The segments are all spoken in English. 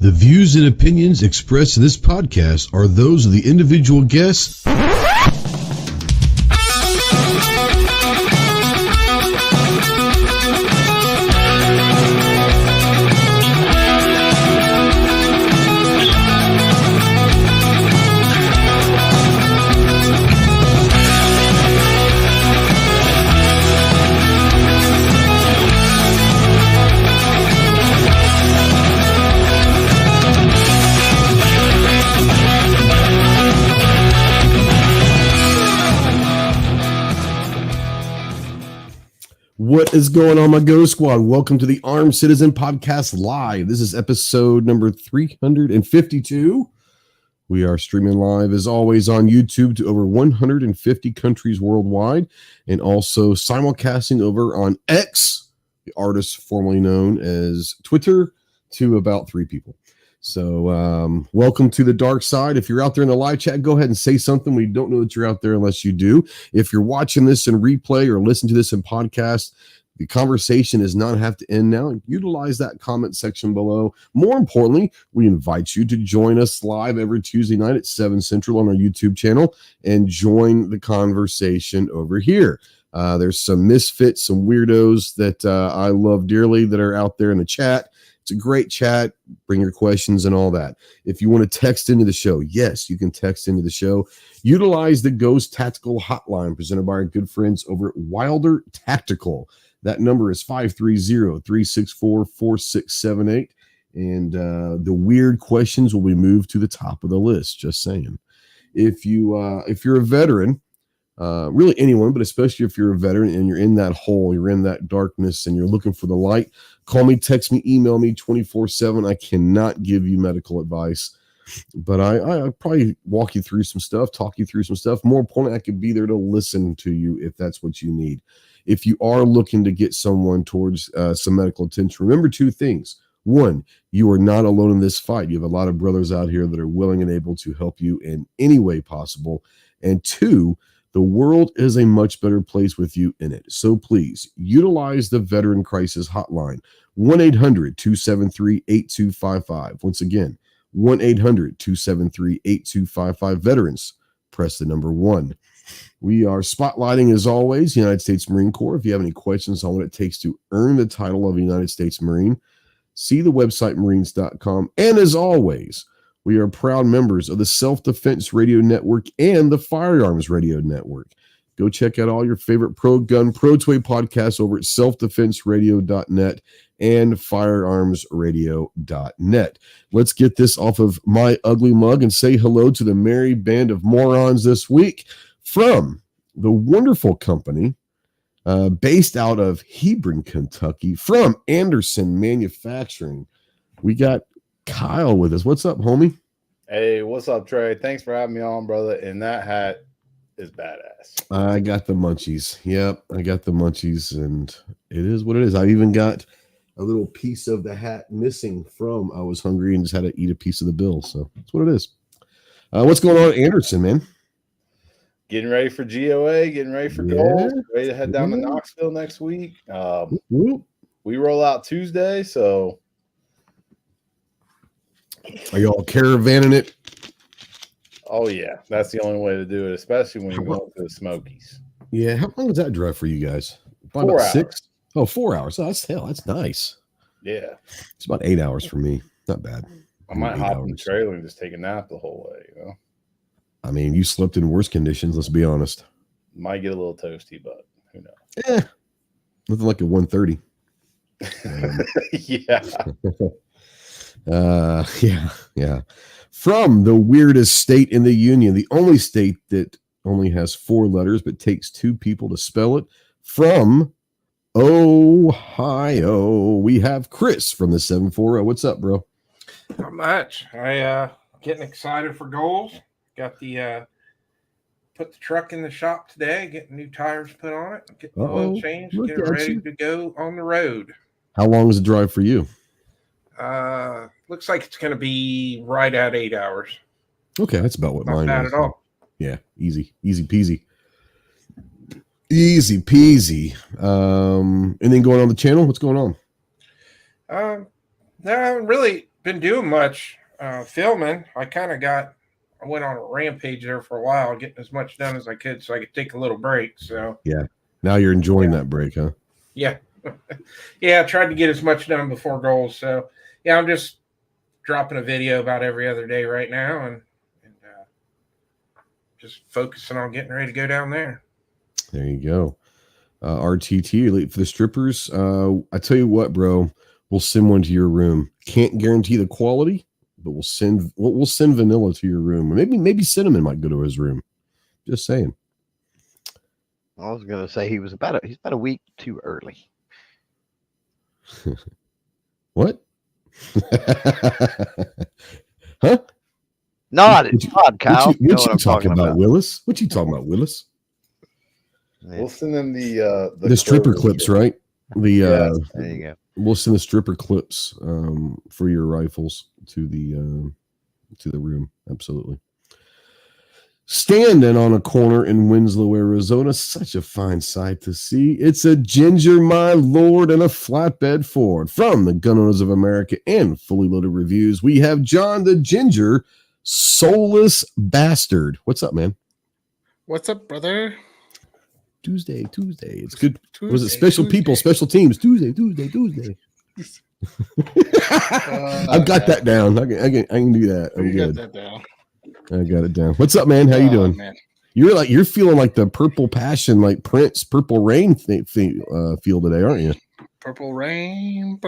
The views and opinions expressed in this podcast are those of the individual guests What is going on, my Go Squad? Welcome to the Armed Citizen Podcast Live. This is episode number 352. We are streaming live, as always, on YouTube to over 150 countries worldwide, and also simulcasting over on X, the artist formerly known as Twitter, to about 3 people. So welcome to the dark side. If you're out there in the live chat, go ahead and say something. We don't know that you're out there unless you do. If you're watching this in replay or listen to this in podcast, the conversation does not have to end now. Utilize that comment section below. More importantly, we invite you to join us live every Tuesday night at 7 Central on our YouTube channel and join the conversation over here. There's some misfits, some weirdos that I love dearly that are out there in the chat. It's a great chat. Bring your questions and all that. If you want to text into the show, yes, you can text into the show. Utilize the Ghost Tactical Hotline presented by our good friends over at Wilder Tactical. That number is 530-364-4678. And the weird questions will be moved to the top of the list. Just saying. If you're a veteran, really anyone, but especially if you're a veteran and you're in that hole, you're in that darkness, and you're looking for the light, call me, text me, email me 24/7. I cannot give you medical advice, but I probably walk you through some stuff, talk you through some stuff. More importantly, I could be there to listen to you if that's what you need. If you are looking to get someone towards some medical attention, remember 2 things. 1, you are not alone in this fight. You have a lot of brothers out here that are willing and able to help you in any way possible. And 2, the world is a much better place with you in it. So please utilize the Veteran Crisis Hotline, 1-800-273-8255. Once again, 1-800-273-8255. Veterans, press the number 1. We are spotlighting, as always, the United States Marine Corps. If you have any questions on what it takes to earn the title of a United States Marine, see the website marines.com. And as always, we are proud members of the Self-Defense Radio Network and the Firearms Radio Network. Go check out all your favorite pro-gun, pro-toy podcasts over at selfdefenseradio.net and firearmsradio.net. Let's get this off of my ugly mug and say hello to the merry band of morons this week from the wonderful company based out of Hebron, Kentucky, from Anderson Manufacturing. We got Kyle with us. What's up, homie? Hey, what's up, Trey? Thanks for having me on, brother. And that hat is badass. I got the munchies. Yep, I got the munchies, and it is what it is. I even got a little piece of the hat missing from I was hungry and just had to eat a piece of the bill. So that's what it is. What's going on at Anderson, man? Getting ready for GOA, getting ready for gold, ready to head down to Knoxville next week. We roll out Tuesday, so are y'all caravanning it? Oh, yeah. That's the only way to do it, especially when you're going to the Smokies. Yeah. How long does that drive for you guys? 4 hours. 6? Oh, 4 hours. Oh, that's nice. Yeah. It's about 8 hours for me. Not bad. I might hop in the trailer and just take a nap the whole way, you know? I mean, you slept in worse conditions, let's be honest. Might get a little toasty, but who knows? Nothing like a 130. Yeah. Yeah. From the weirdest state in the union, the only state that only has 4 letters but takes 2 people to spell it, from Ohio, we have Chris from the 740. What's up, bro? Not much. I getting excited for goals. Got the put the truck in the shop today, getting new tires put on it, get the oil changed, get it ready to go on the road. How long is the drive for you? Looks like it's going to be right at 8 hours. Okay, that's about what mine is. Not bad at all. Yeah, easy peasy. Easy peasy. Anything going on the channel? What's going on? No, really been doing much filming. I went on a rampage there for a while, getting as much done as I could so I could take a little break. So yeah, now you're enjoying that break, huh? Yeah. Yeah, I tried to get as much done before goals. So yeah, I'm just dropping a video about every other day right now and just focusing on getting ready to go down there. There you go. RTT, late for the strippers. I tell you what, bro, we'll send one to your room. Can't guarantee the quality, but we'll send vanilla to your room. Or maybe cinnamon might go to his room. Just saying. I was gonna say he's about a week too early. What? Huh? Not it's odd, Kyle. What you talking about, Willis? What you talking about, Willis? We'll send them the stripper clips, right? There you go. We'll send the stripper clips for your rifles to the room. Absolutely. Standing on a corner in Winslow, Arizona, such a fine sight to see. It's a Ginger, my lord, and a flatbed Ford. From the Gun Owners of America and Fully Loaded Reviews, we have John the Ginger, soulless bastard. What's up, man? What's up, brother? Tuesday. It's good. Was it special people, special teams? Tuesday. I've got that down. I can do that. I'm good. Got that down. I got it down. What's up, man? How you doing? Man. You're feeling like the Purple Passion, like Prince, Purple Rain feel today, aren't you? Purple rain.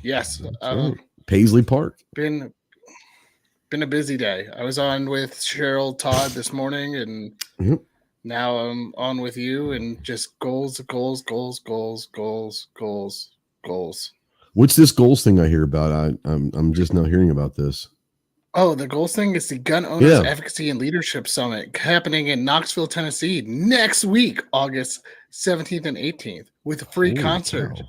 Yes. Right. Paisley Park. Been a busy day. I was on with Cheryl Todd this morning, and now I'm on with you, and just goals. What's this goals thing I hear about? I'm just now hearing about this. Oh, the goals thing is the Gun Owners Advocacy and Leadership Summit happening in Knoxville, Tennessee next week, August 17th and 18th, with a free concert. Cow.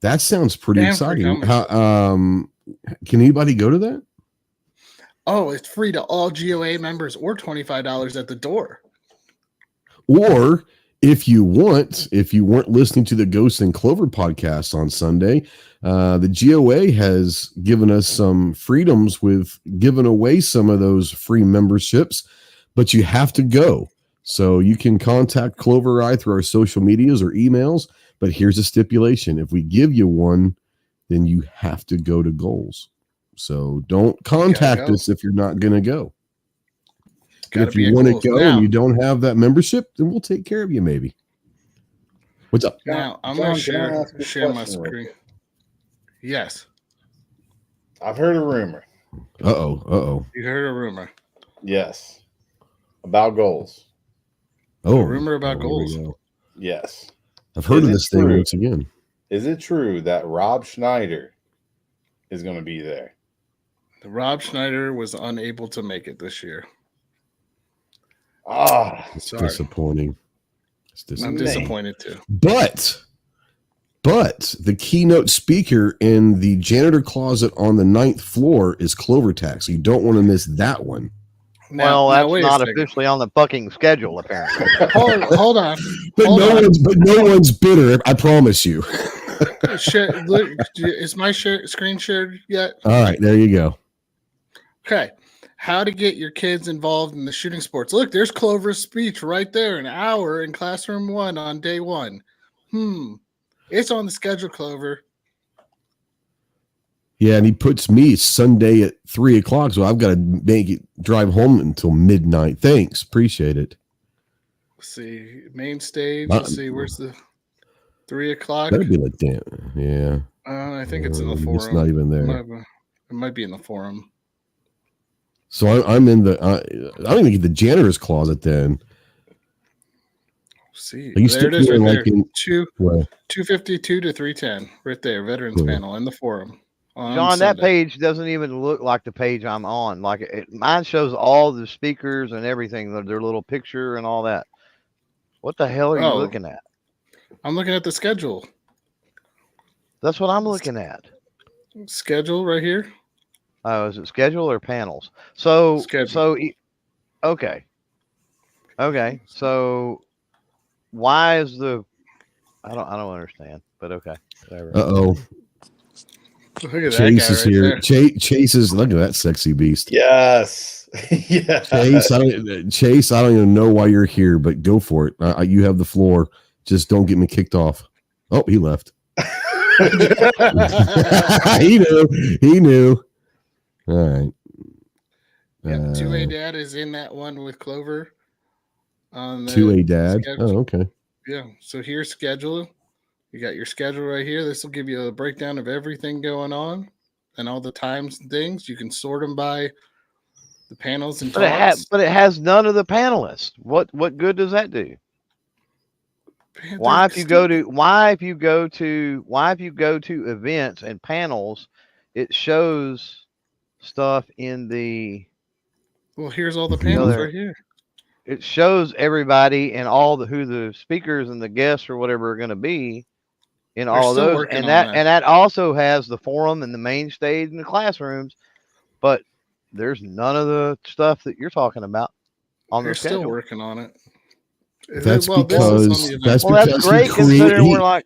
That sounds pretty exciting. How, can anybody go to that? Oh, it's free to all GOA members, or $25 at the door. Or if you weren't listening to the Ghost and Clover podcast on Sunday, the GOA has given us some freedoms with giving away some of those free memberships, but you have to go. So you can contact Clover or I through our social medias or emails, but here's a stipulation. If we give you one, then you have to go to goals. So don't contact us if you're not going to go. If you want to go and you don't have that membership, then we'll take care of you maybe. What's up? Now, I'm going to share my screen. Yes. I've heard a rumor. Uh-oh. You heard a rumor. Yes. About goals. Oh. A rumor about goals. Yes. I've heard of this thing once again. Is it true that Rob Schneider is going to be there? Rob Schneider was unable to make it this year. It's disappointing. I'm disappointed too. But the keynote speaker in the janitor closet on the 9th floor is Clover Tax. So you don't want to miss that one. Well, that's not officially on the fucking schedule, apparently. Hold on. But no one's bitter. I promise you. Look, is my screen shared yet? All right, there you go. Okay. How to get your kids involved in the shooting sports. Look, there's Clover's speech right there, an hour in classroom 1 on day 1. It's on the schedule, Clover. Yeah, and he puts me Sunday at 3:00, so I've got to drive home until midnight. Thanks, appreciate it. Let's see, main stage. Let's see, where's the 3:00? That'd be like damn, yeah. I think it's in the forum. It's not even there. It might be in the forum. So I'm in the. I don't even get the janitor's closet then. See, there it is, right there. Like 252 to 310, right there. Veterans panel in the forum. John, that page doesn't even look like the page I'm on. Like mine shows all the speakers and everything, their little picture and all that. What the hell are you looking at? I'm looking at the schedule. That's what I'm looking at. Schedule right here. Oh, is it schedule or panels? So, okay. So, why is I don't understand, but okay. Whatever. Look at Chase that is guy right here. there. Chase is, look at that sexy beast. Yes. Yeah. Chase, I don't even know why you're here, but go for it. You have the floor. Just don't get me kicked off. Oh, he left. He knew. All right. Yep, 2A Dad is in that one with Clover. On the 2A Dad. schedule. Oh, okay. Yeah. So here's schedule. You got your schedule right here. This will give you a breakdown of everything going on and all the times and things. You can sort them by the panels and talks. But it has none of the panelists. What good does that do? Why if you go to events and panels, it shows stuff in the. Well, here's all the panels right here. It shows everybody and all who the speakers and the guests or whatever are going to be in all of those, and that also has the forum and the main stage and the classrooms, but there's none of the stuff that you're talking about on the schedule. Still working on it. That's because that's great considering we're like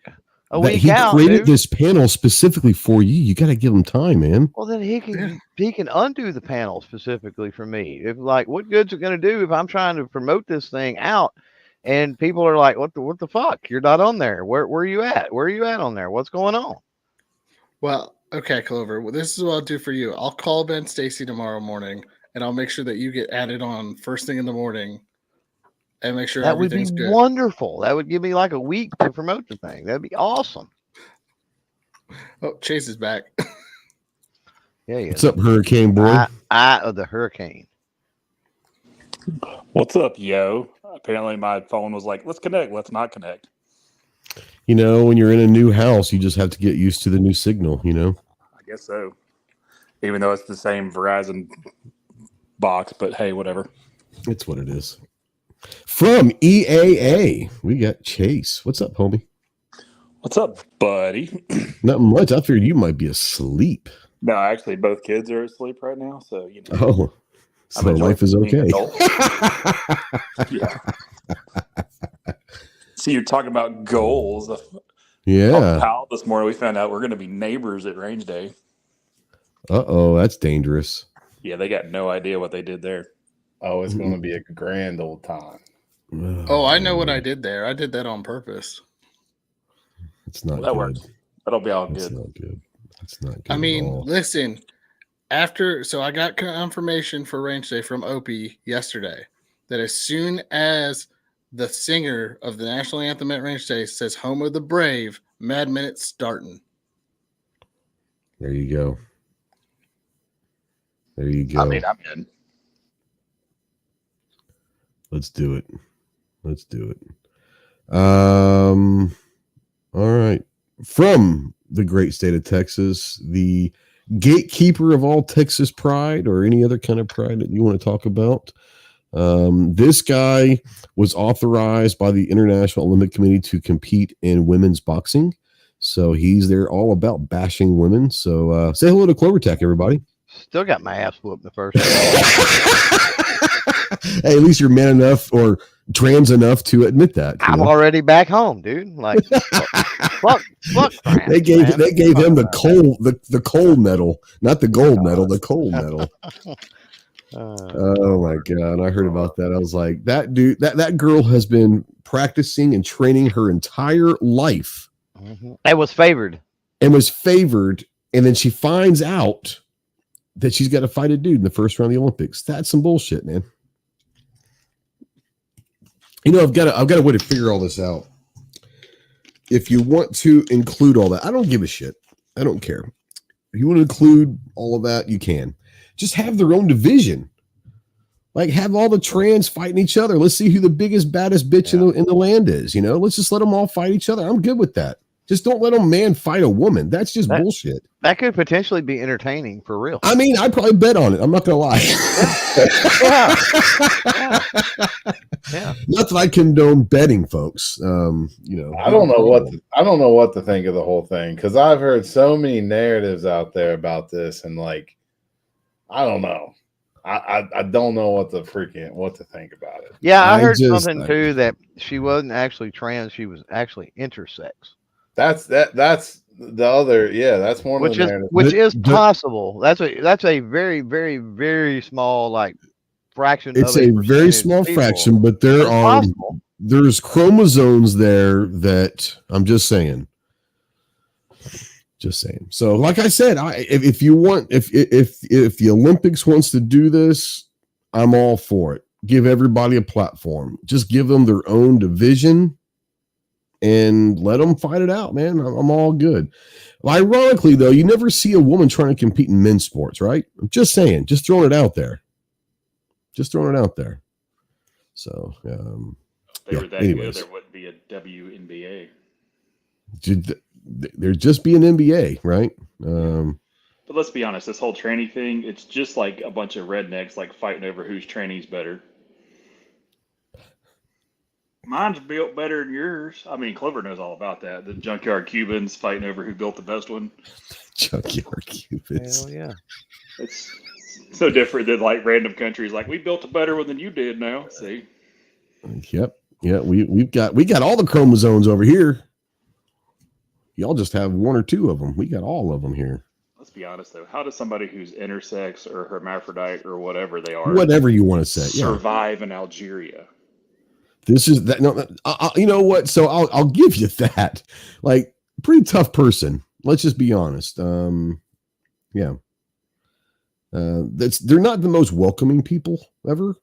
a week out. He created this panel specifically for you. You got to give him time, man. Well, then he can undo the panel specifically for me. If like, what good's it going to do if I'm trying to promote this thing out and people are like, what the fuck? You're not on there. Where are you at? Where are you at on there? What's going on? Well, okay, Clover. Well, this is what I'll do for you. I'll call Ben Stacy tomorrow morning, and I'll make sure that you get added on first thing in the morning, and make sure that would be good. Wonderful. That would give me like a week to promote the thing. That'd be awesome. Oh, Chase is back. Yeah, what's up, Hurricane Boy? Eye of the hurricane. What's up, yo? Apparently, my phone was like, "Let's connect. Let's not connect." You know, when you're in a new house, you just have to get used to the new signal. You know. I guess so. Even though it's the same Verizon box, but hey, whatever. It's what it is. From EAA, we got Chase. What's up, homie? What's up, buddy? Not much. I figured you might be asleep. No, actually, both kids are asleep right now, so you know. Oh, so life is okay. Yeah. See, you're talking about goals. Yeah. Pal, this morning we found out we're going to be neighbors at Range Day. Uh-oh, that's dangerous. Yeah, they got no idea what they did there. Oh, it's going to be a grand old time. Oh, I know what I did there. I did that on purpose. It's not that good. works. That'll be all That's good. not good. That's not good. I mean, listen, so I got confirmation for Range Day from Opie yesterday that as soon as the singer of the national anthem at Range Day says "Home of the Brave," Mad Minute's starting. There you go. There you go. I mean, I'm in. Let's do it. All right. From the great state of Texas, the gatekeeper of all Texas pride or any other kind of pride that you want to talk about. This guy was authorized by the International Olympic Committee to compete in women's boxing. So he's there all about bashing women. So say hello to Clover Tech, everybody. Still got my ass whooped the first time. Hey, at least you're man enough or trans enough to admit that. I'm already back home, dude. Like, fuck. They gave him the coal medal, not the gold medal, the coal medal. Oh my god! I heard about that. I was like, that dude, that girl has been practicing and training her entire life. Mm-hmm. It was favored, and then she finds out that she's got to fight a dude in the first round of the Olympics. That's some bullshit, man. You know, I've got a way to figure all this out. If you want to include all that, I don't give a shit. I don't care. If you want to include all of that, you can. Just have their own division. Like, have all the trans fighting each other. Let's see who the biggest, baddest bitch in the land is. You know, let's just let them all fight each other. I'm good with that. Just don't let a man fight a woman. That's just bullshit. That could potentially be entertaining for real. I mean, I'd probably bet on it. I'm not gonna lie. Yeah. Not that I condone betting, folks. You know, I don't know what to think of the whole thing because I've heard so many narratives out there about this, and like, I don't know. I don't know what to think about it. Yeah, I heard something too that she wasn't actually trans; she was actually intersex. That's the other, that's one which of is which is possible. That's a very, very, very small fraction. It's of a very small fraction, but there's chromosomes there that I'm just saying. Just saying. So, like I said, if you want, if the Olympics wants to do this, I'm all for it. Give everybody a platform. Just give them their own division and let them fight it out, man. I'm all good. Well, ironically, though, you never see a woman trying to compete in men's sports, right? I'm just saying, just throwing it out there. Just throwing it out there. So, if they were that good, there wouldn't be a WNBA. There'd just be an NBA, right? But let's be honest, this whole tranny thing, it's just like a bunch of rednecks fighting over whose tranny's better. Mine's built better than yours. I mean, Clover knows all about that. The junkyard Cubans fighting over who built the best one. Junkyard Cubans. Hell yeah. It's so different than random countries. We built a better one than you did now. See? Yep. Yeah, we got all the chromosomes over here. Y'all just have one or two of them. We got all of them here. Let's be honest, though. How does somebody who's intersex or hermaphrodite or whatever they are, whatever you want to say, survive in Algeria? This is that. No, you know what? So I'll give you that. Pretty tough person. Let's just be honest. Yeah. They're not the most welcoming people ever.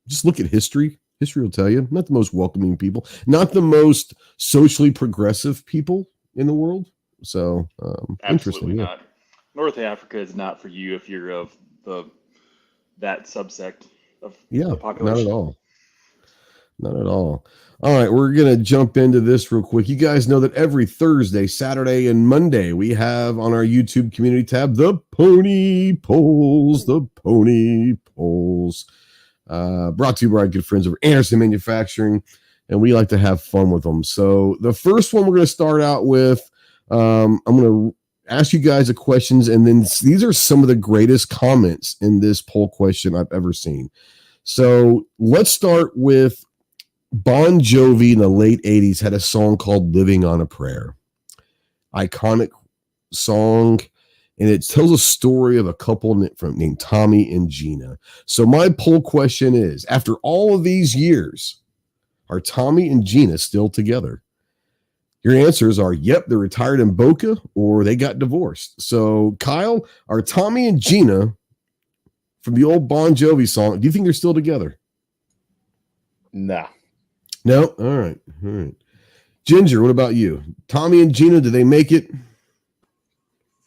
Just look at history. History will tell you, not the most welcoming people, not the most socially progressive people in the world. So, absolutely not. North Africa is not for you if you're of that subsect of the population. Not at all. Not at all. All right, we're going to jump into this real quick. You guys know that every Thursday, Saturday, and Monday, we have on our YouTube community tab, the Pony Polls. Brought to you by our good friends over Anderson Manufacturing, and we like to have fun with them. So the first one we're going to start out with, I'm going to ask you guys a questions, and then these are some of the greatest comments in this poll question I've ever seen. So let's start with Bon Jovi in the late 80s had a song called Living on a Prayer. Iconic song. And it tells a story of a couple named Tommy and Gina. So my poll question is, after all of these years, are Tommy and Gina still together? Your answers are, yep, they're retired in Boca, or they got divorced. So, Kyle, are Tommy and Gina from the old Bon Jovi song, do you think they're still together? No. No? All right. Ginger, what about you? Tommy and Gina, do they make it?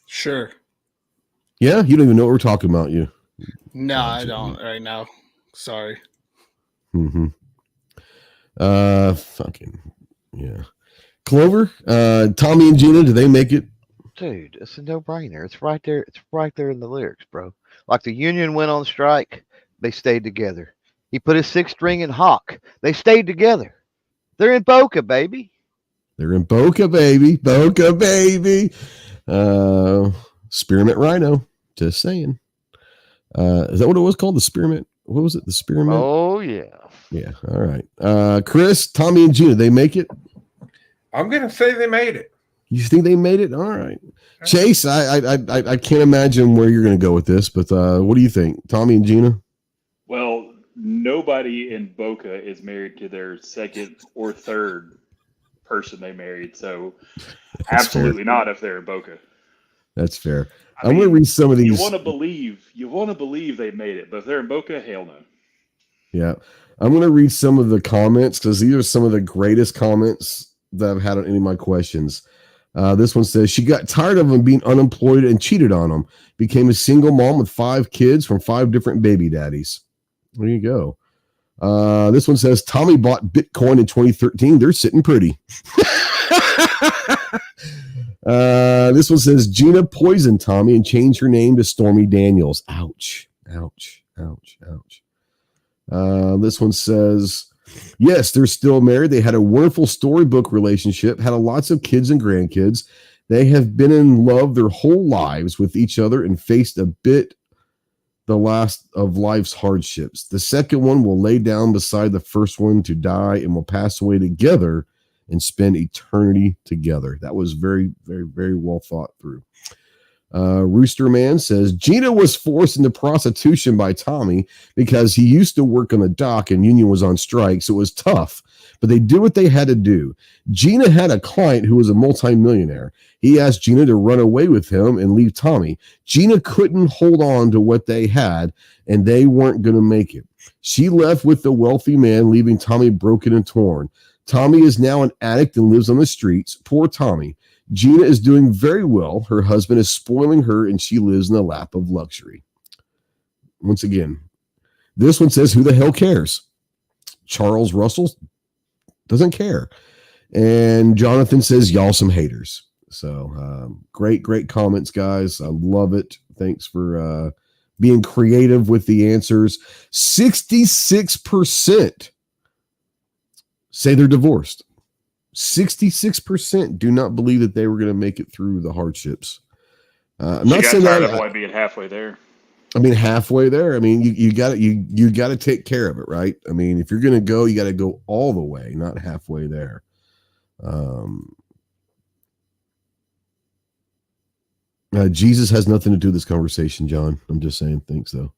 Sure. Yeah? You don't even know what we're talking about, you. No, I don't right now. Sorry. Mm-hmm. Fucking, yeah. Clover, Tommy and Gina, do they make it? Dude, it's a no-brainer. It's right there. It's right there in the lyrics, bro. Like the union went on strike, they stayed together. He put his 6th string in Hawk. They stayed together. They're in Boca, baby. They're in Boca, baby. Boca, baby. Spearmint Rhino. Just saying. Is that what it was called? The Spearmint? What was it? The Spearmint? Oh, yeah. Yeah. All right. Chris, Tommy, and Gina, they make it? I'm going to say they made it. You think they made it? All right. Chase, I can't imagine where you're going to go with this, but what do you think? Tommy and Gina? Well, nobody in Boca is married to their 2nd or 3rd person they married, so that's absolutely fair. Not if they're in Boca. That's fair. I'm going to read some of these. You want to believe they made it, but if they're in Boca, hell no. Yeah. I'm going to read some of the comments because these are some of the greatest comments that I've had on any of my questions. This one says, she got tired of him being unemployed and cheated on him. Became a single mom with 5 kids from 5 different baby daddies. There you go. This one says, Tommy bought Bitcoin in 2013. They're sitting pretty. This one says, Gina poisoned Tommy and changed her name to Stormy Daniels. Ouch. Ouch. Ouch. Ouch. This one says, yes, they're still married. They had a wonderful storybook relationship, had lots of kids and grandkids. They have been in love their whole lives with each other and faced a bit the last of life's hardships. The second one will lay down beside the first one to die and will pass away together and spend eternity together. That was very, very, very well thought through. Rooster Man says Gina was forced into prostitution by Tommy because he used to work on the dock and union was on strike, so it was tough, but they did what they had to do. Gina had a client who was a multimillionaire. He asked Gina to run away with him and leave Tommy. Gina couldn't hold on to what they had, and they weren't going to make it. She left with the wealthy man, leaving Tommy broken and torn. Tommy is now an addict and lives on the streets. Poor Tommy. Gina is doing very well. Her husband is spoiling her, and she lives in the lap of luxury. Once again, this one says, who the hell cares? Charles Russell doesn't care. And Jonathan says, y'all some haters. So great comments, guys. I love it. Thanks for being creative with the answers. 66% say they're divorced. 66% do not believe that they were going to make it through the hardships. I'm not saying that only being halfway there. I mean, halfway there. I mean, you got to take care of it, right? I mean, if you're going to go, you got to go all the way, not halfway there. Jesus has nothing to do with this conversation, John. I'm just saying. Thanks, though.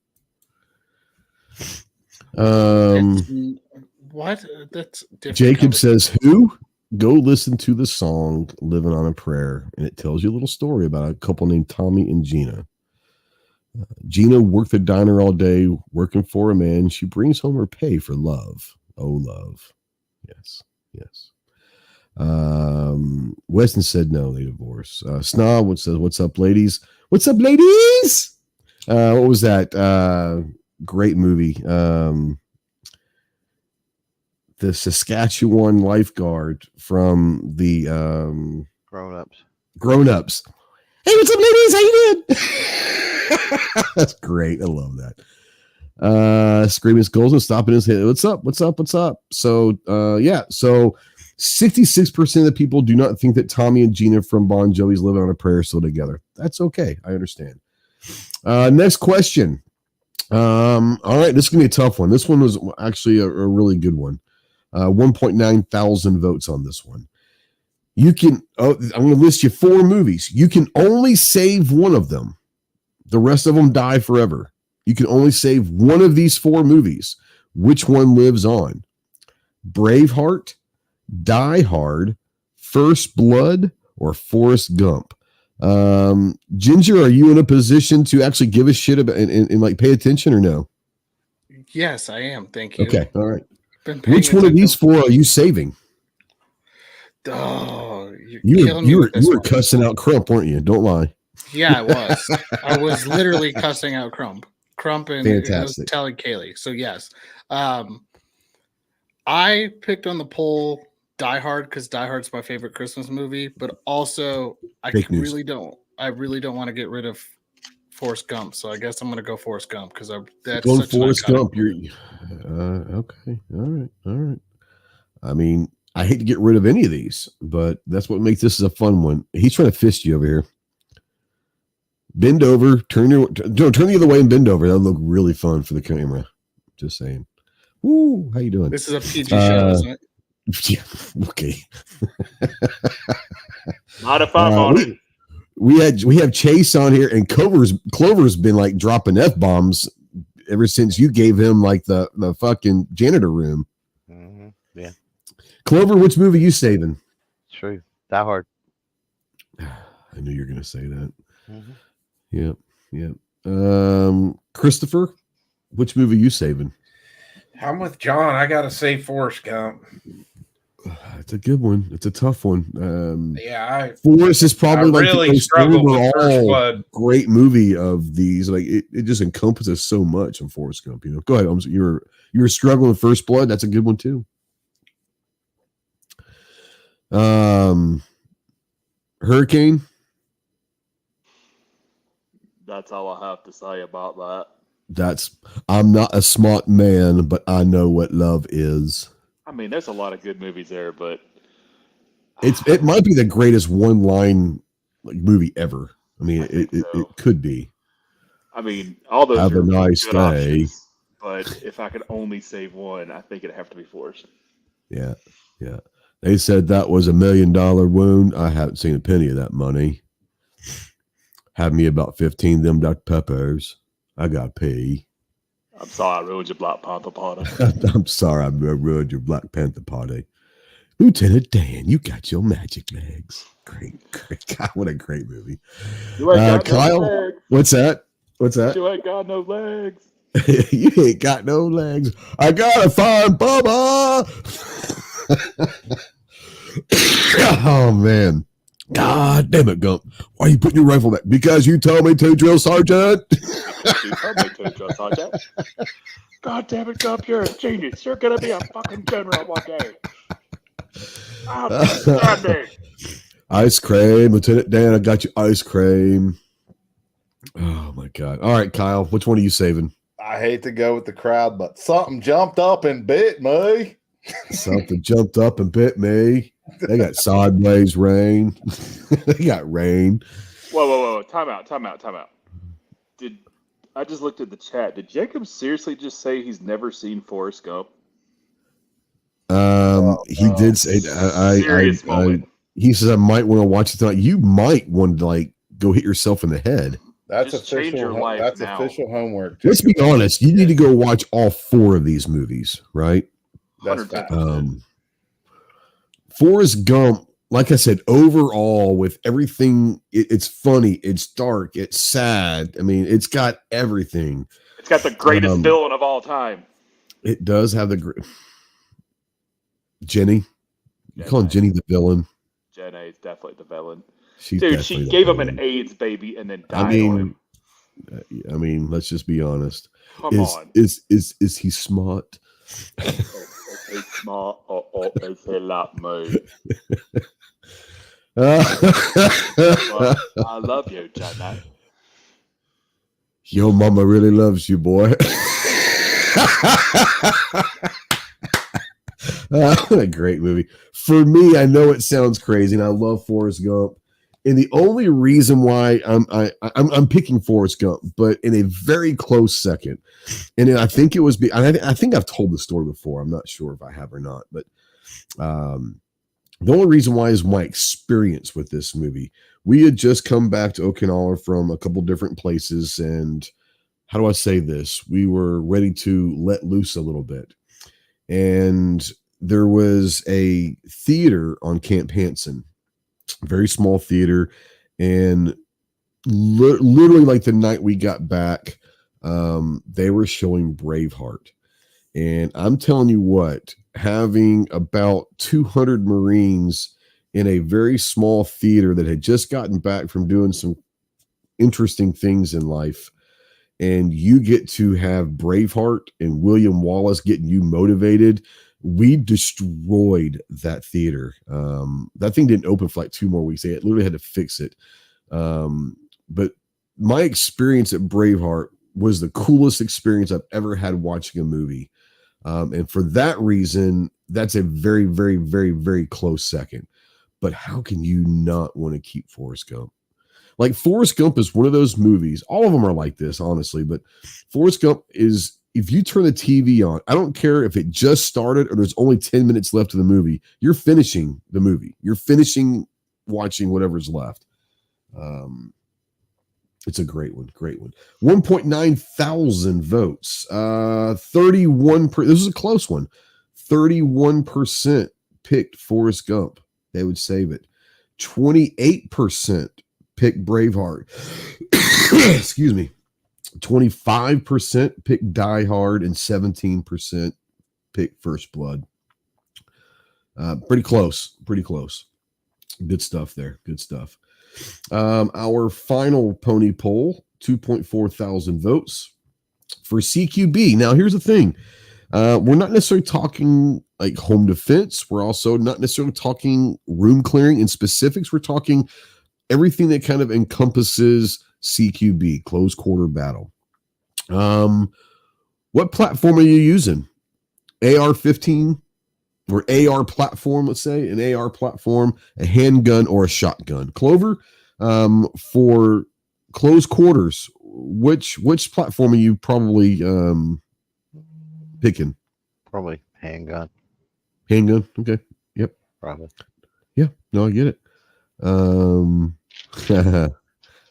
What? That's different. Jacob says, who? Go listen to the song Living on a Prayer, and it tells you a little story about a couple named Tommy and Gina. Gina worked the diner all day, working for a man. She brings home her pay for love. Oh, love. Yes. Weston said no, they divorce. Snob says, what's up, ladies? What's up, ladies? What was that? Great movie. The Saskatchewan lifeguard from the Grown Ups. Hey, what's up, ladies? How you doing? That's great. I love that. Screaming skulls and stopping his head. What's up? So 66% of the people do not think that Tommy and Gina from Bon Jovi's Living on a Prayer are still together. That's okay. I understand. Next question. All right, this is gonna be a tough one. This one was actually a really good one. 1.9 thousand votes on this one. I'm going to list you 4 movies. You can only save one of them. The rest of them die forever. You can only save one of these 4 movies. Which one lives on? Braveheart, Die Hard, First Blood, or Forrest Gump? Ginger, are you in a position to actually give a shit about and like pay attention or no? Yes, I am. Thank you. Okay. All right. Which one of these 4 are you saving? Oh, you were cussing out Crump, weren't you? Don't lie. Yeah, I was. I was literally cussing out Crump and telling Kaylee. So yes, I picked on the poll Die Hard because Die Hard's my favorite Christmas movie, but also I really don't want to get rid of Forrest Gump, so I guess I'm going to go Forrest Gump because that's going Forrest Gump. You're okay. All right. I mean, I hate to get rid of any of these, but that's what makes this a fun one. He's trying to fist you over here. Bend over, turn the other way and bend over. That'll look really fun for the camera. Just saying. Woo, how you doing? This is a PG show, isn't it? Yeah. Okay. Not if I'm on it. We have Chase on here, and Clover's been like dropping F-bombs ever since you gave him like the fucking janitor room. Mm-hmm. Yeah. Clover, which movie you saving? True. Die Hard. I knew you were gonna say that. Mm-hmm. Yep. Christopher, which movie you saving? I'm with John. I gotta say Forrest Gump. It's a good one. It's a tough one. Forrest is probably like really the most overall great movie of these. Like it just encompasses so much in Forrest Gump. You know, go ahead. You were struggling with First Blood. That's a good one too. Hurricane. That's all I have to say about that. I'm not a smart man, but I know what love is. I mean, there's a lot of good movies there, but it might be the greatest one-line movie ever. I mean, it could be. I mean, all those have a nice day. Options, but if I could only save one, I think it'd have to be Forrest. Yeah. They said that was $1 million wound. I haven't seen a penny of that money. Had me about 15 of them Dr. Peppers. I got pee. I'm sorry I ruined your Black Panther party. I'm sorry I ruined your Black Panther party. Lieutenant Dan, you got your magic legs. Great. God, what a great movie. You ain't got Kyle, no legs. What's that? You ain't got no legs. You ain't got no legs. I gotta find Bubba. Oh, man. God damn it, Gump. Why are you putting your rifle back? Because you told me to, Drill Sergeant. You told me to, Drill Sergeant. God damn it, Gump, you're a genius. You're going to be a fucking general one day. Ice cream, Lieutenant Dan, I got you ice cream. Oh, my God. All right, Kyle, which one are you saving? I hate to go with the crowd, but something jumped up and bit me. Something jumped up and bit me. They got sideways rain. They got rain. Whoa. Time out. I just looked at the chat. Did Jacob seriously just say he's never seen Forrest Gump? He did say serious moment. He says I might want to watch it tonight. You might want to go hit yourself in the head. That's just change your life. That's now. Official homework. Let's be honest. You need to go watch all 4 of these movies, right? That's Forrest Gump, like I said, overall with everything, it's funny, it's dark, it's sad. I mean, it's got everything. It's got the greatest villain of all time. It does have the Jenny. You call Jenny the villain? Jenny is definitely the villain. She gave him an AIDS baby and then died on him. I mean, let's just be honest. Come on. Is he smart? Is he smart or is he like me? Well, I love you, Jenny. Your mama really loves you, boy. What a great movie. For me, I know it sounds crazy, and I love Forrest Gump. And the only reason why I'm picking Forrest Gump, but in a very close second, and I think it was I think I've told the story before. I'm not sure if I have or not, but the only reason why is my experience with this movie. We had just come back to Okinawa from a couple different places, and how do I say this? We were ready to let loose a little bit, and there was a theater on Camp Hansen. Very small theater, and literally like the night we got back, they were showing Braveheart, and I'm telling you what, having about 200 Marines in a very small theater that had just gotten back from doing some interesting things in life, and you get to have Braveheart and William Wallace getting you motivated. We destroyed that theater. That thing didn't open for like 2 more weeks. They literally had to fix it. But my experience at Braveheart was the coolest experience I've ever had watching a movie. And for that reason, that's a very, very, very, very close second. But how can you not want to keep Forrest Gump? Like, Forrest Gump is one of those movies. All of them are like this, honestly. But Forrest Gump is, if you turn the TV on, I don't care if it just started or there's only 10 minutes left of the movie, you're finishing the movie. You're finishing watching whatever's left. It's a great one. 1.9 thousand votes. 31%. This is a close one. 31% picked Forrest Gump. They would save it. 28% picked Braveheart. Excuse me. 25% picked Die Hard, and 17% picked First Blood. Pretty close. Good stuff there. Good stuff. Our final pony poll, 2.4 thousand votes for CQB. Now, here's the thing. We're not necessarily talking like home defense. We're also not necessarily talking room clearing in specifics. We're talking everything that kind of encompasses CQB, close quarter battle. What platform are you using? AR-15 or AR platform, let's say, an AR platform, a handgun, or a shotgun. Clover, for close quarters, which platform are you probably picking? Probably handgun. Handgun, okay. Yep. Probably. Yeah, no, I get it. A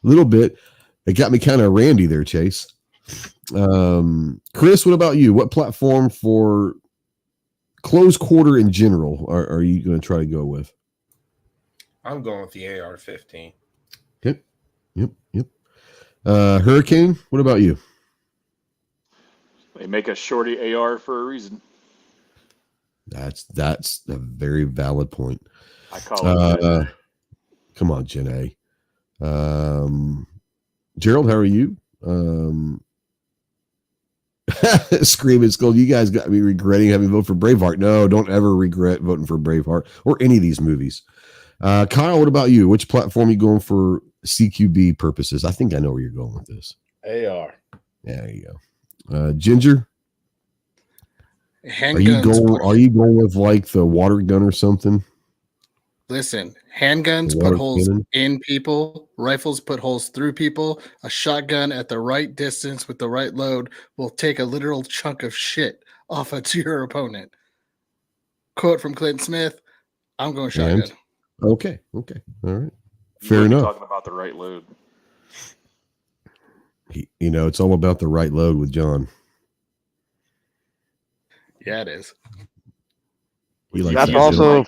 little bit. It got me kind of randy there, Chase. Chris, what about you? What platform for close quarter in general are you going to try to go with? I'm going with the AR-15. Okay. Yep. Hurricane, what about you? They make a shorty AR for a reason. That's a very valid point. I call it. Come on, Jen A. Gerald, how are you? Screaming Skull, you guys got me regretting having voted for Braveheart. No, don't ever regret voting for Braveheart or any of these movies. Kyle, what about you? Which platform are you going for CQB purposes? I think I know where you're going with this. AR. Yeah, there you go. Ginger, Handguns. Are you going with like the water gun or something? Listen, handguns put holes in people. Rifles put holes through people. A shotgun at the right distance with the right load will take a literal chunk of shit off of your opponent. Quote from Clinton Smith, I'm going shotgun. Okay. All right. Fair enough. Talking about the right load. It's all about the right load with John. Yeah, it is. That's also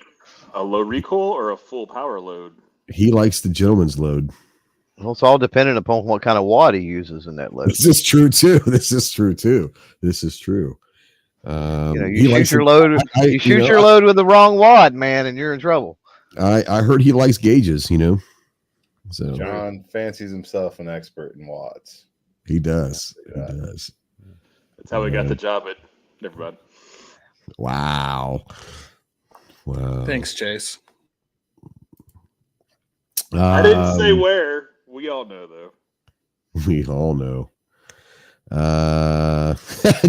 a low recoil or a full power load. He likes the gentleman's load. Well, it's all dependent upon what kind of wad he uses in that load. This is true too. You shoot your load. You shoot your load with the wrong wad, man, and you're in trouble. I heard he likes gauges. So John fancies himself an expert in wads. He does. He does. That's how we got the job at. Never mind. Wow. Thanks, Chase. I didn't say where. We all know, though. We all know.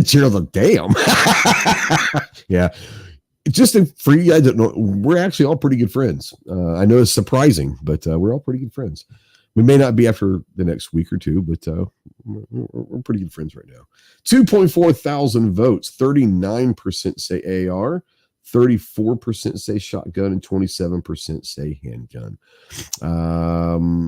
Gerald, damn. Yeah. Just for you guys that know, we're actually all pretty good friends. I know it's surprising, but we're all pretty good friends. We may not be after the next week or two, but we're pretty good friends right now. 2.4 thousand votes. 39% say AR, 34% say shotgun, and 27% say handgun.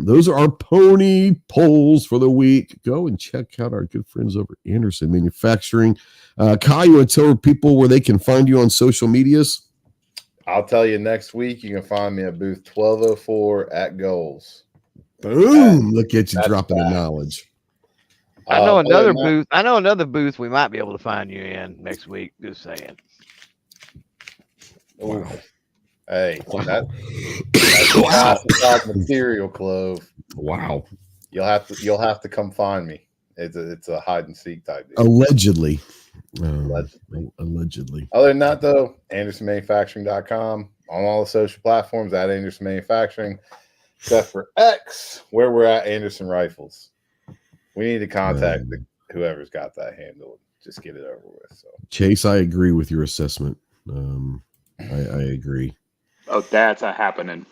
Those are our pony polls for the week. Go and check out our good friends over at Anderson Manufacturing. Kyle, you want to tell people where they can find you on social medias? I'll tell you next week. You can find me at booth 1204 at Goals. Boom! Look at you dropping the knowledge. I know another booth. I know another booth we might be able to find you in next week. Just saying. Wow. Hey, that's material, Clove. Wow. You'll have to come find me. It's a hide and seek type deal. Allegedly. Allegedly. Other than that, though, AndersonManufacturing.com on all the social platforms at Anderson Manufacturing, except for X, where we're at Anderson Rifles. We need to contact whoever's got that handle. Just get it over with. So, Chase, I agree with your assessment. I agree. Oh, that's a happening.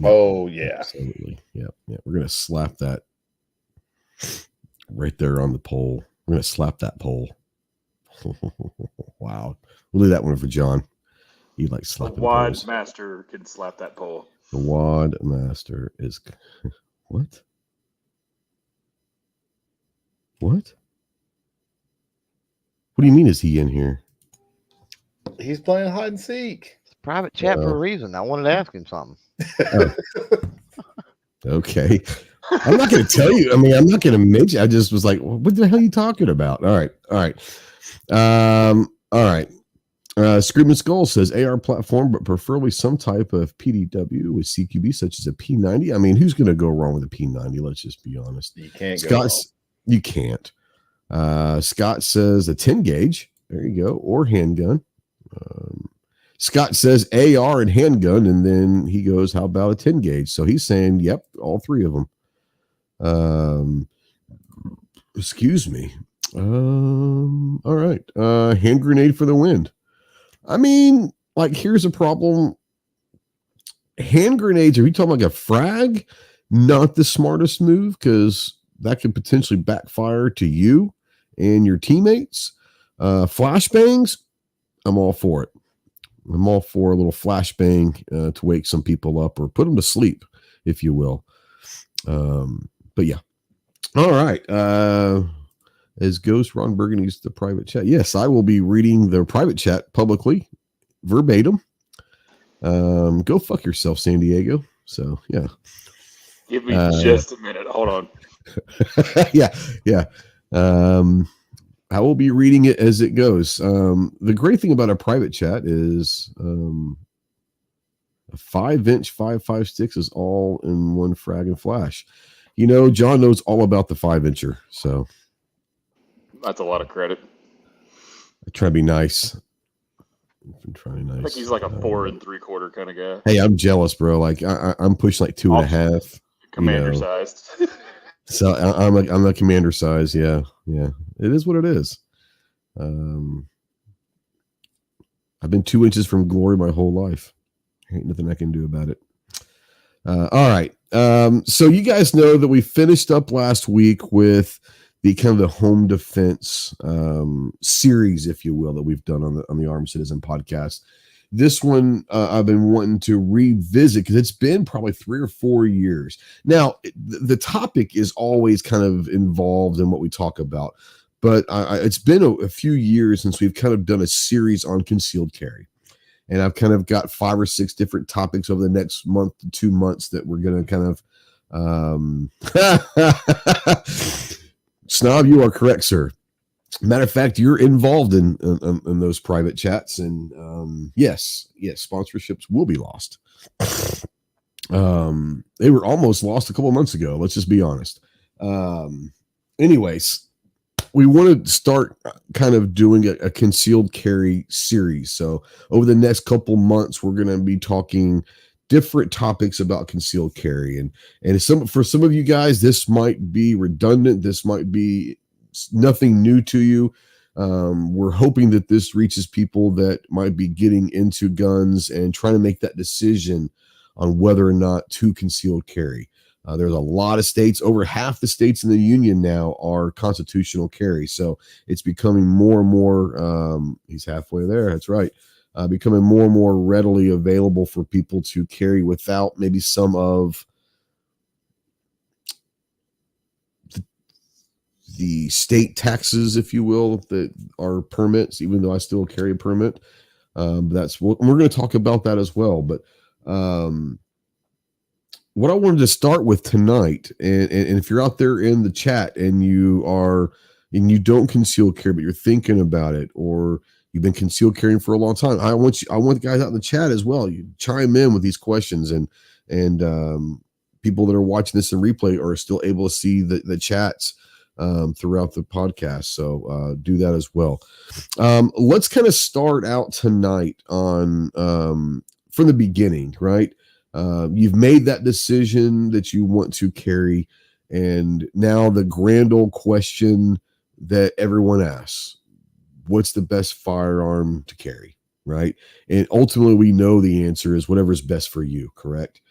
Oh yeah, absolutely. Yeah. We're gonna slap that right there on the pole. We're gonna slap that pole. Wow. We'll do that one for John. He likes slapping. The wad master can slap that pole. The wad master is what? What? What do you mean? Is he in here? He's playing hide and seek. It's a private chat for a reason. I wanted to ask him something. Okay. I'm not going to tell you. I mean, I'm not going to mention. I just was like, what the hell are you talking about? All right. Screaming Skull says AR platform, but preferably some type of PDW with CQB, such as a P90. I mean, who's going to go wrong with a P90? Let's just be honest. You can't Scott, go wrong. You can't. Scott says a 10 gauge. There you go. Or handgun. Scott says AR and handgun, and then he goes, how about a 10 gauge? So he's saying, yep, all three of them. Excuse me. All right. Hand grenade for the wind. I mean, like, here's a problem. Hand grenades, are you talking like a frag? Not the smartest move, because that could potentially backfire to you and your teammates. Flashbangs, I'm all for it. I'm all for a little flashbang to wake some people up or put them to sleep, if you will. But yeah. All right. As Ghost Ron Burgundy's the private chat. Yes, I will be reading the private chat publicly, verbatim. Go fuck yourself, San Diego. So yeah. Give me just a minute. Hold on. yeah. I will be reading it as it goes. The great thing about a private chat is a 5-inch 5.56 is all in one frag and flash. You know, John knows all about the 5-incher, so that's a lot of credit. I try to be nice. I'm trying nice. I think he's like a 4 3/4 kind of guy. Hey, I'm jealous, bro. Like I'm pushing like 2.5. Commander sized. So I'm a commander size. Yeah. It is what it is. I've been 2 inches from glory my whole life. Ain't nothing I can do about it. All right. So you guys know that we finished up last week with the kind of the home defense series, if you will, that we've done on the Armed Citizen podcast. This one I've been wanting to revisit because it's been probably 3 or 4 years. Now, the topic is always kind of involved in what we talk about, but it's been a few years since we've kind of done a series on concealed carry. And I've kind of got 5 or 6 different topics over the next month to 2 months that we're going to kind of Snob, you are correct, sir. Matter of fact, you're involved in those private chats, and yes, sponsorships will be lost. They were almost lost a couple of months ago. Let's just be honest. Anyways, we want to start kind of doing a concealed carry series. So over the next couple months, we're going to be talking different topics about concealed carry, and for some of you guys, this might be redundant. This might be nothing new to you. We're hoping that this reaches people that might be getting into guns and trying to make that decision on whether or not to conceal carry. There's a lot of states, over half the states in the union now are constitutional carry. So it's becoming more and more, he's halfway there. That's right. Becoming more and more readily available for people to carry without maybe some of the state taxes, if you will, that are permits, even though I still carry a permit. We're going to talk about that as well. But what I wanted to start with tonight, and if you're out there in the chat and you don't conceal carry, but you're thinking about it, or you've been concealed carrying for a long time, I want the guys out in the chat as well. You chime in with these questions, and people that are watching this in replay are still able to see the chats throughout the podcast. So do that as well. Let's kind of start out tonight on from the beginning, right? You've made that decision that you want to carry, and now the grand old question that everyone asks: what's the best firearm to carry, right? And ultimately, we know the answer is whatever's best for you, correct?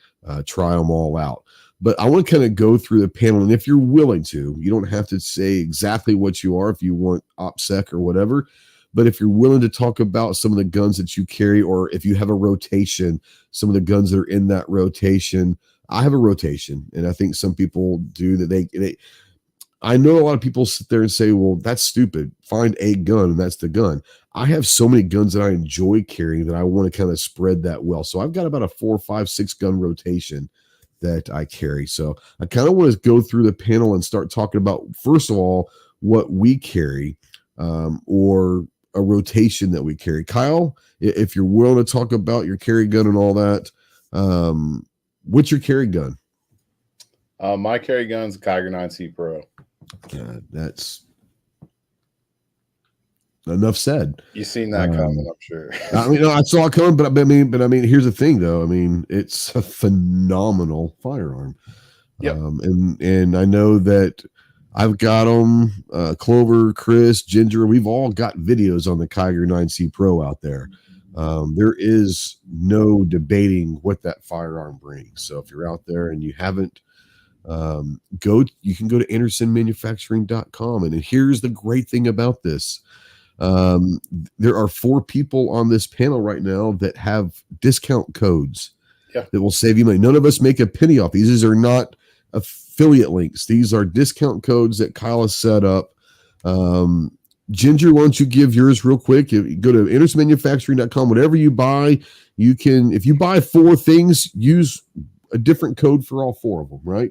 Try them all out. But I want to kind of go through the panel, and if you're willing to, you don't have to say exactly what you are if you want OPSEC or whatever. But if you're willing to talk about some of the guns that you carry, or if you have a rotation, some of the guns that are in that rotation. I have a rotation, and I think some people do that. I know a lot of people sit there and say, well, that's stupid. Find a gun, and that's the gun. I have so many guns that I enjoy carrying that I want to kind of spread that well. So I've got about a 4, 5, 6 gun rotation that I carry. So I kind of want to go through the panel and start talking about, first of all, what we carry, or a rotation that we carry. Kyle, if you're willing to talk about your carry gun and all that, what's your carry gun? My carry gun's a Kiger 9C Pro. That's enough said. You've seen that coming, I'm sure. I mean, I saw it coming, but I mean, here's the thing, though. I mean, it's a phenomenal firearm. Yep. And I know that I've got them. Clover, Chris, Ginger, we've all got videos on the Kiger 9C Pro out there. There is no debating what that firearm brings. So if you're out there and you haven't, you can go to AndersonManufacturing.com. And here's the great thing about this. There are 4 people on this panel right now that have discount codes that will save you money. None of us make a penny off. These are not affiliate links. These are discount codes that Kyle has set up. Ginger, why don't you give yours real quick? If you go to andersonmanufacturing.com, whatever you buy, you can, if you buy 4 things, use a different code for all 4 of them, right?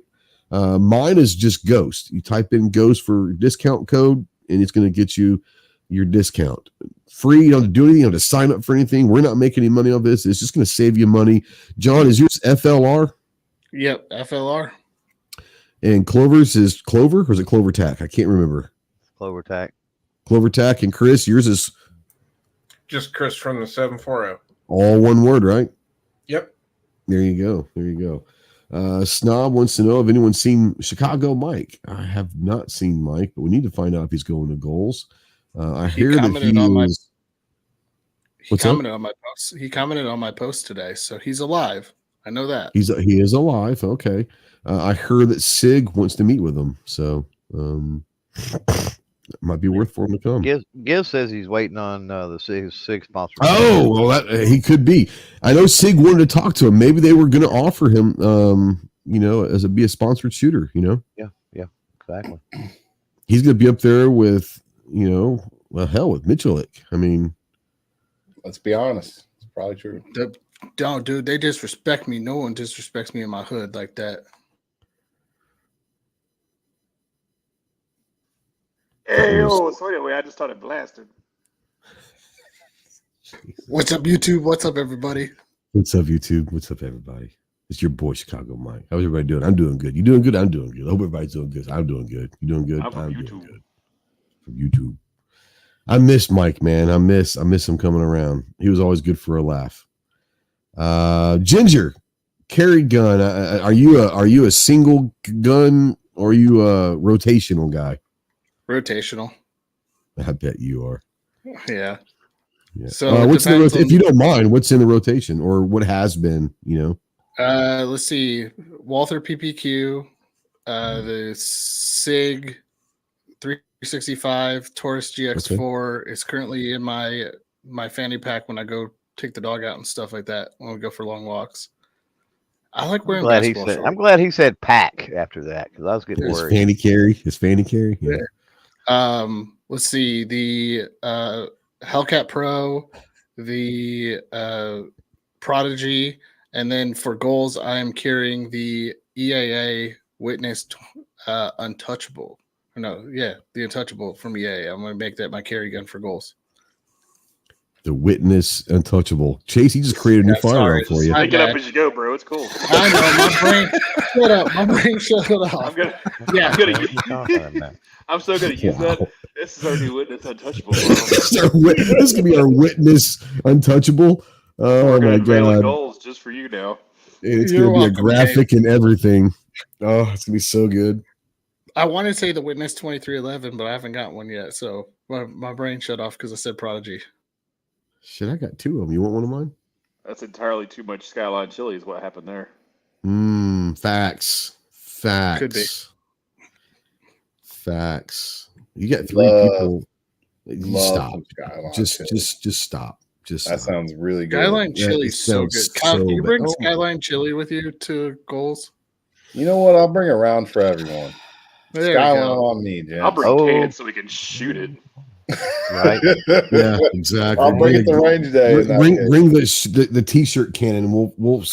Mine is just Ghost. You type in Ghost for discount code, and it's going to get you your discount. Free, you don't have to do anything, you don't have to sign up for anything. We're not making any money on this. It's just going to save you money. John, is yours FLR? Yep, FLR. And Clover's is Clover, or is it Clover Tack? I can't remember. Clover Tack. Clover Tack. And Chris, yours is just Chris from the 740. All one word, right? Yep. There you go. There you go. Snob wants to know if anyone's seen Chicago Mike. I have not seen Mike, but we need to find out if he's going to goals. I hear that he was. He commented on my post. He commented on my post today, so he's alive. I know that. He is alive. Okay. I heard that Sig wants to meet with him, so it might be worth for him to come. Giz says he's waiting on the Sig sponsor. Oh, well, he could be. I know Sig wanted to talk to him. Maybe they were going to offer him, as be a sponsored shooter. Yeah, exactly. He's going to be up there with, with Mitchell. I mean, let's be honest. It's probably true. Don't, dude. They disrespect me. No one disrespects me in my hood like that. Hey, yo, so anyway, I just started blasting. What's up, YouTube? What's up, everybody? What's up, YouTube? What's up, everybody? It's your boy, Chicago Mike. How's everybody doing? I'm doing good. You doing good? I'm doing good. I hope everybody's doing good. I'm doing good. You doing good? I'm doing good. From YouTube. I miss Mike, man. I miss him coming around. He was always good for a laugh. Ginger, carry gun. Are you a single gun or are you a rotational guy? Rotational. I bet you are. Yeah. So what's if you don't mind, what's in the rotation or what has been, Let's see. Walther PPQ, the SIG 365 Taurus GX4 is currently in my fanny pack when I go take the dog out and stuff like that when we go for long walks. I like wearing basketball shorts. I'm glad he said pack after that because I was getting worried. His fanny carry. Yeah. Let's see, the Hellcat Pro, the Prodigy, and then for goals, I am carrying the EAA Witness Untouchable. The Untouchable from EAA. I'm going to make that my carry gun for goals. The Witness Untouchable. Chase, he just created a new firearm for you. Pick it up as you go, bro. It's cool. I know, my brain. Shut up. My brain shut off. I'm still gonna use that. This is our new Witness Untouchable. This could be our Witness Untouchable. Oh my god! Goals just for you now. It's gonna be a graphic and everything. Oh, it's gonna be so good. I want to say the Witness 2311, but I haven't got one yet. So my brain shut off because I said Prodigy. Shit, I got two of them. You want one of mine? That's entirely too much Skyline chili is what happened there. Facts. Could be. Facts. You got three people. Stop. Just stop. That sounds really good. Skyline chili is so good. Kyle, can you bring Skyline chili with you to goals? You know what? I'll bring a round for everyone. Skyline on me, Jim. I'll bring cans so we can shoot it. Right? Yeah, exactly. I'll bring it to range day. Bring the t-shirt cannon. And we'll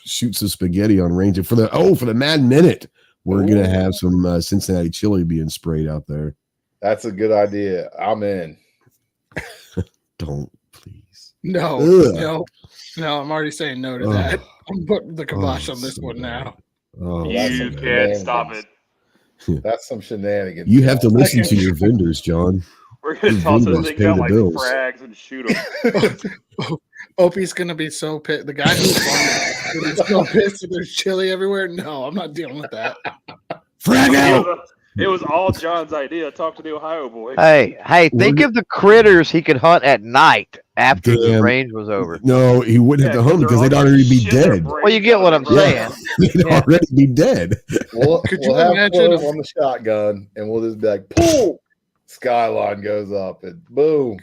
shoot some spaghetti on range. And for the Mad Minute, we're gonna have some Cincinnati chili being sprayed out there. That's a good idea. I'm in. Don't please. No. I'm already saying no to that. I'm putting the kibosh on this one now. You can't stop it. That's some shenanigans. You have to listen to your vendors, John. We're going to toss those things out like frags and shoot them. Opie's going to be so pissed. The guy who's so pissed that there's chili everywhere. No, I'm not dealing with that. Frag out! It was all John's idea. Talk to the Ohio boy. Hey, think of the critters he could hunt at night after the range was over. No, he wouldn't have to hunt because they'd already be dead. Well, you get what I'm saying. They'd already be dead. We'll have 12 on the shotgun, and we'll just be like, pull! Skyline goes up and boom.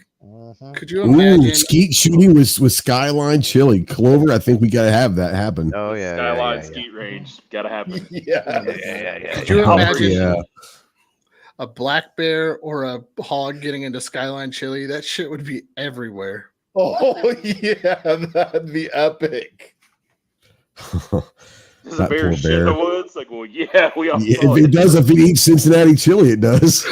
Could you imagine skeet shooting with Skyline chili? Clover, I think we gotta have that happen. Oh yeah, Skyline skeet range gotta happen. Yeah. Could you imagine Yeah. a black bear or a hog getting into Skyline chili? That shit would be everywhere. Oh yeah, that'd be epic. Does a bear shit in the woods? Like, well, yeah, we all Yeah, saw if it does, if it eats Cincinnati chili, it does.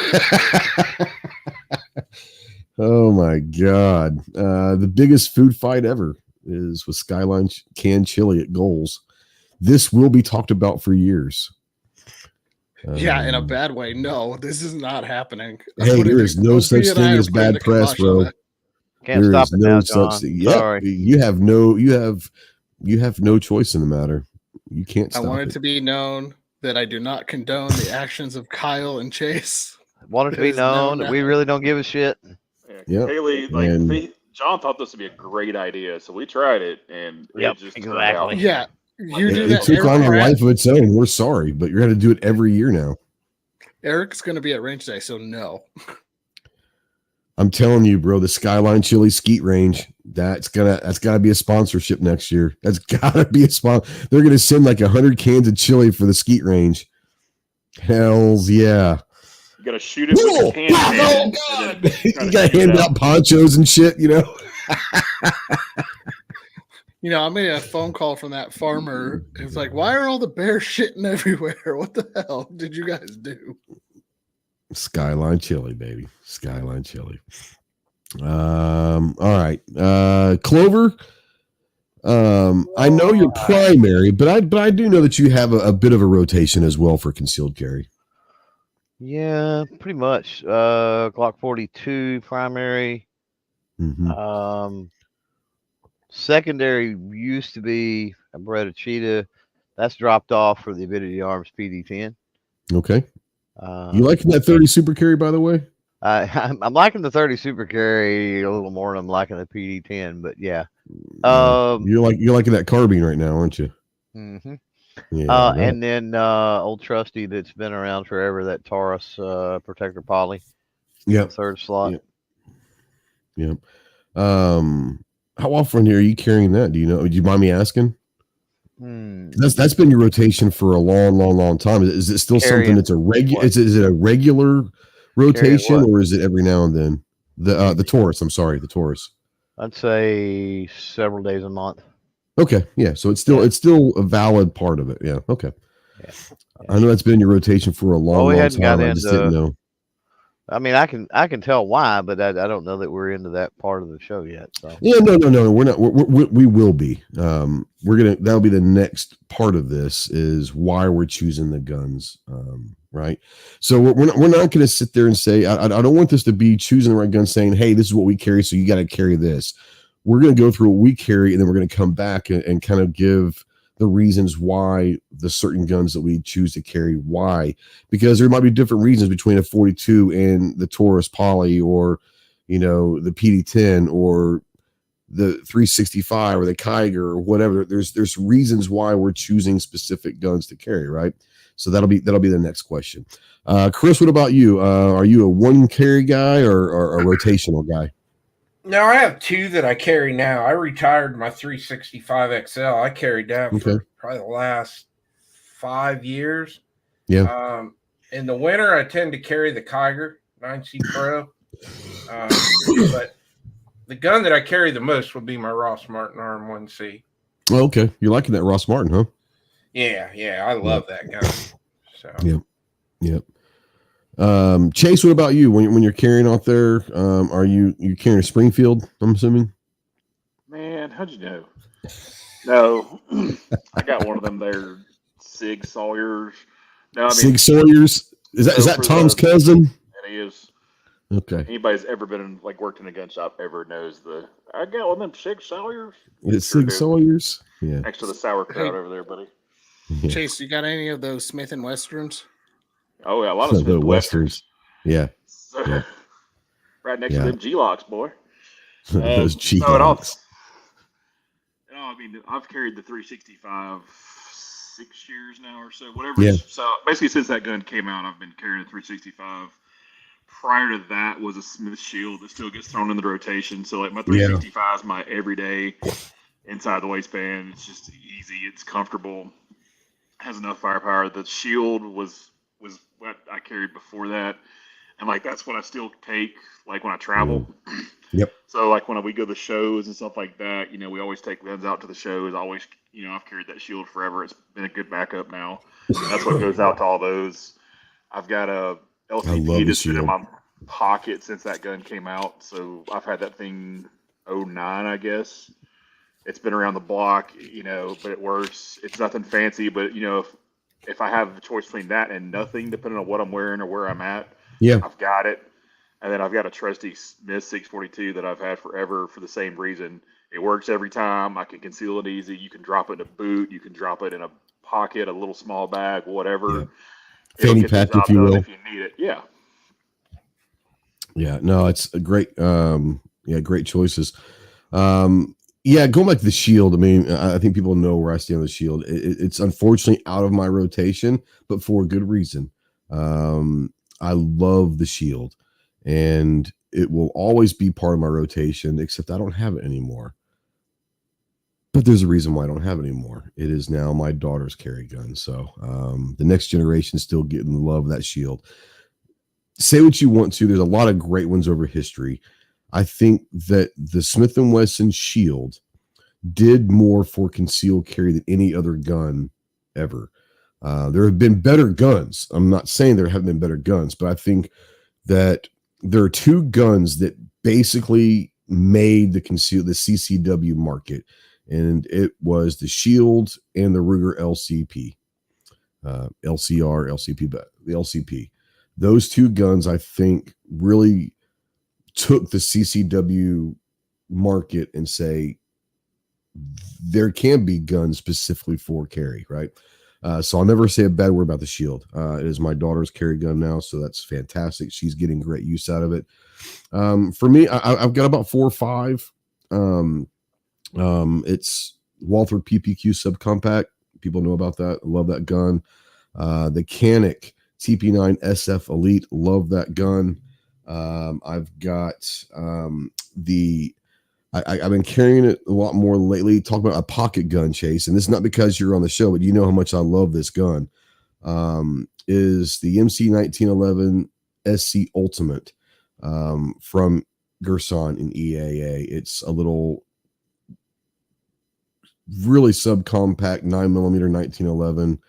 Oh my God. The biggest food fight ever is with Skyline canned chili at Goals. This will be talked about for years. Yeah, in a bad way. No, this is not happening. Hey, there is no such thing as bad press, bro. Can't stop it now, John. Yeah, Sorry. you have no choice in the matter. You can't stop I want it to be known that I do not condone the actions of Kyle and Chase. I want it to be known that we really don't give a shit. Yeah, Haley, John thought this would be a great idea, so we tried it, and it just turned out. Yeah, you do it that. took on a life of its own. We're sorry, but you're going to do it every year now. Eric's going to be at range day, so no. I'm telling you, bro, the Skyline Chili Skeet Range, that's gotta be a sponsorship next year. That's gotta be a sponsor. They're gonna send like 100 cans of chili for the Skeet Range. Hells yeah. You gotta shoot it with a can. Oh God! You gotta hand out ponchos and shit, you know. You know, I made a phone call from that farmer. It was like, why are all the bears shitting everywhere? What the hell did you guys do? Skyline chili, baby. Skyline chili. All right. Clover. I know you're primary, but I do know that you have a bit of a rotation as well for concealed carry. Yeah, pretty much. Glock 42 primary. Mm-hmm. Secondary used to be a Beretta Cheetah. That's dropped off for the Avidity Arms PD10. Okay. You liking that 30 super carry, by the way? I'm liking the 30 super carry a little more than I'm liking the PD10, but yeah. You're liking that carbine right now, aren't you? Mm-hmm. Yeah. And then old trusty that's been around forever, that Taurus Protector Poly. Yep. Third slot. Yep. How often are you carrying that? Do you know? Do you mind me asking? That's been your rotation for a long time. Is it still something that's a regular? Is it a regular rotation, or is it every now and then? The Taurus. I'm sorry, the Taurus. I'd say several days a month. Okay, yeah. So it's still a valid part of it. Yeah. Okay. Yeah. I know that's been your rotation for a long time. I just didn't know. I mean, I can tell why, but I don't know that we're into that part of the show yet. So yeah, no, we're not. We will be. That'll be the next part of this is why we're choosing the guns, right? So we're not going to sit there and say I don't want this to be choosing the right gun, saying, hey, this is what we carry, so you got to carry this. We're going to go through what we carry, and then we're going to come back and kind of give the reasons why the certain guns that we choose to carry, why, because there might be different reasons between a 42 and the Taurus Poly, or, you know, the PD10 or the 365 or the Kiger or whatever. There's reasons why we're choosing specific guns to carry. Right. So that'll be the next question. Chris, what about you? Are you a one carry guy or a rotational guy? No, I have two that I carry now. I retired my 365 XL. I carried that for probably the last 5 years. Yeah. In the winter, I tend to carry the Kiger 9C Pro. But the gun that I carry the most would be my Ross Martin RM1C. Oh, okay. You're liking that Ross Martin, huh? Yeah. I love that gun. So. Yep. Chase, what about you when you're carrying out there? Are you carrying a Springfield? I'm assuming. Man, how'd you know? No, I got one of them there, Sig Sawyers. No, I mean Sig Sawyers. Is that Tom's cousin? It is. Okay. Anybody's ever been worked in a gun shop ever knows I got one of them Sig Sawyers. It's Sig Sawyers. Yeah. Next to the sauerkraut over there, buddy. Yeah. Chase, you got any of those Smith & Westerns? Oh yeah, a lot of Smith Westerns. Yeah. Right next to them G-locks, boy. Those G-locks. I mean, I've carried the 365 6 years now or so, whatever. Yeah. So basically, since that gun came out, I've been carrying the 365 prior to that was a Smith Shield that still gets thrown in the rotation. So like my 365 is my everyday inside the waistband. It's just easy. It's comfortable. Has enough firepower. The Shield was what I carried before that, and like that's what I still take like when I travel. Yep. So like when we go to shows and stuff like that, we always take guns out to the shows. Always, I've carried that Shield forever. It's been a good backup now. That's what goes out to all those. I've got a LCP that's been in my pocket since that gun came out. So I've had that thing 09, I guess. It's been around the block, but it works. It's nothing fancy, but if I have a choice between that and nothing, depending on what I'm wearing or where I'm at, I've got it. And then I've got a trusty Smith 642 that I've had forever for the same reason. It works every time. I can conceal it easy. You can drop it in a boot. You can drop it in a pocket, a little small bag, whatever. Yeah. Fanny pack, if you will. If you need it. Yeah. Yeah. No, it's a great, great choices. Going back to the Shield. I mean, I think people know where I stand on the Shield. It's unfortunately out of my rotation, but for a good reason. I love the Shield. And it will always be part of my rotation, except I don't have it anymore. But there's a reason why I don't have it anymore. It is now my daughter's carry gun. So the next generation still getting the love of that Shield. Say what you want to. There's a lot of great ones over history. I think that the Smith & Wesson Shield did more for concealed carry than any other gun ever. There have been better guns. I'm not saying there haven't been better guns, but I think that there are two guns that basically made the CCW market, and it was the Shield and the Ruger LCP, LCR, LCP, but the LCP. Those two guns, I think, really took the CCW market and say there can be guns specifically for carry, right? So I'll never say a bad word about the Shield. It is my daughter's carry gun now, so that's fantastic. She's getting great use out of it. For me, I've got about 4 or 5. It's Walther PPQ subcompact. People know about that. I love that gun. The Canic TP9 SF Elite. Love that gun. I've got I've been carrying it a lot more lately. Talk about a pocket gun, Chase, and this is not because you're on the show, but you know how much I love this gun. Is the MC 1911 SC Ultimate from Gerson in EAA. It's a little really subcompact 9mm 1911.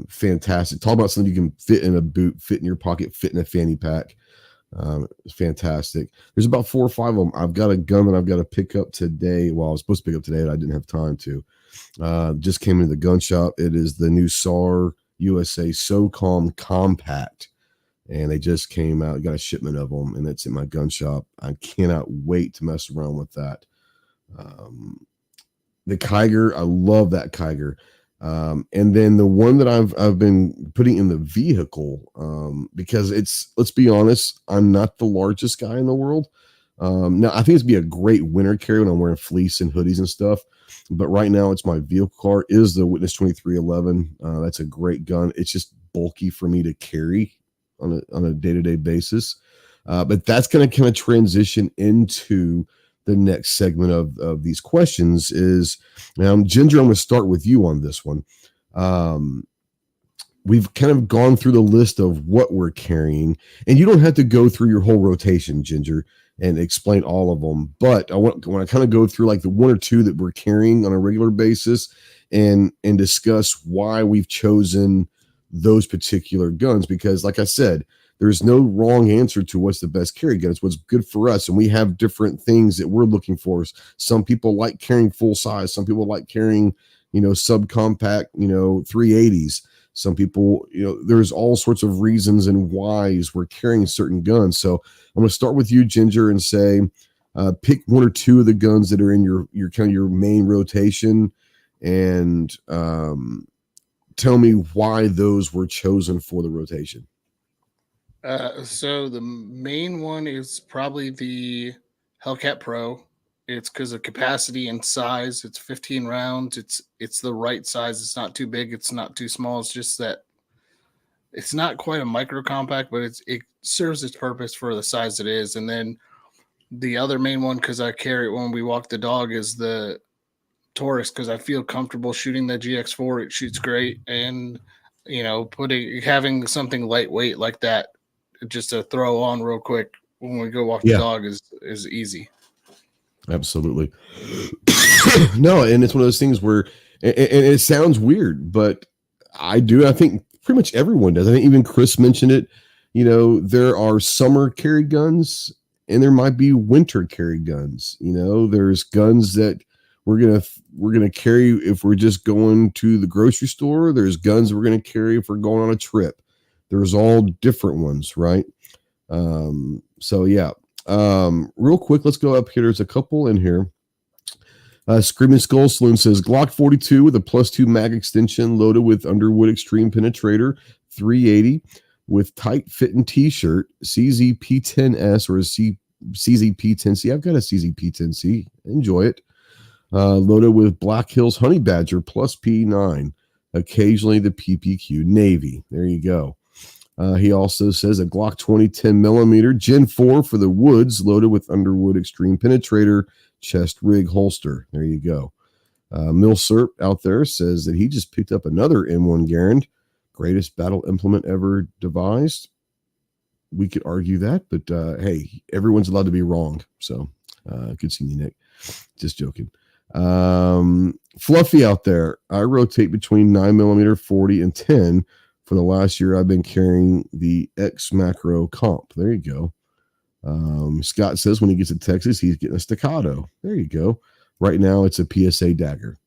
Fantastic. Talk about something you can fit in a boot, fit in your pocket, fit in a fanny pack. It's fantastic. There's about 4 or 5 of them. I've got a gun that I've got to pick up today. Well, I was supposed to pick up today, but I didn't have time to. Just came into the gun shop. It is the new SAR USA SOCOM Compact, and they just came out. Got a shipment of them, and it's in my gun shop. I cannot wait to mess around with that. The Kiger, I love that Kiger. And then the one that I've been putting in the vehicle, because let's be honest, I'm not the largest guy in the world. Now I think it's be a great winter carry when I'm wearing fleece and hoodies and stuff. But right now it's my vehicle car is the Witness 2311. That's a great gun. It's just bulky for me to carry on a day-to-day basis. But that's going to kind of transition into the next segment of these questions is, Ginger, I'm going to start with you on this one. We've kind of gone through the list of what we're carrying, and you don't have to go through your whole rotation, Ginger, and explain all of them. But I want to kind of go through like the 1 or 2 that we're carrying on a regular basis and discuss why we've chosen those particular guns. Because like I said, there's no wrong answer to what's the best carry gun. It's what's good for us. And we have different things that we're looking for. Some people like carrying full size. Some people like carrying, subcompact, 380s. Some people, there's all sorts of reasons and whys we're carrying certain guns. So I'm going to start with you, Ginger, and say, pick 1 or 2 of the guns that are in your kind of your main rotation, and tell me why those were chosen for the rotation. So the main one is probably the Hellcat Pro. It's because of capacity and size. It's 15 rounds. It's the right size. It's not too big. It's not too small. It's just that it's not quite a micro compact, but it serves its purpose for the size it is. And then the other main one, because I carry it when we walk the dog, is the Taurus, because I feel comfortable shooting the GX4. It shoots great, and having something lightweight like that just to throw on real quick when we go walk the dog is easy. Absolutely. No, and it's one of those things where, and it sounds weird, but I think pretty much everyone does. I think even Chris mentioned it. There are summer carry guns and there might be winter carry guns. There's guns that we're gonna carry if we're just going to the grocery store. There's guns we're gonna carry if we're going on a trip. There's all different ones, right? So yeah. Real quick, let's go up here. There's a couple in here. Screaming Skull Saloon says Glock 42 with a +2 mag extension loaded with Underwood Extreme Penetrator 380 with tight fitting t-shirt, CZP10S or CZP10C. I've got a CZP10C. Enjoy it. Loaded with Black Hills Honey Badger plus P9. Occasionally the PPQ Navy. There you go. He also says a Glock 20 10mm Gen 4 for the woods loaded with Underwood Extreme Penetrator chest rig holster. There you go. Milsurp out there says that he just picked up another M1 Garand, greatest battle implement ever devised. We could argue that, but hey, everyone's allowed to be wrong. So good seeing you, Nick. Just joking. Fluffy out there. I rotate between 9mm 40 and 10. For the last year, I've been carrying the X Macro Comp. There you go. Scott says when he gets to Texas, he's getting a Staccato. There you go. Right now, it's a PSA Dagger.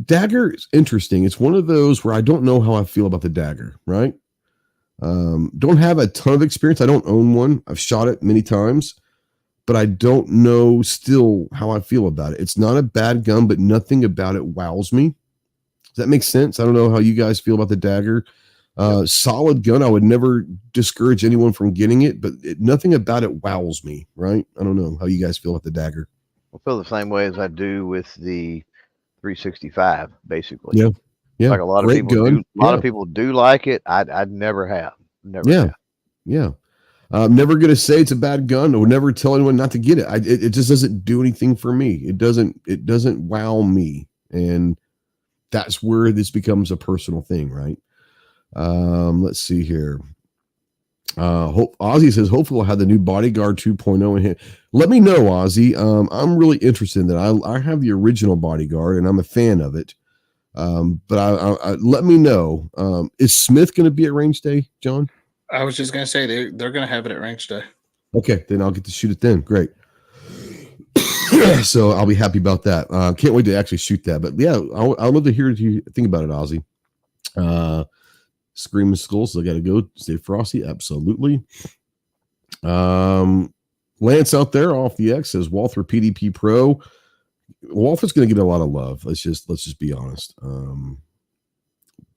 Dagger is interesting. It's one of those where I don't know how I feel about the Dagger, right? Don't have a ton of experience. I don't own one. I've shot it many times, but I don't know still how I feel about it. It's not a bad gun, but nothing about it wows me. Does that make sense? I don't know how you guys feel about the Dagger. Solid gun. I would never discourage anyone from getting it, but nothing about it wows me, right? I don't know how you guys feel about the Dagger. I feel the same way as I do with the 365, basically. Yeah. Yeah. Like a lot of people do like it. I'd never have. Never have. Yeah. I'm never going to say it's a bad gun. I would never tell anyone not to get it. It just doesn't do anything for me. It doesn't wow me. And that's where this becomes a personal thing, right? Let's see here. Ozzy says, hopefully we'll have the new Bodyguard 2.0 in here. Let me know, Ozzy. I'm really interested in that. I have the original Bodyguard and I'm a fan of it. But I let me know. Is Smith going to be at range day, John? I was just going to say they're going to have it at range day. Okay, then I'll get to shoot it then. Great. So I'll be happy about that. Can't wait to actually shoot that. But yeah, I'd love to hear what you think about it, Ozzy. Screaming Skulls, so I got to go. Stay frosty. Absolutely. Lance out there off the X says Walther PDP Pro. Walther's going to get a lot of love. Let's just be honest.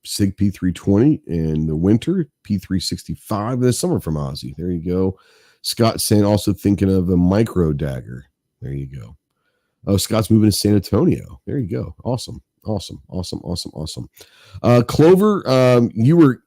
SIG P320 in the winter, P365 in the summer from Ozzy. There you go. Scott saying also thinking of a micro dagger. There you go. Oh, Scott's moving to San Antonio. There you go. Awesome. Clover, you were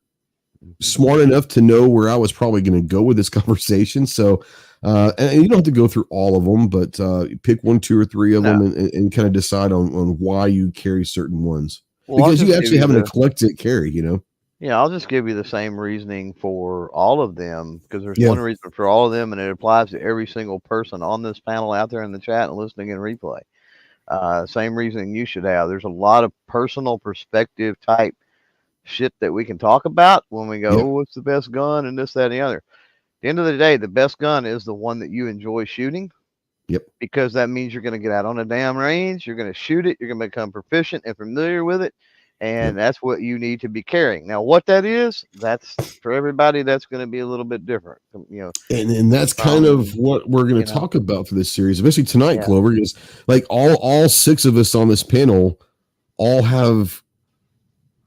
smart enough to know where I was probably going to go with this conversation. So, and you don't have to go through all of them, but pick 1, 2, or 3 of them and kind of decide on why you carry certain ones. Well, because you actually have an eclectic carry, you know? Yeah, I'll just give you the same reasoning for all of them, because there's one reason for all of them, and it applies to every single person on this panel out there in the chat and listening in replay. Same reasoning you should have. There's a lot of personal perspective type shit that we can talk about when we go, what's the best gun and this, that, and the other. At the end of the day, the best gun is the one that you enjoy shooting. Yep. Because that means you're going to get out on a damn range. You're going to shoot it. You're going to become proficient and familiar with it. And that's what you need to be carrying. Now, what that is, that's for everybody. That's going to be a little bit different, you know. And that's kind of what we're going to talk about for this series, especially tonight, Clover. Is like all 6 of us on this panel all have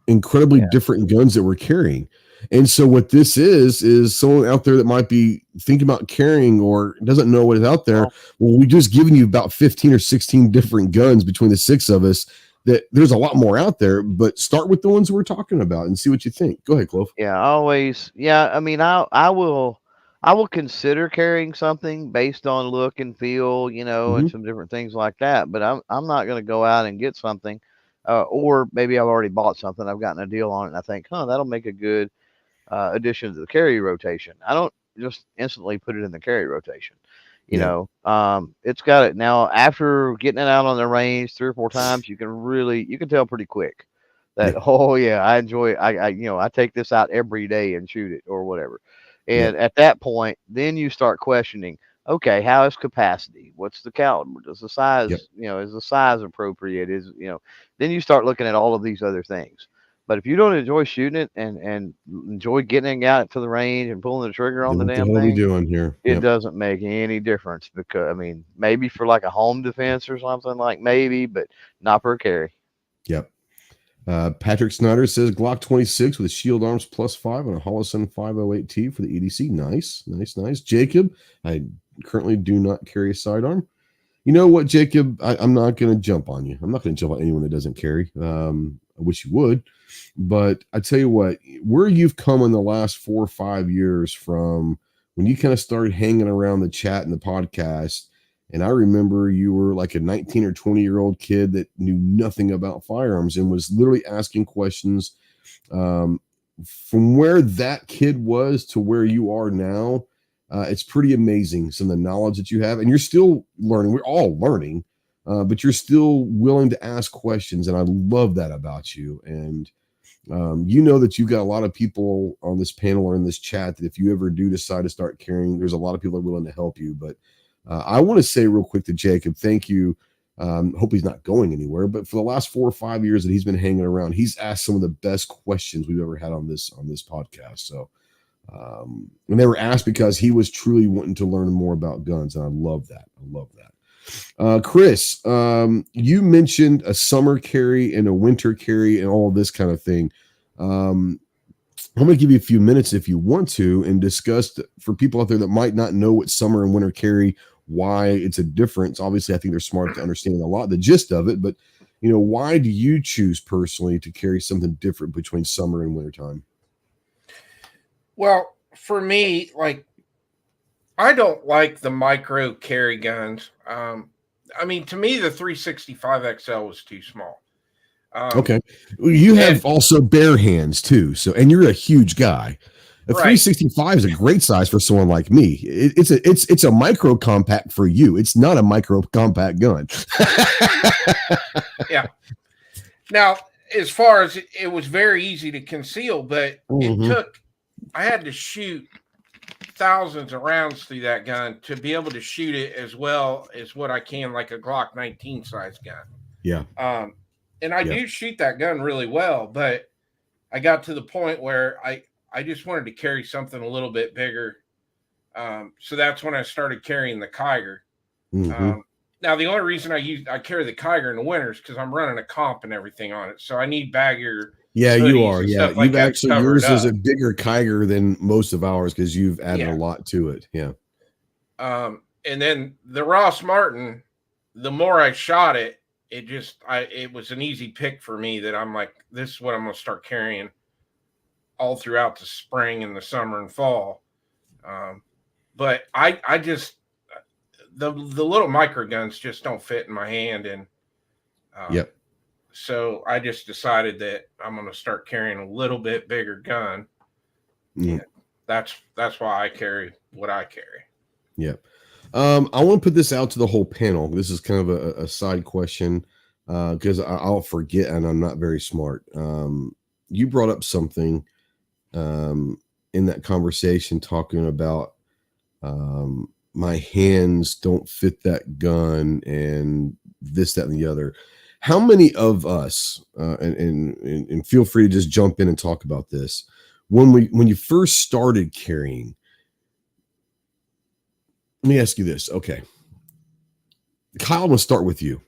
incredibly different guns that we're carrying. And so what this is someone out there that might be thinking about carrying or doesn't know what is out there. Well, we've just given you about 15 or 16 different guns between the 6 of us that there's a lot more out there, but start with the ones we're talking about and see what you think. Go ahead, Clove. Yeah, always. Yeah, I mean, I will consider carrying something based on look and feel, you know, and some different things like that. But I'm not going to go out and get something, or maybe I've already bought something. I've gotten a deal on it, and I think, that'll make a good addition to the carry rotation. I don't just instantly put it in the carry rotation. You know, it's got it now. After getting it out on the range 3 or 4 times, you can tell pretty quick that I enjoy. I take this out every day and shoot it or whatever. And at that point, then you start questioning, okay, how is capacity? What's the caliber? Does the size, is the size appropriate? Then you start looking at all of these other things. But if you don't enjoy shooting it and enjoy getting out to the range and pulling the trigger on the damn thing, what are we doing here? It doesn't make any difference, because, I mean, maybe for like a home defense or something, but not for a carry. Yep. Patrick Snyder says Glock 26 with Shield Arms +5 and a Holosun 508T for the EDC. Nice. Jacob, I currently do not carry a sidearm. You know what, Jacob? I'm not going to jump on you. I'm not going to jump on anyone that doesn't carry. I wish you would. But I tell you what, where you've come in the last 4 or 5 years from when you kind of started hanging around the chat and the podcast, and I remember you were like a 19 or 20-year-old kid that knew nothing about firearms and was literally asking questions. From where that kid was to where you are now, it's pretty amazing, some of the knowledge that you have. And you're still learning. We're all learning, but you're still willing to ask questions. And I love that about you. And you know that you've got a lot of people on this panel or in this chat that if you ever do decide to start carrying, there's a lot of people that are willing to help you. But I want to say real quick to Jacob, thank you. Hope he's not going anywhere, but for the last 4 or 5 years that he's been hanging around, he's asked some of the best questions we've ever had on this podcast. So, and they were asked because he was truly wanting to learn more about guns. And I love that. Chris, you mentioned a summer carry and a winter carry and all this kind of thing. I'm going to give you a few minutes if you want to and discuss for people out there that might not know what summer and winter carry, why it's a difference. Obviously, I think they're smart to understand a lot, the gist of it, but why do you choose personally to carry something different between summer and wintertime? Well, for me, I don't like the micro carry guns. I mean, to me, the 365 XL was too small. Okay. Well, you have also bare hands too. So, and you're a huge guy. A 365 is a great size for someone like me. It's a micro compact for you. It's not a micro compact gun. Yeah. Now, as far as it was very easy to conceal, but I had to shoot thousands of rounds through that gun to be able to shoot it as well as what I can like a Glock 19 size gun. Yeah. And I do shoot that gun really well, but I got to the point where I just wanted to carry something a little bit bigger. So that's when I started carrying the Kiger. Now, the only reason I carry the Kiger in the winter is because I'm running a comp and everything on it. So I need baggier. Yeah, you are. Yeah, you've actually, yours is a bigger Kiger than most of ours because you've added a lot to it. Yeah. And then the Ross Martin, the more I shot it, it was an easy pick for me that I'm like, this is what I'm going to start carrying all throughout the spring and the summer and fall. But I just, the little micro guns just don't fit in my hand. And so I just decided that I'm going to start carrying a little bit bigger gun. Yeah, that's why I carry what I carry. Yeah. I want to put this out to the whole panel. This is kind of a side question because I'll forget and I'm not very smart. You brought up something in that conversation talking about my hands don't fit that gun and this, that, and the other. How many of us, and feel free to just jump in and talk about this, when you first started carrying, let me ask you this. Okay. Kyle, I'm going to start with you.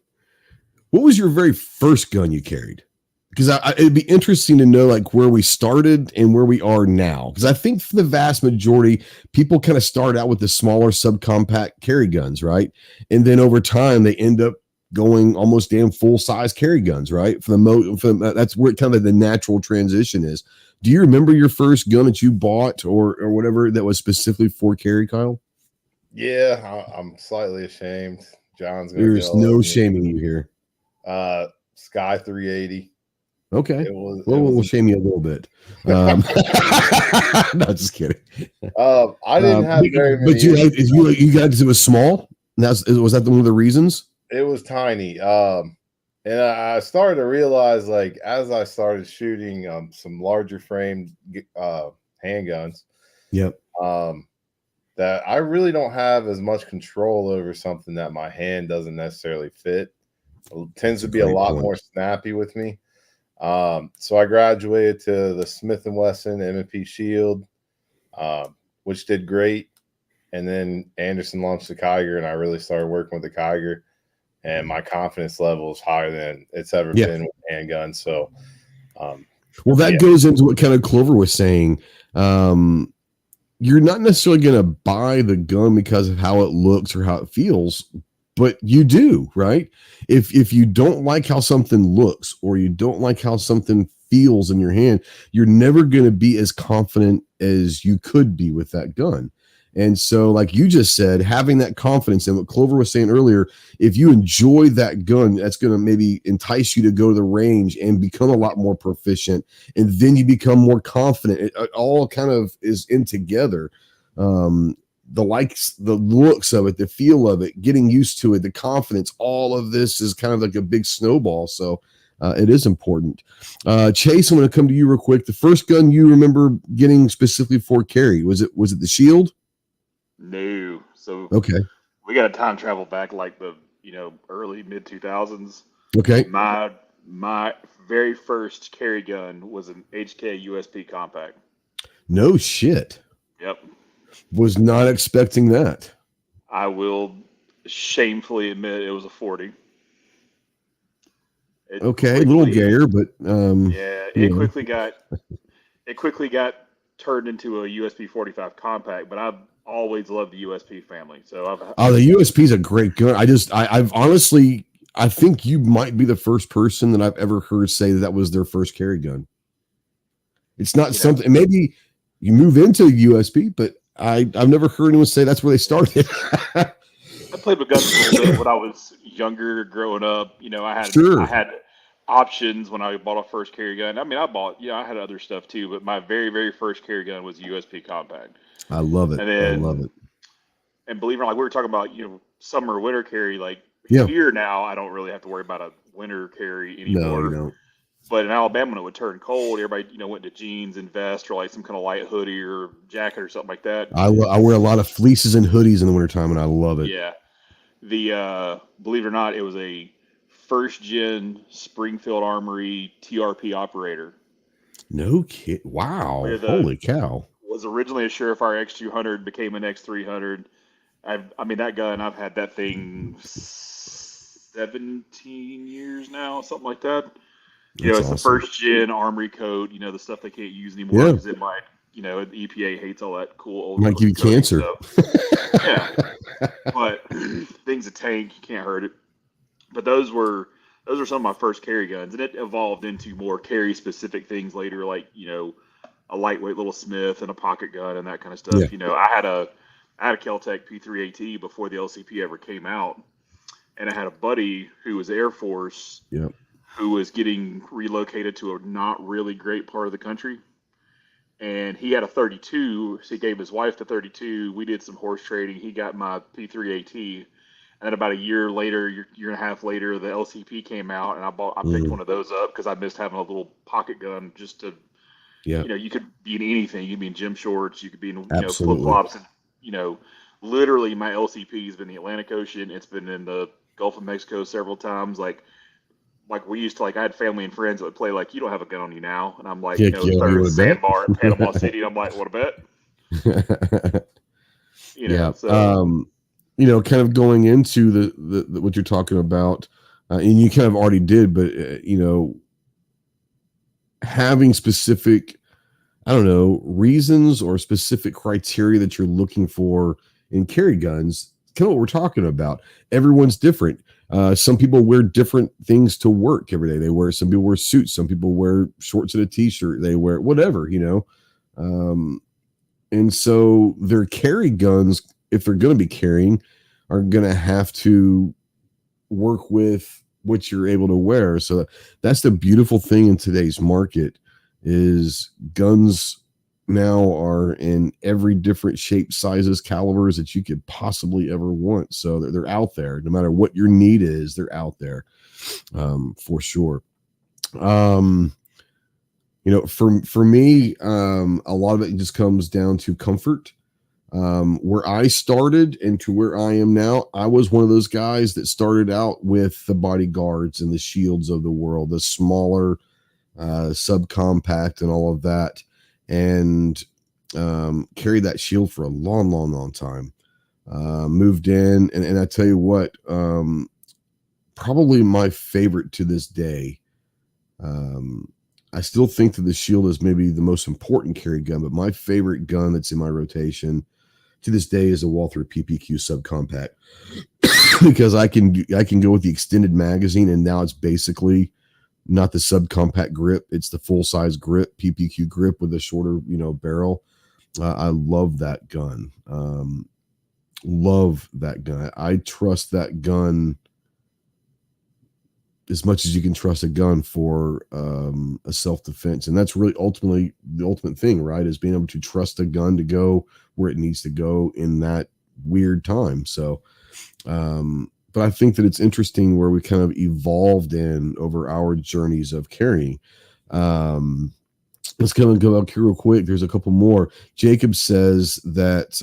What was your very first gun you carried? Because it'd be interesting to know where we started and where we are now. Because I think for the vast majority, people kind of start out with the smaller subcompact carry guns, right? And then over time, they end up going almost damn full size carry guns, right? That's where kind of the natural transition is. Do you remember your first gun that you bought or whatever that was specifically for carry, Kyle? Yeah, I'm slightly ashamed. John's gonna There's no shaming you here. Sky 380. Okay. We'll shame you a little bit. No, just kidding. I didn't have very many. But you guys, it was small. Was that one of the reasons? It was tiny. And I started to realize, like, as I started shooting some larger framed handguns, yep, that I really don't have as much control over something that my hand doesn't necessarily fit. It tends to be a lot more snappy with me. So I graduated to the Smith & Wesson M&P Shield, which did great. And then Anderson launched the Kiger, and I really started working with the Kiger. And my confidence level is higher than it's ever been with handguns. So, that goes into what kind of Clover was saying. You're not necessarily going to buy the gun because of how it looks or how it feels, but you do, right? If you don't like how something looks or you don't like how something feels in your hand, you're never going to be as confident as you could be with that gun. And so, like you just said, having that confidence in what Clover was saying earlier, if you enjoy that gun, that's going to maybe entice you to go to the range and become a lot more proficient. And then you become more confident. It all kind of is in together. The likes, the looks of it, the feel of it, getting used to it, the confidence, all of this is kind of like a big snowball. So it is important. Chase, I'm going to come to you real quick. The first gun you remember getting specifically for carry, was it the Shield? No. So okay, we got to time travel back like the early mid 2000s. Okay. My very first carry gun was an HK USP compact. No shit. Yep. Was not expecting that. I will shamefully admit it was a 40. Okay, a little gayer, but it quickly got turned into a USP 45 compact, but I've always loved the USP family. So the USP is a great gun. I've honestly, I think you might be the first person that I've ever heard say that was their first carry gun. It's not something, maybe you move into USP, but I've never heard anyone say that's where they started. I played with guns a little bit when I was younger, growing up. I had options when I bought a first carry gun. I mean, I had other stuff too, but my very, very first carry gun was USP compact. I love it. I love it. And believe it or not, like we were talking about, summer, winter carry. Like here now, I don't really have to worry about a winter carry anymore. No, you don't. But in Alabama, when it would turn cold, everybody, went to jeans and vest or like some kind of light hoodie or jacket or something like that. I wear a lot of fleeces and hoodies in the wintertime, and I love it. Yeah. Believe it or not, it was a first gen Springfield Armory TRP operator. No kid. Wow. Holy cow. Was originally a Surefire X200, became an X300. That gun, I've had that thing 17 years now, something like that. It's awesome. The first gen Armory code, the stuff they can't use anymore because it might, the EPA hates all that cool old. Might give you cancer. Yeah. But thing's a tank, you can't hurt it. But those were some of my first carry guns, and it evolved into more carry specific things later, like, a lightweight little Smith and a pocket gun and that kind of stuff. Yeah. I had a Kel-Tec P3AT before the LCP ever came out, and I had a buddy who was Air Force, who was getting relocated to a not really great part of the country, and he had a 32, so he gave his wife the 32. We did some horse trading. He got my P3AT, and then about a year and a half later, the LCP came out, and I picked one of those up because I missed having a little pocket gun just to. Yeah. You could be in anything. You could be in gym shorts. You could be in flip flops. And literally, my LCP has been in the Atlantic Ocean. It's been in the Gulf of Mexico several times. Like we used to. I had family and friends that would play. Like, you don't have a gun on you now, and I'm like, third sandbar in Panama City. And I'm like, what a bet. So. Kind of going into the what you're talking about, and you kind of already did, but having specific, reasons or specific criteria that you're looking for in carry guns, kind of what we're talking about. Everyone's different. Some people wear different things to work every day. Some people wear suits. Some people wear shorts and a t-shirt. They wear whatever, and so their carry guns, if they're going to be carrying, are going to have to work with what you're able to wear. So that's the beautiful thing in today's market is guns now are in every different shape, sizes, calibers that you could possibly ever want. So they're out there. No matter what your need is, they're out there for sure. For me, a lot of it just comes down to comfort. Where I started and to where I am now, I was one of those guys that started out with the bodyguards and the shields of the world, the smaller subcompact and all of that, and carried that shield for a long time. Moved in, and I tell you what, probably my favorite to this day. I still think that the shield is maybe the most important carry gun, but my favorite gun that's in my rotation to this day is a Walther PPQ subcompact because I can go with the extended magazine, and now it's basically not the subcompact grip; it's the full size grip, PPQ grip with a shorter, barrel. I love that gun. Love that gun. I trust that gun as much as you can trust a gun for a self-defense. And that's really ultimately the ultimate thing, right? Is being able to trust a gun to go where it needs to go in that weird time. So, but I think that it's interesting where we kind of evolved in over our journeys of carrying. Let's go out here real quick. There's a couple more. Jacob says that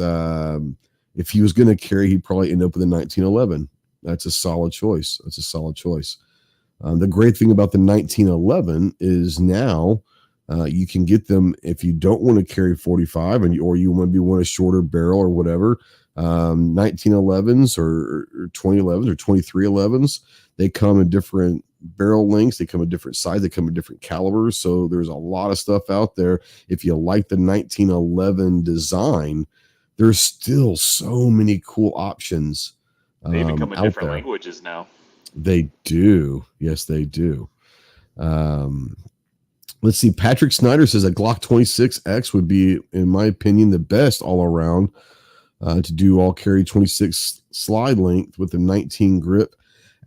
if he was going to carry, he'd probably end up with a 1911. That's a solid choice. The great thing about the 1911 is now you can get them if you don't want to carry 45 or you want a shorter barrel or whatever. 1911s or 2011s or 2311s, they come in different barrel lengths, they come in different sizes, they come in different calibers. So there's a lot of stuff out there. If you like the 1911 design, there's still so many cool options. They even come in different languages now. They do. Yes, they do. Let's see. Patrick Snyder says a Glock 26X would be, in my opinion, the best all around to do all carry 26 slide length with the 19 grip.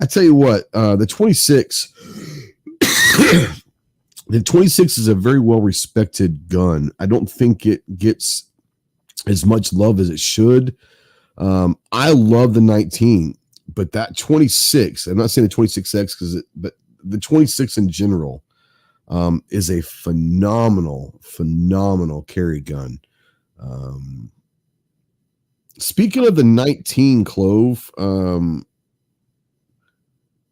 I tell you what, the 26, the 26 is a very well respected gun. I don't think it gets as much love as it should. I love the 19. But that 26, I'm not saying the 26X but the 26 in general is a phenomenal carry gun. Speaking of the 19 Clove,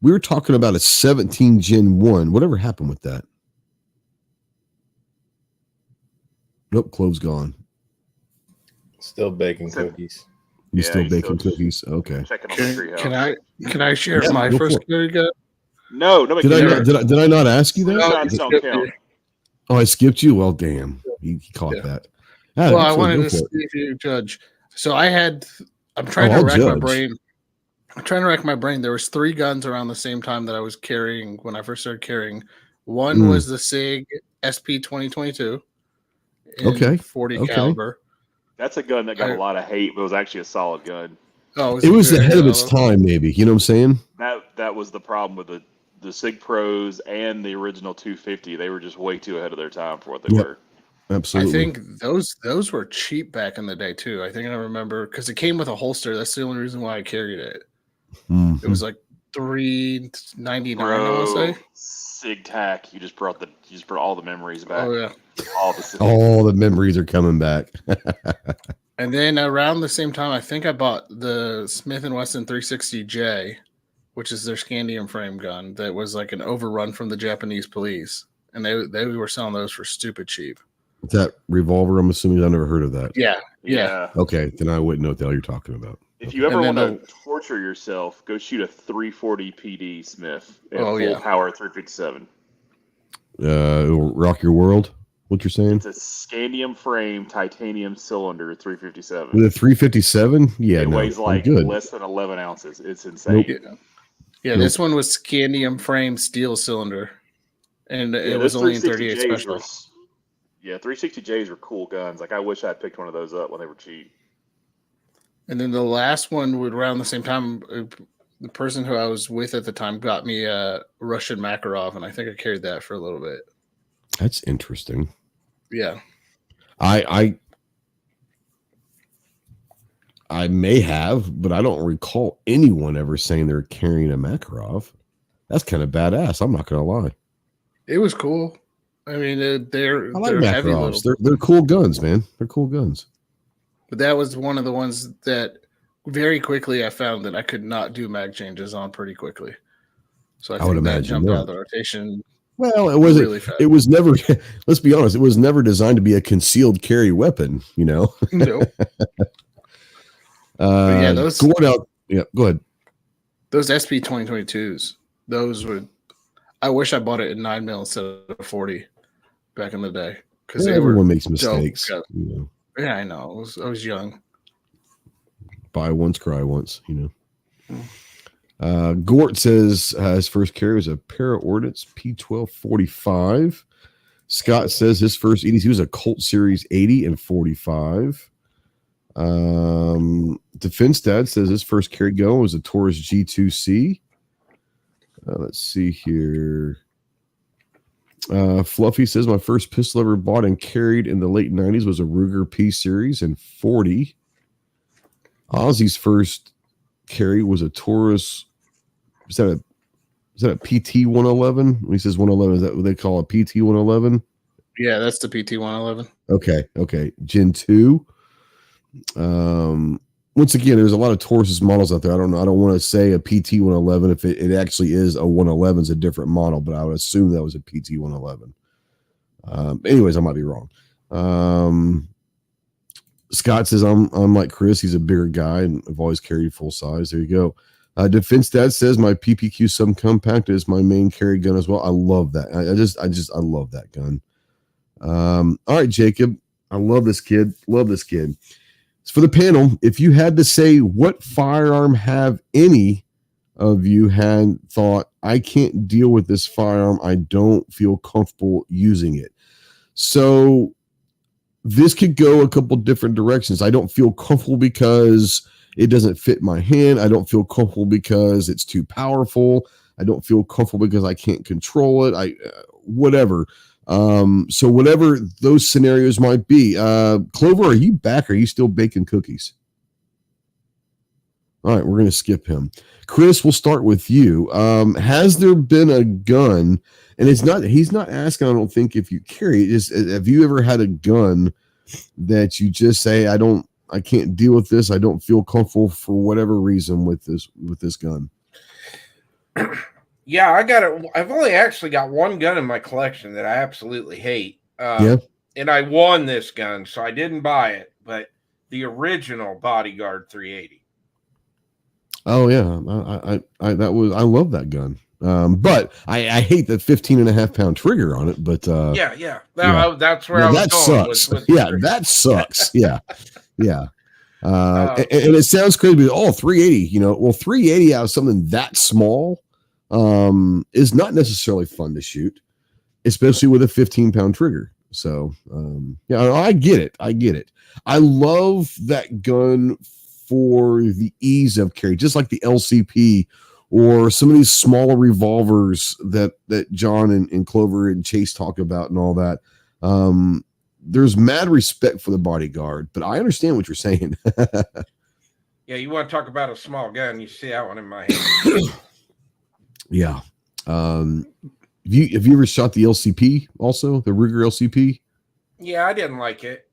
we were talking about a 17 Gen 1. Whatever happened with that? Nope, Clove's gone. Still baking cookies. You still baking cookies? Okay. Can I share my first carry gun? No, did I not ask you that? Oh, I skipped you. Well, damn, he caught that. Well, I wanted to see if you judge. So I'm trying to rack my brain. I'm trying to rack my brain. There was 3 guns around the same time that I was carrying when I first started carrying. One was the SIG SP 2022. Okay. 40 caliber. That's a gun that got a lot of hate, but it was actually a solid gun. Oh, it was ahead of its time, maybe. You know what I'm saying? That was the problem with the SIG Pros and the original 250. They were just way too ahead of their time for what they were. Absolutely. I think those were cheap back in the day too. I think I remember because it came with a holster. That's the only reason why I carried it. Mm-hmm. It was like $3.99. I want to say. SIG Tac. You just brought all the memories back. Oh yeah. All the memories are coming back. And then around the same time, I think I bought the Smith & Wesson 360J, which is their scandium frame gun that was like an overrun from the Japanese police. And they were selling those for stupid cheap. That revolver, I'm assuming I've never heard of that. Yeah. Okay, then I wouldn't know what the hell you're talking about. If you ever want to torture yourself, go shoot a 340 PD Smith at full power 357. It'll rock your world. What you're saying? It's a scandium frame titanium cylinder 357. With a 357? Yeah, it weighs like less than 11 ounces. It's insane. Nope. Yeah, Nope. this one was scandium frame steel cylinder, and it was only in 38 special. 360Js were cool guns. Like I wish I had picked one of those up when they were cheap. And then the last one would around the same time. The person who I was with at the time got me a Russian Makarov, and I think I carried that for a little bit. That's interesting. Yeah, I may have, but I don't recall anyone ever saying they're carrying a Makarov. That's kind of badass. I'm not gonna lie. it was cool. I mean, they're I like they're heavy Makarovs. little. They're cool guns, man. They're cool guns. But that was one of the ones that very quickly I found that I could not do mag changes on pretty quickly. So I would think that imagine jumped not. out of the rotation. Well, it wasn't. Really fast. It was never. Let's be honest. It was never designed to be a concealed carry weapon. You know. Nope. Yeah, those. Go out. Yeah, go ahead. Those SP 2022s. Those would. I wish I bought it in 9mm instead of 40 back in the day because everyone makes mistakes. You know. Yeah, I know. I was young. Buy once, cry once. You know. Gort says his first carry was a Para-Ordnance P1245. Scott says his first EDC was a Colt Series 80 and 45. Defense Dad says his first carry going was a Taurus G2C. Let's see here. Fluffy says my first pistol ever bought and carried in the late 90s was a Ruger P Series and 40. Ozzy's first carry was a Taurus. Is that a PT 111? When he says 111, is that what they call a PT 111? Yeah, that's the PT 111. Okay. Gen 2. Once again, there's a lot of Taurus models out there. I don't know. I don't want to say a PT 111 if it actually is a 111 is a different model, but I would assume that was a PT 111. Anyways, I might be wrong. Scott says I'm like Chris. He's a bigger guy and I've always carried full size. There you go. Defense Dad says my PPQ subcompact is my main carry gun as well. I love that. I love that gun. All right, Jacob. I love this kid. So for the panel, if you had to say what firearm have any of you had thought, I can't deal with this firearm, I don't feel comfortable using it. So this could go a couple different directions. I don't feel comfortable because it doesn't fit my hand. I don't feel comfortable because it's too powerful. I don't feel comfortable because I can't control it. Whatever. So whatever those scenarios might be. Clover, are you back? Are you still baking cookies? All right, we're going to skip him. Chris, we'll start with you. Has there been a gun, and he's not asking, I don't think, if you carry it. Have you ever had a gun that you just say, I can't deal with this. I don't feel comfortable for whatever reason with this gun? Yeah, I've only actually got one gun in my collection that I absolutely hate. And I won this gun, so I didn't buy it, but the original Bodyguard 380. Oh yeah. I love that gun. But I hate the 15.5 pound trigger on it, but that's where I was going. Sucks. That sucks. Yeah. And it sounds crazy, but 380, 380 out of something that small is not necessarily fun to shoot, especially with a 15-pound trigger. So I get it. I love that gun for the ease of carry, just like the LCP or some of these smaller revolvers that John and Clover and Chase talk about and all that. There's mad respect for the Bodyguard, but I understand what you're saying. Yeah, you want to talk about a small gun, you see that one in my hand. Yeah. Have you ever shot the LCP also, the Ruger LCP? Yeah, I didn't like it.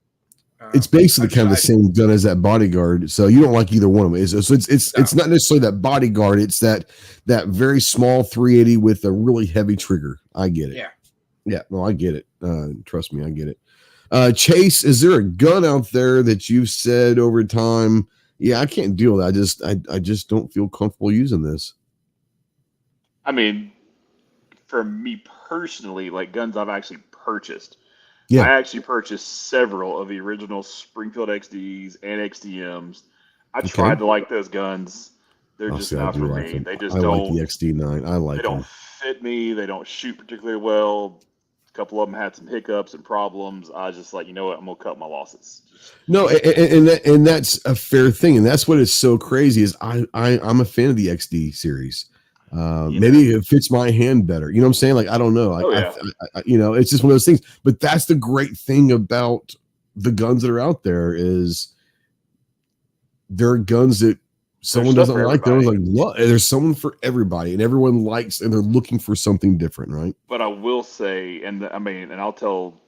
It's basically kind of the same gun as that Bodyguard, so you don't like either one of them. So it's not necessarily that Bodyguard, it's that very small 380 with a really heavy trigger. I get it. Yeah, no, I get it. Trust me, I get it. Chase, is there a gun out there that you've said over time, yeah, I can't deal with that. I just don't feel comfortable using this? I mean, for me personally, like guns I've actually purchased. Yeah. I actually purchased several of the original Springfield XDs and XDMs. I tried to like those guns. They're just not for me. They just don't. I like the XD9. I like them. They don't them. fit me. They don't shoot particularly well. A couple of them had some hiccups and problems. I was just like, you know what? I'm gonna cut my losses. No, and that's a fair thing, and that's what is so crazy is I'm a fan of the XD series. Maybe it fits my hand better. You know what I'm saying? Like I don't know. Like I, it's just one of those things. But that's the great thing about the guns that are out there is there are guns that someone doesn't like. They're like, what? There's someone for everybody, and everyone likes, and they're looking for something different, right? But I will say, and I'll tell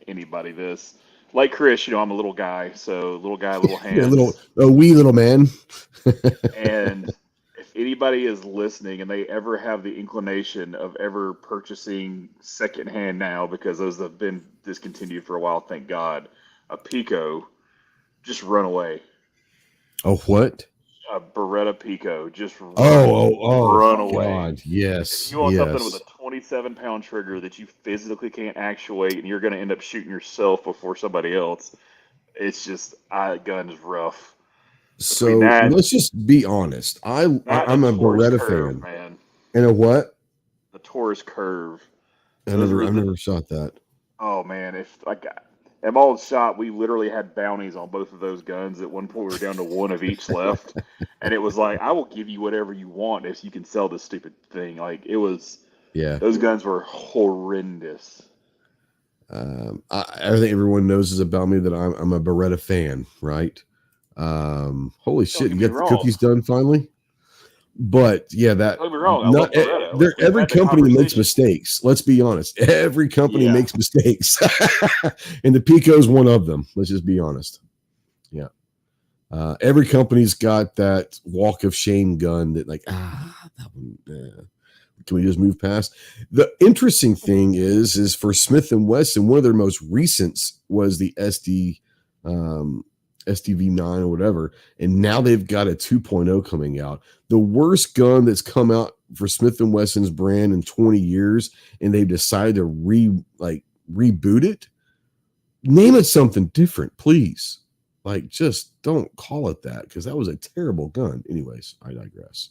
anybody this. Like Chris, I'm a little guy, so little guy, little hands. A wee little man. And if anybody is listening and they ever have the inclination of ever purchasing secondhand now, because those have been discontinued for a while, thank God, a Pico, just run away. Oh, what? A Beretta Pico, just run away. God, yes. If you want something with a 27-pound trigger that you physically can't actuate, and you're going to end up shooting yourself before somebody else, it's just gun is rough. So let's just be honest. I'm a Beretta fan, man. And a what? The Taurus Curve. I've never shot that. Oh man, at my old shop, we literally had bounties on both of those guns. At one point, we were down to one of each left, and it was like, I will give you whatever you want if you can sell this stupid thing. Like it was. Yeah. Those guns were horrendous. I think everyone knows about me that I'm a Beretta fan, right? Holy shit! You get the cookies done finally. But yeah, that don't get me wrong. Every company makes mistakes. Let's be honest. Every company makes mistakes, and the Pico is one of them. Let's just be honest. Yeah, every company's got that walk of shame gun that that one. Can we just move past? The interesting thing is for Smith & Wesson, one of their most recents was the SDV9 or whatever, and now they've got a 2.0 coming out. The worst gun that's come out for Smith & Wesson's brand in 20 years, and they've decided to reboot it. Name it something different, please. Like, just don't call it that, because that was a terrible gun. Anyways, I digress.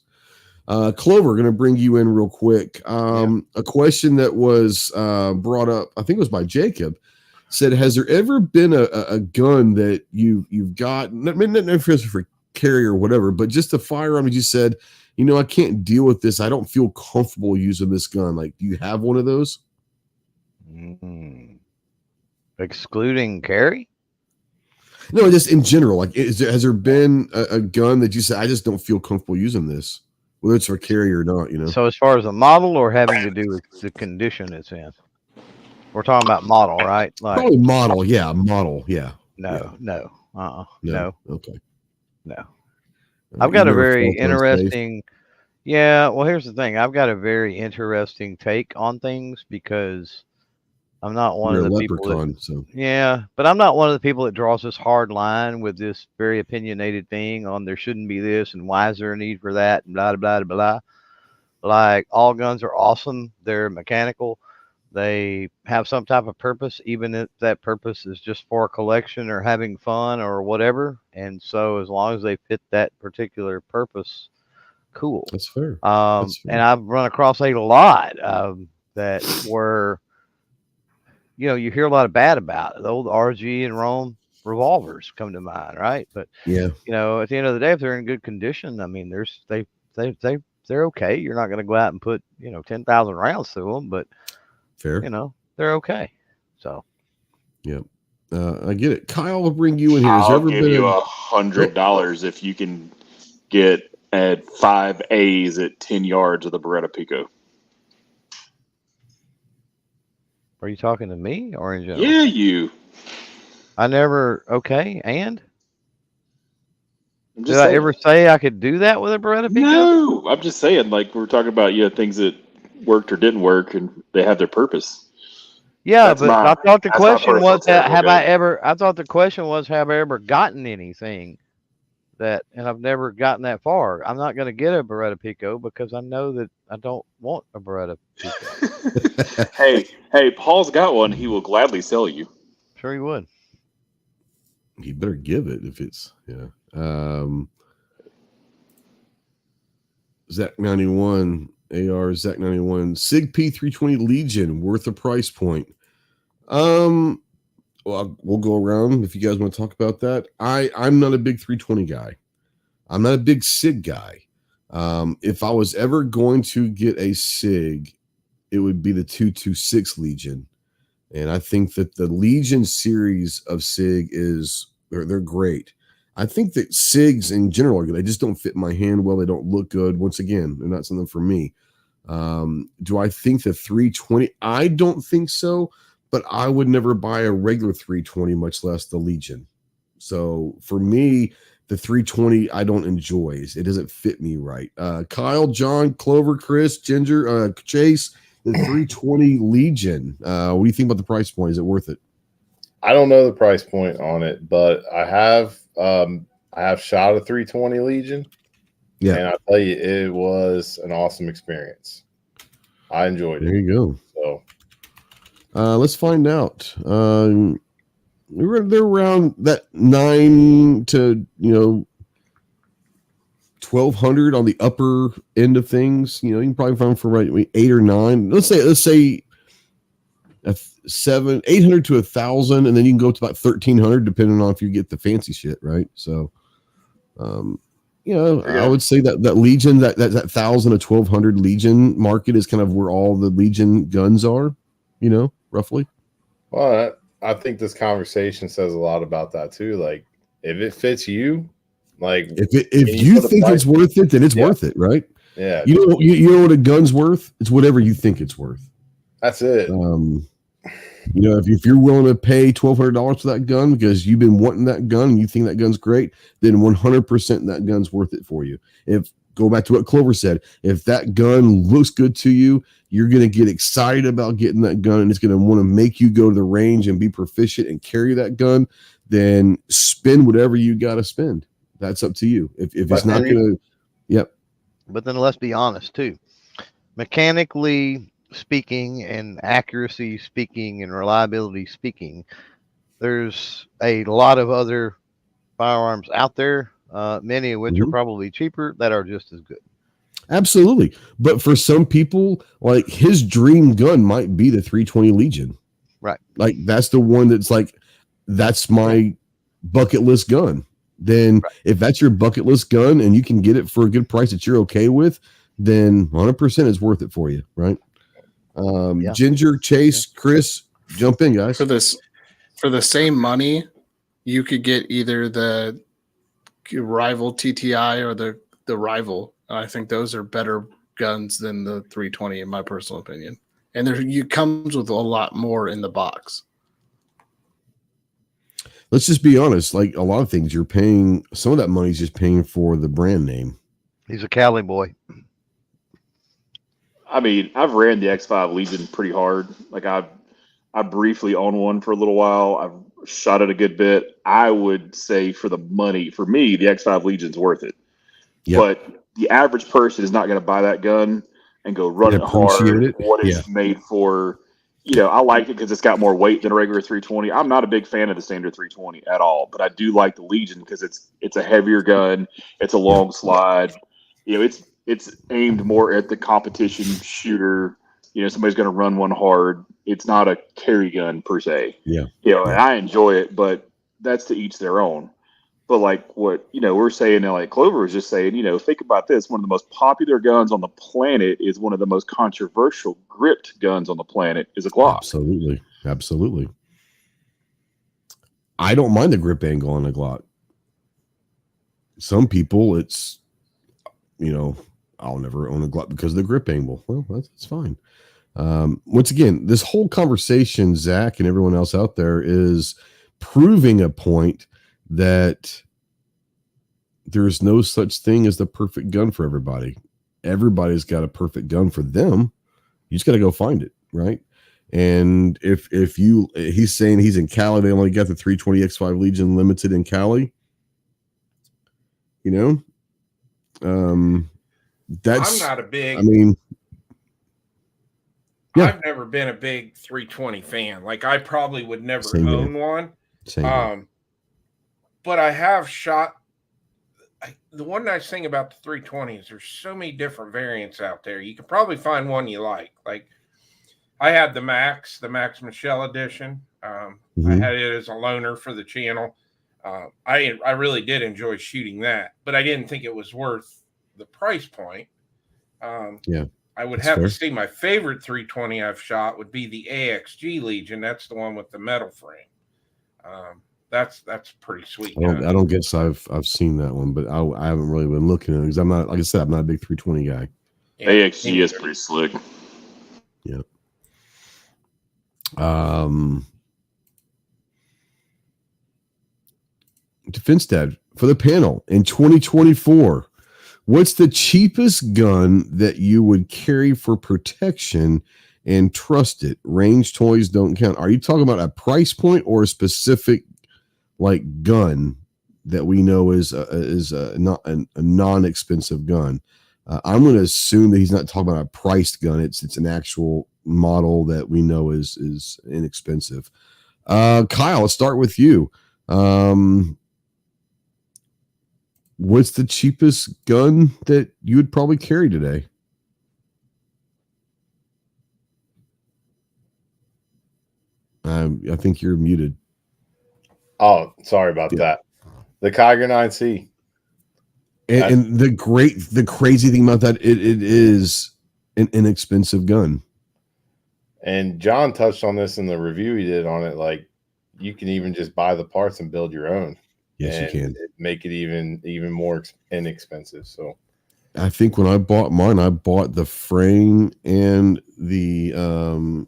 Clover, going to bring you in real quick. A question that was brought up, I think it was by Jacob, said, has there ever been a gun that you've got, not for carry or whatever, but just a firearm that you said, I can't deal with this. I don't feel comfortable using this gun. Like, do you have one of those? Excluding carry? No, just in general. Like, has there been a gun that you said, I just don't feel comfortable using this? Whether it's for carry or not, So as far as a model or having to do with the condition it's in? We're talking about model, right? Like, probably model, yeah. Model, yeah. No. No. Okay. No. I've got a very interesting... Yeah, well, here's the thing. I've got a very interesting take on things because I'm not one of the people but I'm not one of the people that draws this hard line with this very opinionated thing on there shouldn't be this and why is there a need for that and blah, blah, blah, blah. Like, all guns are awesome. They're mechanical. They have some type of purpose, even if that purpose is just for a collection or having fun or whatever. And so as long as they fit that particular purpose, cool. That's fair. And I've run across a lot that were... you hear a lot of bad about it. The old RG and Rome revolvers come to mind, right? But yeah, at the end of the day, if they're in good condition, I mean, they're okay. You're not going to go out and put 10,000 rounds through them, but fair, they're okay. So, yeah, I get it. Kyle will bring you in here. I'll give you $100 if you can get at 5 A's at 10 yards of the Beretta Pico. Are you talking to me or in general? Yeah, you. I never. Okay, and did I ever say I could do that with a Beretta Pico? No, I'm just saying. Like, we're talking about things that worked or didn't work, and they had their purpose. Yeah, but I thought the question was, have I ever? I thought the question was, have I ever gotten anything that? And I've never gotten that far. I'm not going to get a Beretta Pico because I know that I don't want a Beretta Pico. Hey, Paul's got one. He will gladly sell you. Sure, he would. You better give it if it's Zach 91, AR Zach 91, Sig P320 Legion, worth a price point. Well, we'll go around if you guys want to talk about that. I'm not a big 320 guy. I'm not a big Sig guy. If I was ever going to get a Sig, it would be the 226 Legion. And I think that the Legion series of Sig they're great. I think that SIGs in general are good. They just don't fit my hand well. They don't look good. Once again, they're not something for me. Do I think the 320? I don't think so, but I would never buy a regular 320, much less the Legion. So for me, the 320, I don't enjoy. It doesn't fit me right. Kyle, John, Clover, Chris, Ginger, Chase, the 320 Legion. What do you think about the price point? Is it worth it? I don't know the price point on it, but I have shot a 320 Legion. Yeah. And I'll tell you, it was an awesome experience. I enjoyed it. There you go. So let's find out. They're around that 9 to 1,200 on the upper end of things. You can probably find them for 8 or 9. Let's say 800 to 1,000, and then you can go up to about 1,300 depending on if you get the fancy shit, right? So I would say that Legion, that 1,000 to 1,200 Legion market is kind of where all the Legion guns are, roughly. Well, I think this conversation says a lot about that too. Like, if it fits you, like if you think it's worth it, then it's worth it, right? Yeah. You know what a gun's worth? It's whatever you think it's worth. That's it. If you're willing to pay $1,200 for that gun because you've been wanting that gun and you think that gun's great, then 100% that gun's worth it for you. Go back to what Clover said, if that gun looks good to you, you're going to get excited about getting that gun, and it's going to want to make you go to the range and be proficient and carry that gun, then spend whatever you got to spend. That's up to you. If it's not going to, yep. But then let's be honest too. Mechanically speaking and accuracy speaking and reliability speaking, there's a lot of other firearms out there, many of which are probably cheaper, that are just as good. Absolutely. But for some people, like, his dream gun might be the 320 Legion. Right. Like, that's the one that's my bucket list gun. Then if that's your bucket list gun and you can get it for a good price that you're okay with, then 100% is worth it for you, right? Ginger, Chase, Chris, jump in, guys. For the same money, you could get either the Rival TTI or the Rival. I think those are better guns than the 320, in my personal opinion. And it comes with a lot more in the box. Let's just be honest. Like, a lot of things, you're paying, some of that money is just paying for the brand name. He's a Cali boy. I mean, I've ran the X5 Legion pretty hard. Like, I briefly owned one for a little while. I've shot it a good bit. I would say for the money, for me, the X5 Legion's worth it. Yep. But the average person is not going to buy that gun and go run it hard. What it's made for. I like it because it's got more weight than a regular 320. I'm not a big fan of the standard 320 at all, but I do like the Legion because it's a heavier gun. It's a long slide. It's aimed more at the competition shooter. Somebody's going to run one hard. It's not a carry gun per se. Yeah. And I enjoy it, but that's to each their own. But like what, we're saying, like Clover was just saying, think about this. One of the most popular guns on the planet is one of the most controversial gripped guns on the planet is a Glock. Absolutely. Absolutely. I don't mind the grip angle on a Glock. Some people, it's, I'll never own a Glock because of the grip angle. Well, that's fine. Once again, this whole conversation, Zach and everyone else out there, is proving a point that there's no such thing as the perfect gun for everybody. Everybody's got a perfect gun for them. You just got to go find it, right? And if he's saying he's in Cali, they only got the 320 X5 Legion limited in Cali. That's. I'm not a big. I've never been a big 320 fan. Like, I probably would never own one. Same but I have shot the one nice thing about the 320 is there's so many different variants out there. You could probably find one you like. Like I had the Max Michelle edition. I had it as a loaner for the channel. I really did enjoy shooting that, but I didn't think it was worth the price point. I would have to say my favorite 320 I've shot would be the AXG Legion. That's the one with the metal frame. That's pretty sweet. I don't guess I've seen that one, but I haven't really been looking at it because I'm not, like I said, I'm not a big 320 guy. Yeah, AXG is pretty slick. Yeah. Defense Dad, for the panel in 2024, what's the cheapest gun that you would carry for protection and trust it? Range toys don't count. Are you talking about a price point or a specific like gun that we know is not a non-expensive gun? I'm going to assume that he's not talking about a priced gun. It's an actual model that we know is inexpensive. Kyle, let's start with you. What's the cheapest gun that you would probably carry today? I think you're muted. Oh, sorry about that. The Kiger 9C. And the crazy thing about that, it is an inexpensive gun. And John touched on this in the review he did on it. Like, you can even just buy the parts and build your own. Yes, you can. Make it even more inexpensive. So I think when I bought mine, I bought the frame and the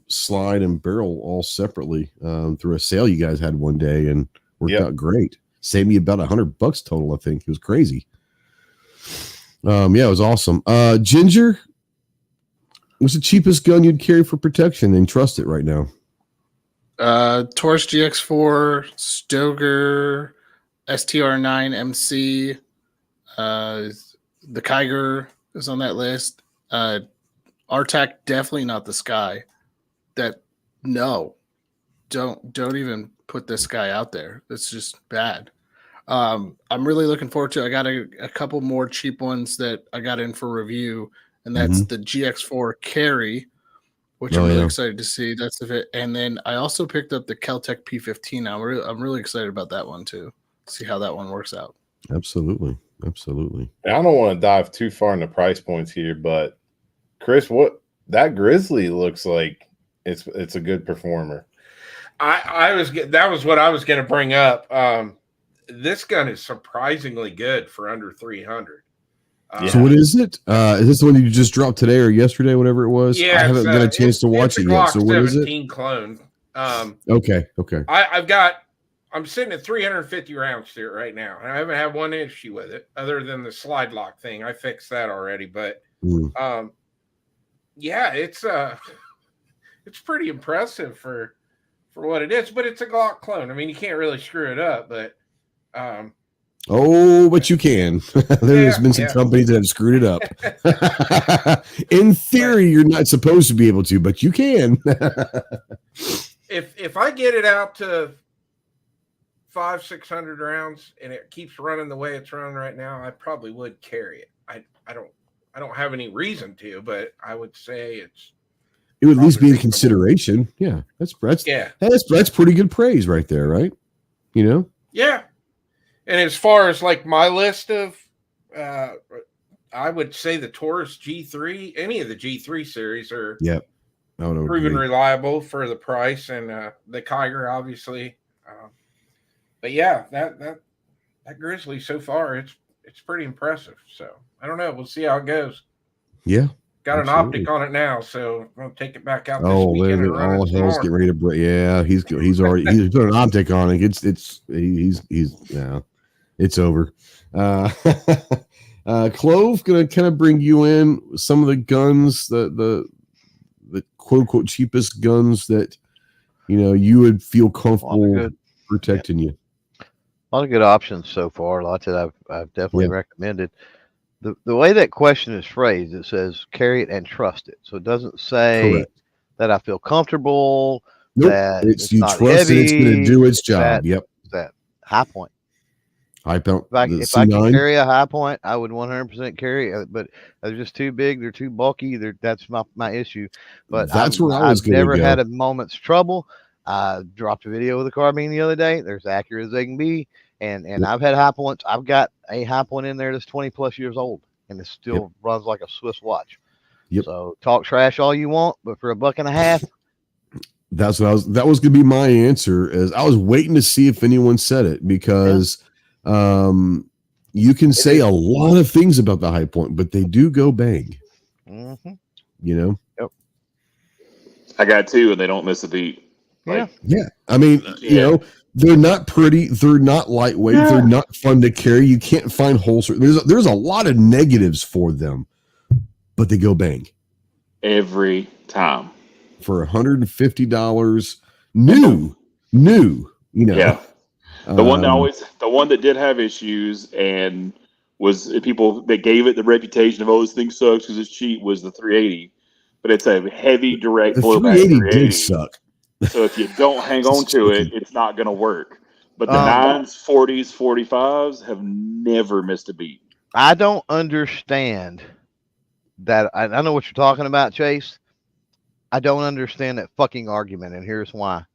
slide and barrel all separately through a sale you guys had one day, and worked out great. Saved me about $100 total. I think it was crazy. It was awesome. Ginger, what's the cheapest gun you'd carry for protection and trust it right now? Taurus GX4, Stoker, STR9 MC, the Kiger is on that list. RTAC, definitely not the Sky. Don't even put this guy out there. That's just bad. I'm really looking forward to it. I got a couple more cheap ones that I got in for review, and that's the GX4 Carry, which I'm really excited to see. That's it. And then I also picked up the Keltec P15. Now I'm really excited about that one too. See how that one works out. Absolutely. I don't want to dive too far into price points here, but Chris, what that Grizzly looks like, it's a good performer. That was what I was going to bring up. This gun is surprisingly good for under 300. So what is it? Is this the one you just dropped today or yesterday, whatever it was? Yeah, I haven't got a chance to watch it yet. So what is it? Clone. Okay. I'm sitting at 350 rounds here right now, and I haven't had one issue with it other than the slide lock thing. I fixed that already, but it's pretty impressive for what it is. But it's a Glock clone. I mean, you can't really screw it up, but but you can. There's been some companies that have screwed it up. In theory, you're not supposed to be able to, but you can. If I get it out to 500-600 rounds and it keeps running the way it's running right now, I probably would carry it. I don't have any reason to, but I would say it would at least be in consideration. Yeah, that's pretty good praise right there, right? You know? Yeah. And as far as like my list of, I would say the Taurus G3, any of the G3 series are proven reliable for the price, and the Kiger obviously. But yeah, that Grizzly so far, it's pretty impressive. So I don't know. We'll see how it goes. Yeah. Got an optic on it now, so I'm gonna take it back out this weekend. All hell's getting ready to break. Yeah, he's already put an optic on it. It's over. Clove, gonna kind of bring you in some of the guns, the quote unquote cheapest guns that you would feel comfortable protecting you. A lot of good options so far. Lots that I've definitely recommended. The way that question is phrased, it says carry it and trust it. So it doesn't say that I feel comfortable. Nope. That it's you not trust heavy, it's going to do its job. That high point. Hype out. If I can carry a high point, I would 100% carry it. But they're just too big. They're too bulky. That's my issue. But that's where I was I've never had a moment's trouble. I dropped a video of the carbine the other day. They're as accurate as they can be. And I've had high points. I've got a high point in there that's 20 plus years old, and it still runs like a Swiss watch. Yep. So talk trash all you want, but for $1.50. That was going to be my answer. Is I was waiting to see if anyone said it, because you can say a lot of things about the high point, but they do go bang. Mm-hmm. You know. Yep. I got two, and they don't miss a beat. Yeah. Yeah. I mean, you know, they're not pretty. They're not lightweight. Yeah. They're not fun to carry. You can't find holster. There's a lot of negatives for them, but they go bang every time for $150 new. You know. Yeah. The one that did have issues and was people that gave it the reputation of this thing sucks because it's cheap was the 380, but it's a heavy direct blowback. 380 did suck. So if you don't hang on to it, it's not going to work. But the 9s, 40s, 45s have never missed a beat. I don't understand that. I know what you're talking about, Chase. I don't understand that fucking argument, and here's why.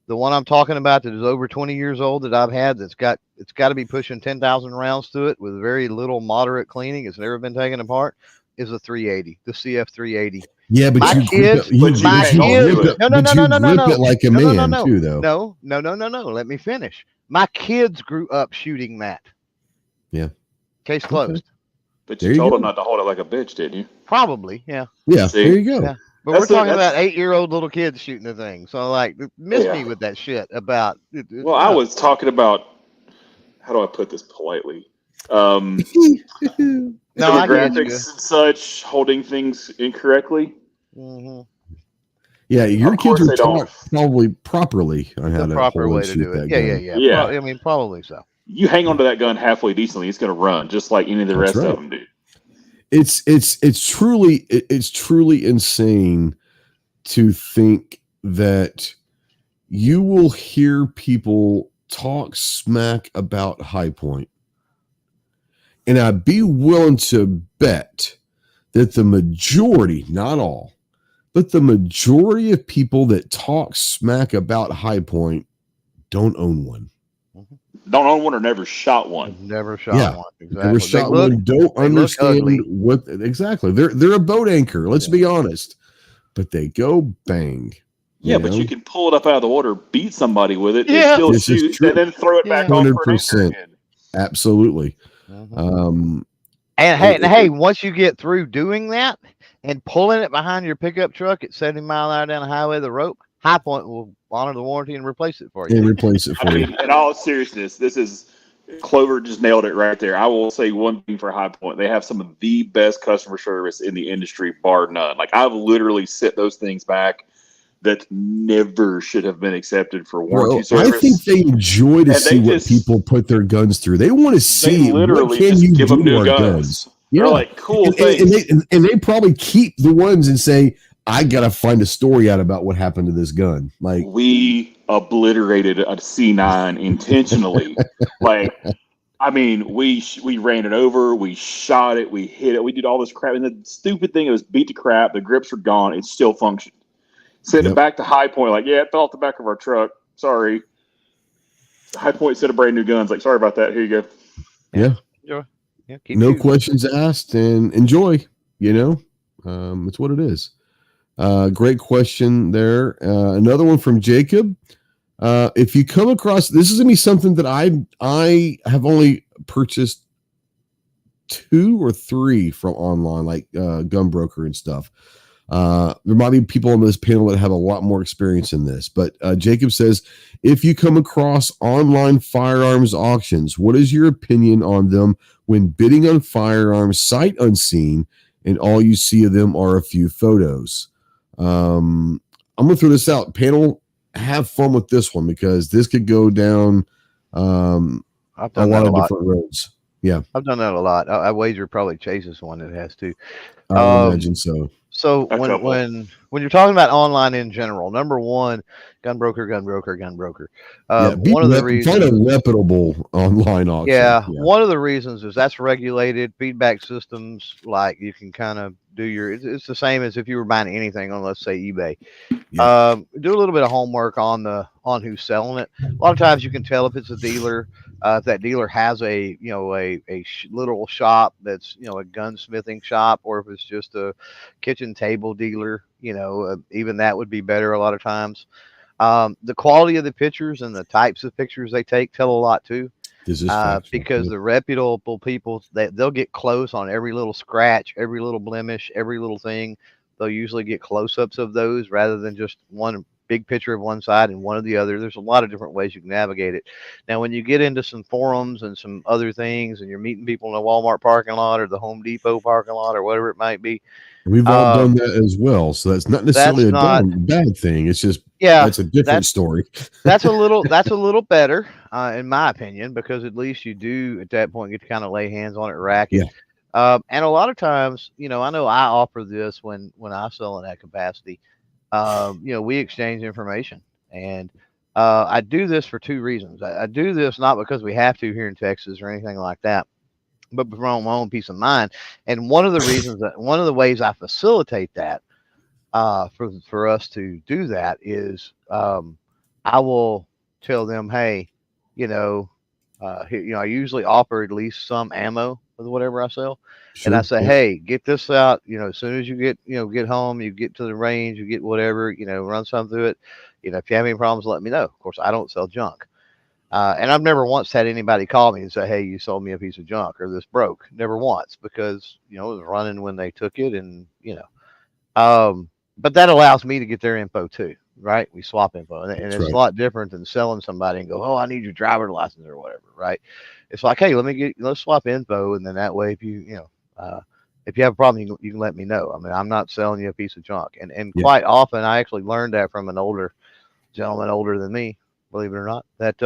The one I'm talking about that is over 20 years old that I've had, it's got to be pushing 10,000 rounds to it with very little moderate cleaning. It's never been taken apart. Is a 380, the CF 380. Yeah, but my kids, no, rip it like a man too, though. No. Let me finish. My kids grew up shooting that. Yeah. Case closed. Okay. But you told them not to hold it like a bitch, didn't you? Probably, yeah. Yeah, there you go. Yeah. But we're talking about 8-year-old little kids shooting the thing. So, like, miss me with that shit about. Well, I was talking about, how do I put this politely? Demographics and such, holding things incorrectly. Mm-hmm. Yeah, your kids are taught probably properly on how to proper way to do it. Yeah. I mean, probably so. You hang on to that gun halfway decently, it's going to run just like any of the rest of them do. It's truly insane to think that you will hear people talk smack about High Point. And I'd be willing to bet that the majority, not all, but the majority of people that talk smack about High Point don't own one. Don't own one or never shot one. Never shot one. Exactly. Never shot one. Don't understand what exactly. They're a boat anchor. Let's be honest. But they go bang. Yeah, but you can pull it up out of the water, beat somebody with it, and still shoot, and then throw it back on for an anchor again. Absolutely. And hey, once you get through doing that and pulling it behind your pickup truck at 70 mile an hour down the highway, the rope, High Point will honor the warranty and replace it for you. In all seriousness, this is Clover just nailed it right there. I will say one thing for High Point. They have some of the best customer service in the industry, bar none. Like, I've literally set those things back that never should have been accepted for warranty service. I think they enjoy to see what people put their guns through. They want to see literally what can you give do them new to our guns. Yeah. They're like, cool things. And they probably keep the ones and say, I got to find a story out about what happened to this gun. Like, we obliterated a C9 intentionally. Like, I mean, we ran it over, we shot it, we hit it, we did all this crap. And the stupid thing, it was beat to crap. The grips were gone. It still functioned. Sent it back to High Point, like, yeah, it fell off the back of our truck. Sorry. High Point set of brand new guns. Like, sorry about that. Here you go. Yeah. No questions asked, and enjoy. You know, it's what it is. Great question there. Another one from Jacob. If you come across, this is gonna be something that I have only purchased 2 or 3 from online, like Gunbroker and stuff. There might be people on this panel that have a lot more experience in this, but Jacob says, if you come across online firearms auctions, what is your opinion on them when bidding on firearms sight unseen and all you see of them are a few photos? I'm gonna throw this out. Panel, have fun with this one because this could go down a lot of different roads. Yeah. I've done that a lot. I wager probably Chase's one that has too. I would imagine so. So when you're talking about online in general, number one, gun broker. One of the reasons, find a reputable online auction. Yeah, one of the reasons is that's regulated. Feedback systems, like you can kind of do it's the same as if you were buying anything on, let's say, eBay. Yeah. Do a little bit of homework on who's selling it. A lot of times you can tell if it's a dealer. If that dealer has a literal shop that's a gunsmithing shop, or if it's just a kitchen table dealer, even that would be better a lot of times. The quality of the pictures and the types of pictures they take tell a lot too. Because the reputable people, they'll get close on every little scratch, every little blemish, every little thing. They'll usually get close-ups of those rather than just one big picture of one side and one of the other. There's a lot of different ways you can navigate it. Now, when you get into some forums and some other things, and you're meeting people in a Walmart parking lot or the Home Depot parking lot or whatever it might be, we've all done that as well. So that's not necessarily bad thing. It's just that's a different story. That's a little better, in my opinion, because at least you do at that point get to kind of lay hands on it, rack it. Yeah. And a lot of times, I know I offer this when I sell in that capacity. We exchange information, and I do this for two reasons. I do this not because we have to here in Texas or anything like that, but for my own peace of mind. And one of the ways I facilitate that for us to do that is I will tell them, hey, I usually offer at least some ammo with whatever I sell. Sure. And I say, hey, get this out, as soon as you get home, you get to the range, you get whatever, run some through it. If you have any problems, let me know. Of course, I don't sell junk. And I've never once had anybody call me and say, hey, you sold me a piece of junk or this broke. Never once, because, it was running when they took it. And, but that allows me to get their info too, right? We swap info. And it's right. A lot different than selling somebody and go, oh, I need your driver's license or whatever, right? It's like, hey, let's swap info. And then that way, if you have a problem, you can let me know. I mean, I'm not selling you a piece of junk. And quite often, I actually learned that from an older gentleman, older than me, believe it or not, that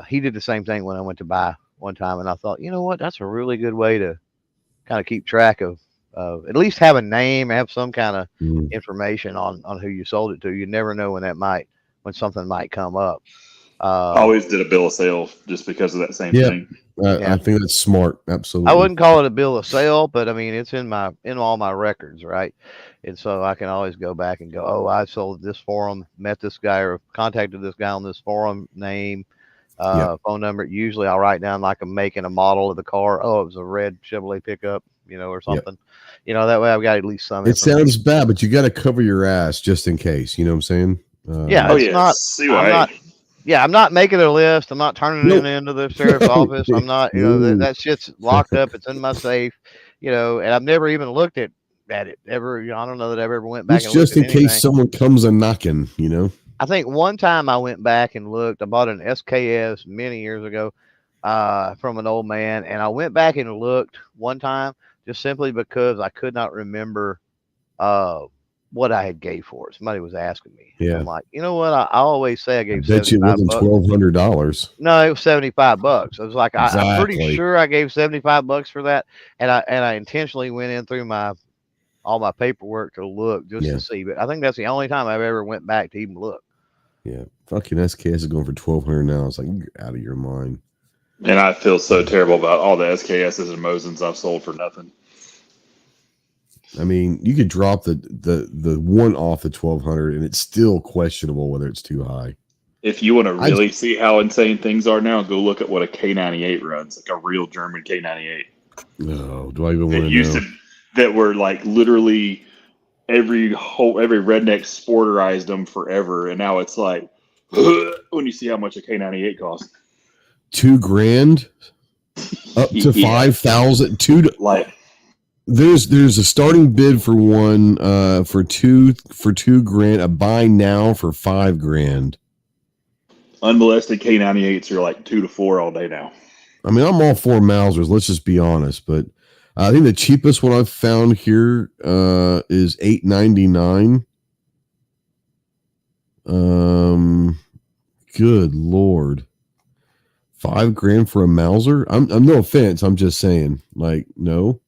he did the same thing when I went to buy one time. And I thought, you know what, that's a really good way to kind of keep track of at least have a name, have some kind of information on who you sold it to. You never know when something might come up. I always did a bill of sale just because of that same thing. I think that's smart. Absolutely. I wouldn't call it a bill of sale, but I mean, it's in all my records, right? And so I can always go back and go, oh, I sold this forum, met this guy or contacted this guy on this forum, name, phone number. Usually I'll write down like a make and a model of the car. Oh, it was a red Chevrolet pickup, or something. That way I've got at least some. It sounds bad, but you got to cover your ass just in case. You know what I'm saying? I'm not making a list. I'm not turning it into the sheriff's office. I'm not, that shit's locked up. It's in my safe, and I've never even looked at it ever. I don't know that I've ever went back. It's just in case someone comes a knocking, I think one time I went back and looked. I bought an SKS many years ago from an old man, and I went back and looked one time just simply because I could not remember what I had gave for it. Somebody was asking me. Yeah. I'm like, you know what? I always say I gave $1,200. No, it was $75. I was like, exactly. I'm pretty sure I gave $75 for that. And I intentionally went in through all my paperwork to look just to see. But I think that's the only time I've ever went back to even look. Yeah. Fucking SKS is going for $1,200 now. It's like, you're out of your mind. And I feel so terrible about all the SKSs and Mosins I've sold for nothing. I mean, you could drop the one off the 1,200, and it's still questionable whether it's too high. If you want to really see how insane things are now, go look at what a K98 runs, like a real German K98. No, do I even want to know? That were like literally every redneck sporterized them forever, and now it's like when you see how much a K98 costs. $2,000 up to 5,000. Like. There's a starting bid for one for $2,000, a buy now for $5,000. Unmolested K98s are like 2 to 4 all day now. I mean, I'm all for Mausers. Let's just be honest, but I think the cheapest one I've found here is $899. Good Lord, $5,000 for a Mauser? I'm no offense. I'm just saying, like, no.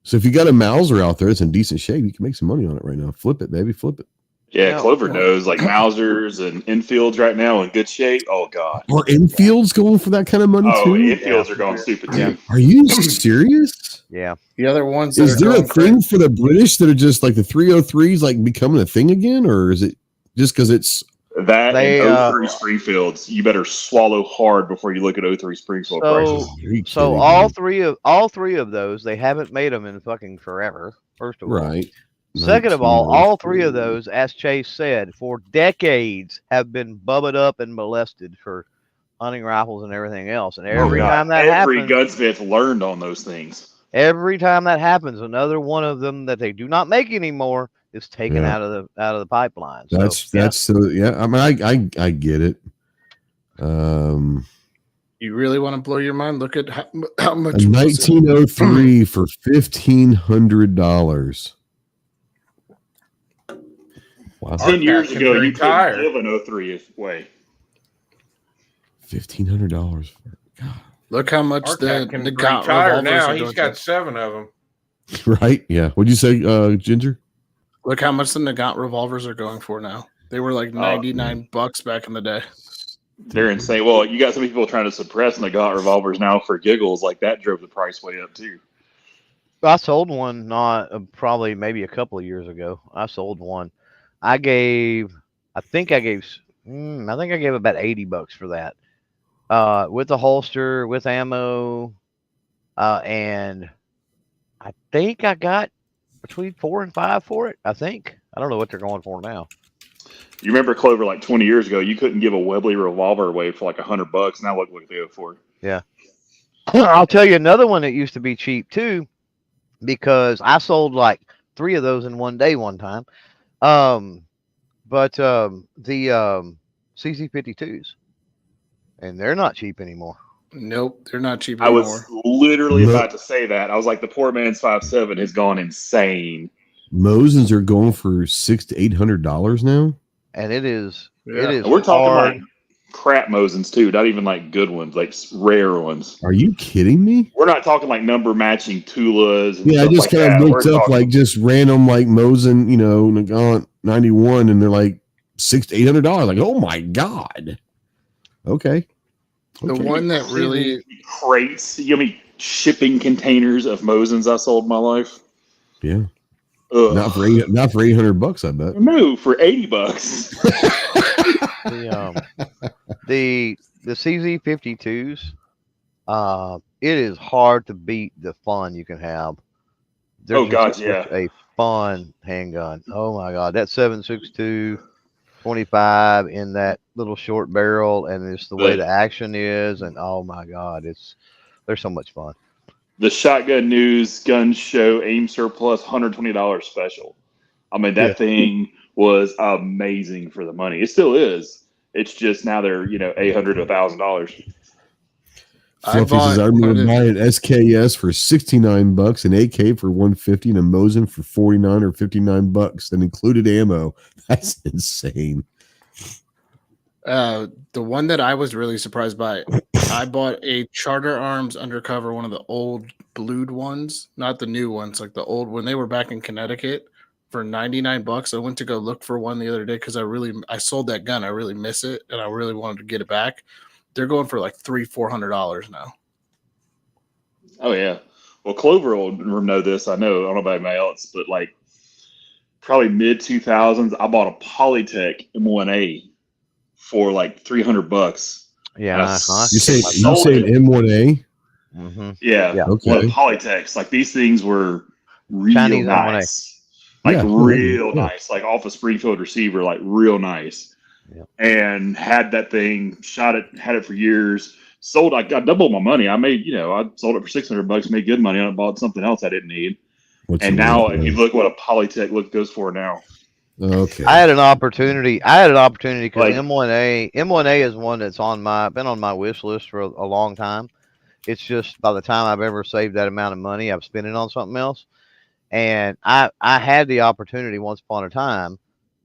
So if you got a Mauser out there that's in decent shape, you can make some money on it right now. Flip it, baby. Flip it. Yeah, Clover knows, like Mausers and infields right now in good shape. Oh God, are infields going for that kind of money too? Infields are going stupid too. Are you serious? Yeah. The other ones. Is there a thing for the British that are just like the 303s, like becoming a thing again, or is it just because it's that and 03 Springfields? You better swallow hard before you look at 03 Springfield prices. So all three of those, they haven't made them in fucking forever. First of all, right. Second of all three of those, as Chase said, for decades have been bubbled up and molested for hunting rifles and everything else. And every time that happens, every gunsmith learned on those things. Every time that happens, another one of them that they do not make anymore is taken out of the pipeline. I mean, I get it. You really want to blow your mind? Look at how much. A 1903 for $1,500. Wow. 10 years ago, you couldn't give an 03 away. $1,500. God. Look how much the retire now. He's got 7 of them. Right? Yeah. What'd you say, Ginger? Look how much the Nagant revolvers are going for now. They were like $99 back in the day. They're insane. Well, you got some people trying to suppress Nagant revolvers now for giggles. Like that drove the price way up too. I sold one probably maybe a couple of years ago. I sold one. I think I gave about $80 for that. With the holster, with ammo, and I think I got between 4 and 5 for it. I don't know what they're going for now. You remember, Clover, like 20 years ago, you couldn't give a Webley revolver away for like $100. Now look what they go for. Yeah. I'll tell you another one that used to be cheap too, because I sold like 3 of those in one day one time. But the CZ52s, and they're not cheap anymore. Nope, they're not cheap anymore. I was literally about to say that. I was like, the poor man's 5.7 has gone insane. Mosins are going for $600 to $800 now, and it is. We're talking like crap Mosins too, not even like good ones, like rare ones. Are you kidding me? We're not talking like number matching Tulas. And I just kind of looked up like just random like Mosin, Nagant 91, and they're like $600 to $800. Like, oh my god. Okay. The one that really crates, shipping containers of Mosins I sold in my life. Yeah. Not for $800, I bet. No, for $80. The CZ52s, it is hard to beat the fun you can have. A fun handgun. Oh my god, that 7.62 25 in that little short barrel, and it's the way the action is, and oh my god, they're so much fun. The Shotgun News Gun Show Aim Surplus $120 special. I mean, that thing was amazing for the money. It still is. It's just now they're $800 to $1,000. Fluffy says I remember buying an SKS for $69, an AK for $150, and a Mosin for $49 or $59 that included ammo. That's insane. The one that I was really surprised by, I bought a Charter Arms Undercover, one of the old blued ones, not the new ones, like the old when they were back in Connecticut for $99. I went to go look for one the other day because I sold that gun. I really miss it, and I really wanted to get it back. They're going for like $300-$400 now. Oh yeah. Well, Clover will know this. I don't know about anybody else, but like probably mid 2000s, I bought a Polytech M1A for like $300. Yeah. You say M1A? Mm-hmm. Yeah. Okay. Well, Polytechs, like these things were real Chinese nice. Nice. Like off a Springfield receiver, like real nice. Yep. And had that thing, had it for years. Sold, I got double my money. I made, I sold it for $600, made good money on it, bought something else I didn't need. Now, if you look what a Polytech goes for now. Okay. I had an opportunity because M1A is one that's been on my wish list for a long time. It's just by the time I've ever saved that amount of money, I've spent it on something else. And I had the opportunity once upon a time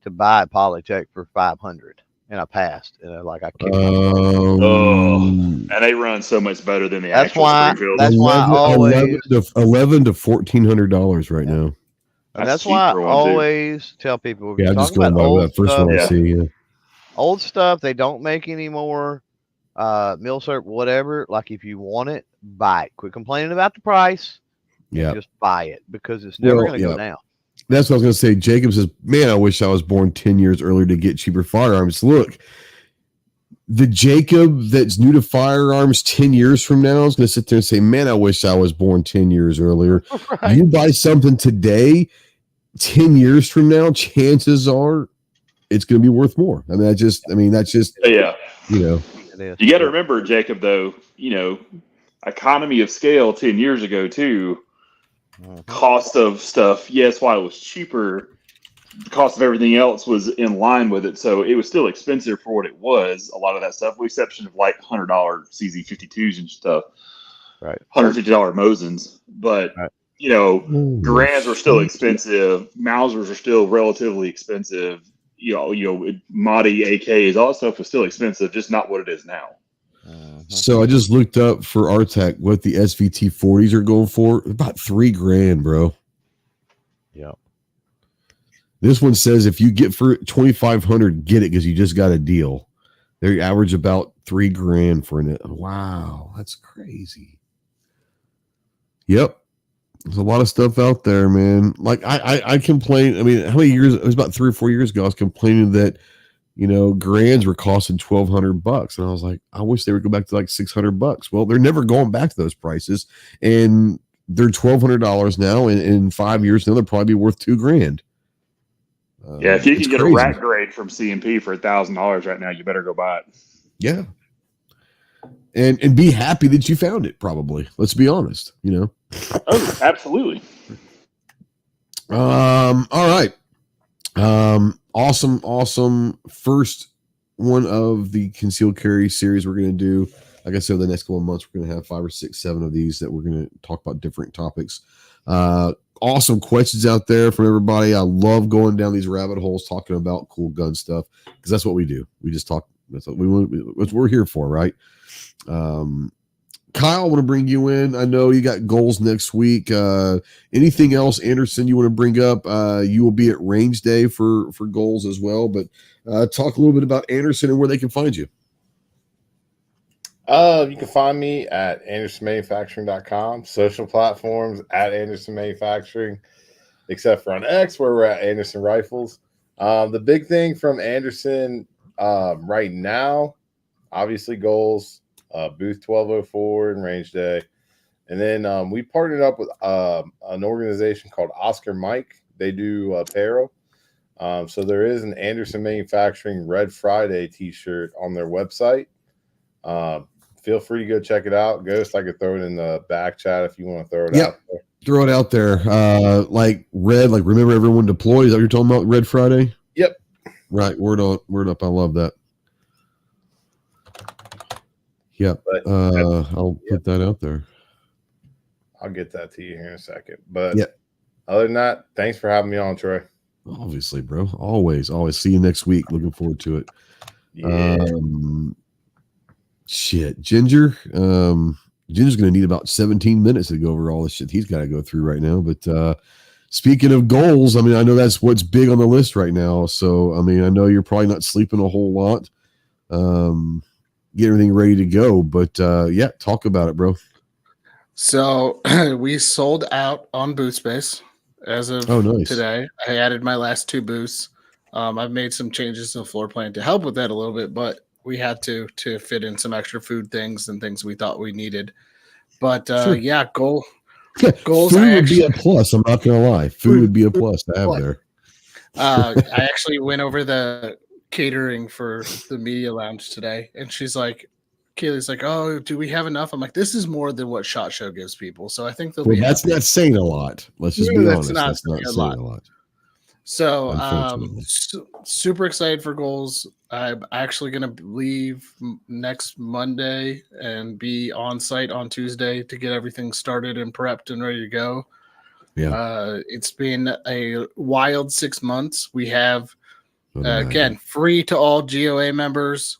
to buy a Polytech for $500, and I passed. Like I kicked and they run so much better than the actual Springfield. That's why I always $11 to $1,400 right now. And that's why I always tell people, if you're talking about old stuff, old stuff they don't make anymore, meal syrup, whatever. Like if you want it, buy it. Quit complaining about the price. Yeah, just buy it because it's never going to go down. That's what I was going to say. Jacob says, "Man, I wish I was born 10 years earlier to get cheaper firearms." Look, the Jacob that's new to firearms 10 years from now is going to sit there and say, "Man, I wish I was born 10 years earlier." Right. You buy something today, 10 years from now, chances are it's going to be worth more. I mean, that's just yeah. You got to remember, Jacob, though, economy of scale 10 years ago too. Cost of stuff, yes, while it was cheaper, the cost of everything else was in line with it, so it was still expensive for what it was. A lot of that stuff, with the exception of like $100 CZ52s and stuff, right? $150 Mosins, but Garands were still expensive. Mausers are still relatively expensive. Madi AKs, all that stuff was still expensive, just not what it is now. So I just looked up for RTAC what the SVT 40s are going for. About $3,000, bro. Yeah. This one says if you get for $2,500, get it because you just got a deal. They average about $3,000 for it. Wow, that's crazy. Yep. There's a lot of stuff out there, man. Like I complained. I mean, how many years? It was about 3 or 4 years ago. I was complaining that Grands were costing $1,200, and I was like, I wish they would go back to like $600. Well, they're never going back to those prices, and they're $1,200 now. And in 5 years now, they'll probably be worth $2,000. Yeah, if you can get a rack grade from C&P for $1,000 right now, you better go buy it. Yeah, and be happy that you found it. Probably. Let's be honest. Oh, absolutely. All right. Awesome. First one of the concealed carry series we're going to do. Like I said, the next couple of months, we're going to have 5 or 6, 7 of these that we're going to talk about different topics. Awesome questions out there from everybody. I love going down these rabbit holes, talking about cool gun stuff, because that's what we do. We just talk. That's what we're here for, right? Kyle, I want to bring you in. I know you got goals next week. Anything else, Anderson, you want to bring up? You will be at range day for goals as well, but talk a little bit about Anderson and where they can find you. You can find me at AndersonManufacturing.com, social platforms at Anderson Manufacturing, except for on X where we're at Anderson Rifles. The big thing from Anderson right now, obviously goals. Booth 1204 and range day. And then we partnered up with an organization called Oscar Mike. They do apparel. So there is an Anderson Manufacturing Red Friday t-shirt on their website. Feel free to go check it out. Ghost, I could throw it in the back chat if you want to throw it out there. Throw it out there. Like red, like remember everyone deploys. Is that what you're talking about, Red Friday? Yep. Right. Word up. I love that. Yep. I'll put that out there. I'll get that to you here in a second. But other than that, thanks for having me on, Trey. Obviously, bro. Always. See you next week. Looking forward to it. Yeah. Ginger. Ginger's going to need about 17 minutes to go over all the shit he's got to go through right now. But speaking of goals, I mean, I know that's what's big on the list right now. So, I mean, I know you're probably not sleeping a whole lot. Get everything ready to go, but talk about it, bro. So we sold out on boot space as of today. I added my last 2 booths. I've made some changes to the floor plan to help with that a little bit, but we had to fit in some extra food things and things we thought we needed. But goals. Food would be a plus. I'm not gonna lie. Food would be a plus to have there. I actually went over the catering for the media lounge today, and Kaylee's like, "Oh, do we have enough?" I'm like, "This is more than what SHOT Show gives people." So I think that's not saying a lot. Let's just be honest. That's not saying a lot. So super excited for goals. I'm actually going to leave next Monday and be on site on Tuesday to get everything started and prepped and ready to go. Yeah. It's been a wild 6 months. We have Again, free to all GOA members.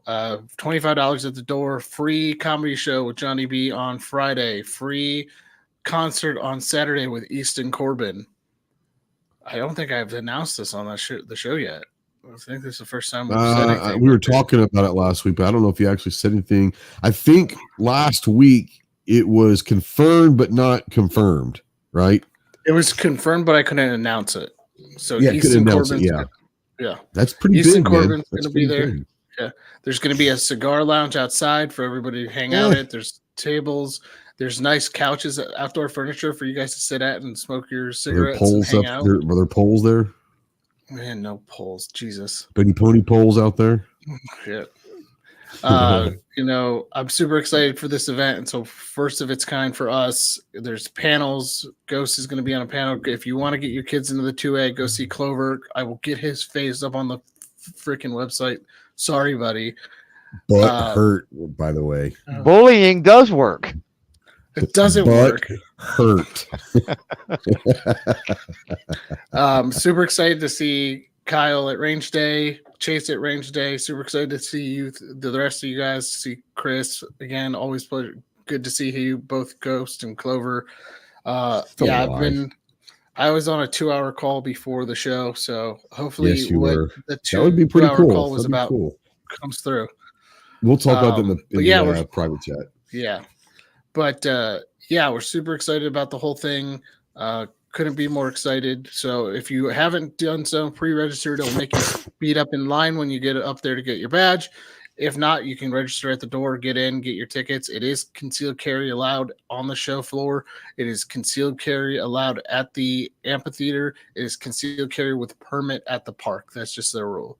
$25 at the door. Free comedy show with Johnny B on Friday. Free concert on Saturday with Easton Corbin. I don't think I've announced this on the show yet. I think this is the first time we've said anything. We were talking about it last week, but I don't know if you actually said anything. I think last week it was confirmed but not confirmed, right? It was confirmed, but I couldn't announce it. So yeah, Easton Corbin's yeah, that's pretty Easton big. Corbin's going to be there. Big. Yeah, there's going to be a cigar lounge outside for everybody to hang out at. There's tables. There's nice couches, outdoor furniture for you guys to sit at and smoke your cigarettes and hang out. Were there poles there? Man, no poles. Jesus. Benny Pony poles out there? Shit. I'm super excited for this event. And so first of its kind for us, there's panels. Ghost is going to be on a panel. If you want to get your kids into the 2A, go see Clover. I will get his face up on the freaking website. Sorry, buddy. But hurt, by the way. Bullying does work. It doesn't work. Hurt. Super excited to see Kyle at Range Day, Chase at Range Day. Super excited to see you, the rest of you guys. See Chris again. Always pleasure. Good to see you both, Ghost and Clover. I was on a 2-hour call before the show, so hopefully the 2-hour cool. call was about comes through. We'll talk about that in the private chat. Yeah. But we're super excited about the whole thing. Couldn't be more excited. So if you haven't done so, pre-registered, it'll make you speed up in line when you get up there to get your badge. If not, you can register at the door, get in, get your tickets. It is concealed carry allowed on the show floor. It is concealed carry allowed at the amphitheater. It is concealed carry with permit at the park. That's just their rule.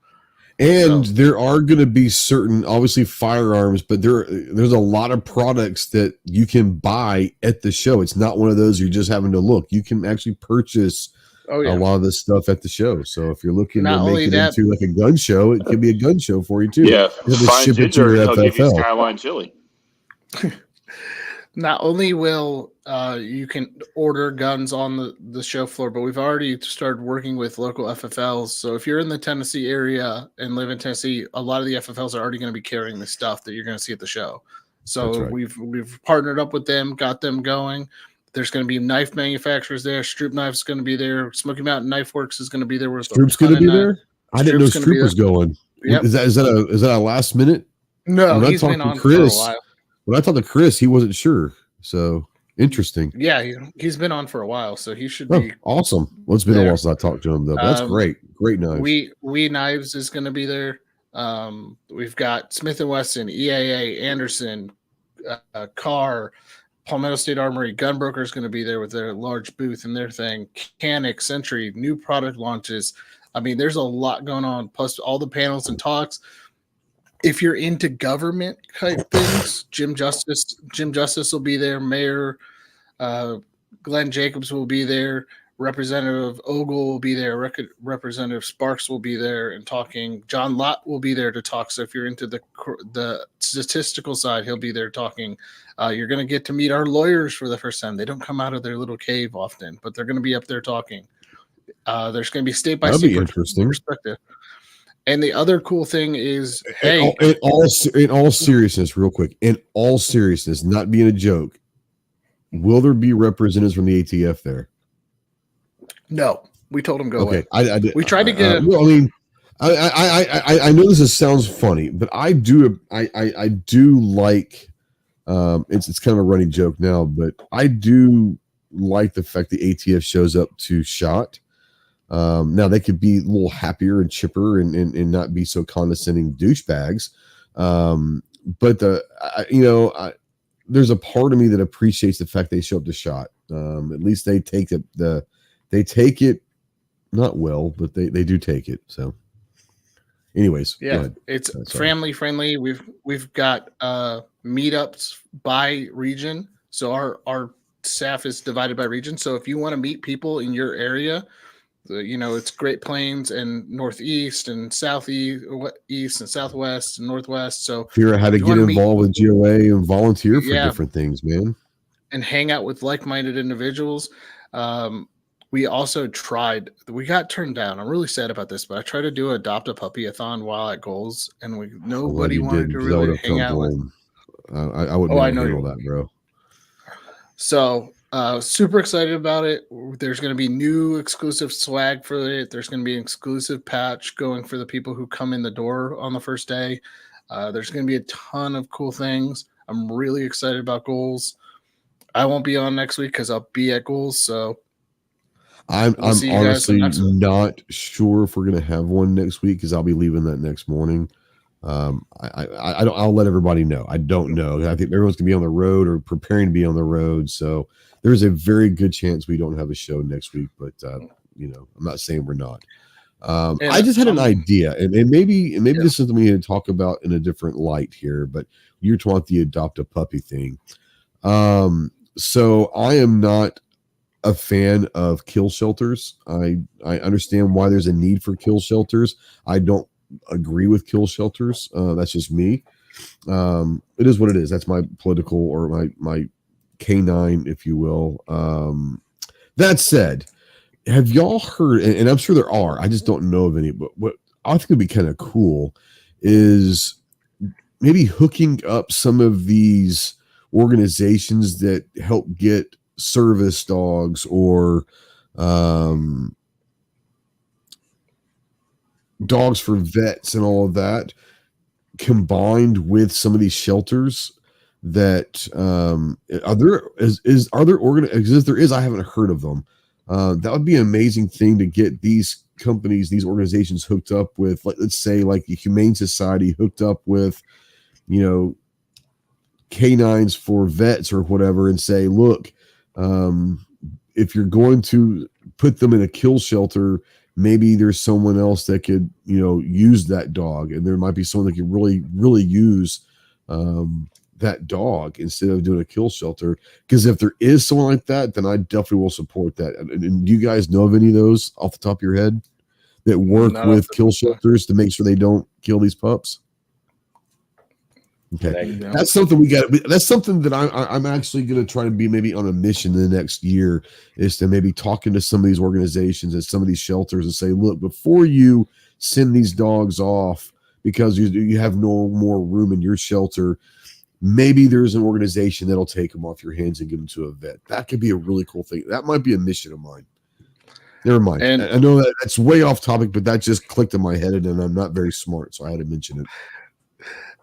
And there are going to be certain, obviously, firearms, but there's a lot of products that you can buy at the show. It's not one of those you're just having to look. You can actually purchase a lot of this stuff at the show. So if you're looking to make it into like a gun show, it could be a gun show for you too. Yeah, ship it to your FFL. Skyline chili. Not only will you can order guns on the show floor, but we've already started working with local FFLs. So if you're in the Tennessee area and live in Tennessee, a lot of the FFLs are already going to be carrying the stuff that you're going to see at the show. So we've partnered up with them, got them going. There's going to be knife manufacturers there. Stroop Knives is going to be there. Smoky Mountain Knife Works is going to be there. Stroop's going to be there? I didn't know Stroop was going. Yep. Is that a last minute? No, he's been on Chris, for a while. When I talked to Chris, he wasn't sure. So interesting. Yeah, he's been on for a while, so he should be awesome. Well, it's been a while since I talked to him, though. That's great. Great knives. We Knives is going to be there. We've got Smith & Wesson, EAA, Anderson, Carr, Palmetto State Armory, Gunbroker is going to be there with their large booth and their thing. Canic, Century, new product launches. I mean, there's a lot going on, plus all the panels and talks. If you're into government type things, Jim Justice will be there. Mayor Glenn Jacobs will be there. Representative Ogle will be there. Representative Sparks will be there and talking. John Lott will be there to talk. So if you're into the statistical side, he'll be there talking. You're going to get to meet our lawyers for the first time. They don't come out of their little cave often, but they're going to be up there talking. There's going to be state by state perspective. And the other cool thing is, hey, in all seriousness, real quick, in all seriousness, not being a joke, will there be representatives from the ATF there? No, we told them go away. I did. We tried to get. I know this sounds funny, but I do like. It's kind of a running joke now, but I do like the fact the ATF shows up to SHOT. Now they could be a little happier and chipper and not be so condescending douchebags. But there's a part of me that appreciates the fact they show up to SHOT. At least they take they take it not well, but they do take it. So anyways, yeah, it's family friendly. We've got meetups by region. So our staff is divided by region. So if you want to meet people in your area, it's Great Plains and Northeast and Southeast, East and Southwest and Northwest. So figure out how to get involved with GOA and volunteer for different things, man. And hang out with like-minded individuals. we also tried. We got turned down. I'm really sad about this, but I tried to do Adopt a Puppy-a-thon while at Goals, and nobody wanted to really hang out with. I wouldn't be able to handle that, bro. So super excited about it. There's going to be new exclusive swag for it. There's going to be an exclusive patch going for the people who come in the door on the first day. There's going to be a ton of cool things. I'm really excited about Goals. I won't be on next week because I'll be at Goals. So I'm honestly not sure if we're going to have one next week because I'll be leaving that next morning. I'll let everybody know. I don't know. I think everyone's gonna be on the road or preparing to be on the road. So there's a very good chance we don't have a show next week, but I'm not saying we're not. I just had an idea, and maybe this is something we need to talk about in a different light here, but you're talking about the Adopt a Puppy thing. So I am not a fan of kill shelters. I understand why there's a need for kill shelters. I don't agree with kill shelters. That's just me. It is what it is. That's my political or my canine, if you will. That said, have y'all heard, and I'm sure there are, I just don't know of any, but what I think would be kind of cool is maybe hooking up some of these organizations that help get service dogs or dogs for vets and all of that combined with some of these shelters that I haven't heard of them. That would be an amazing thing to get these companies, these organizations hooked up with, let's say like the Humane Society hooked up with, canines for vets or whatever, and say, look, if you're going to put them in a kill shelter, maybe there's someone else that could, use that dog, and there might be someone that could really, really use that dog instead of doing a kill shelter. Because if there is someone like that, then I definitely will support that. And do you guys know of any of those off the top of your head that work with kill shelters to make sure they don't kill these pups? Okay, that's something we got. That's something that I'm actually going to try to be maybe on a mission in the next year, is to maybe talking to some of these organizations and some of these shelters and say, look, before you send these dogs off because you have no more room in your shelter, maybe there's an organization that'll take them off your hands and give them to a vet. That could be a really cool thing. That might be a mission of mine. Never mind. And I know that's way off topic, but that just clicked in my head, and I'm not very smart, so I had to mention it.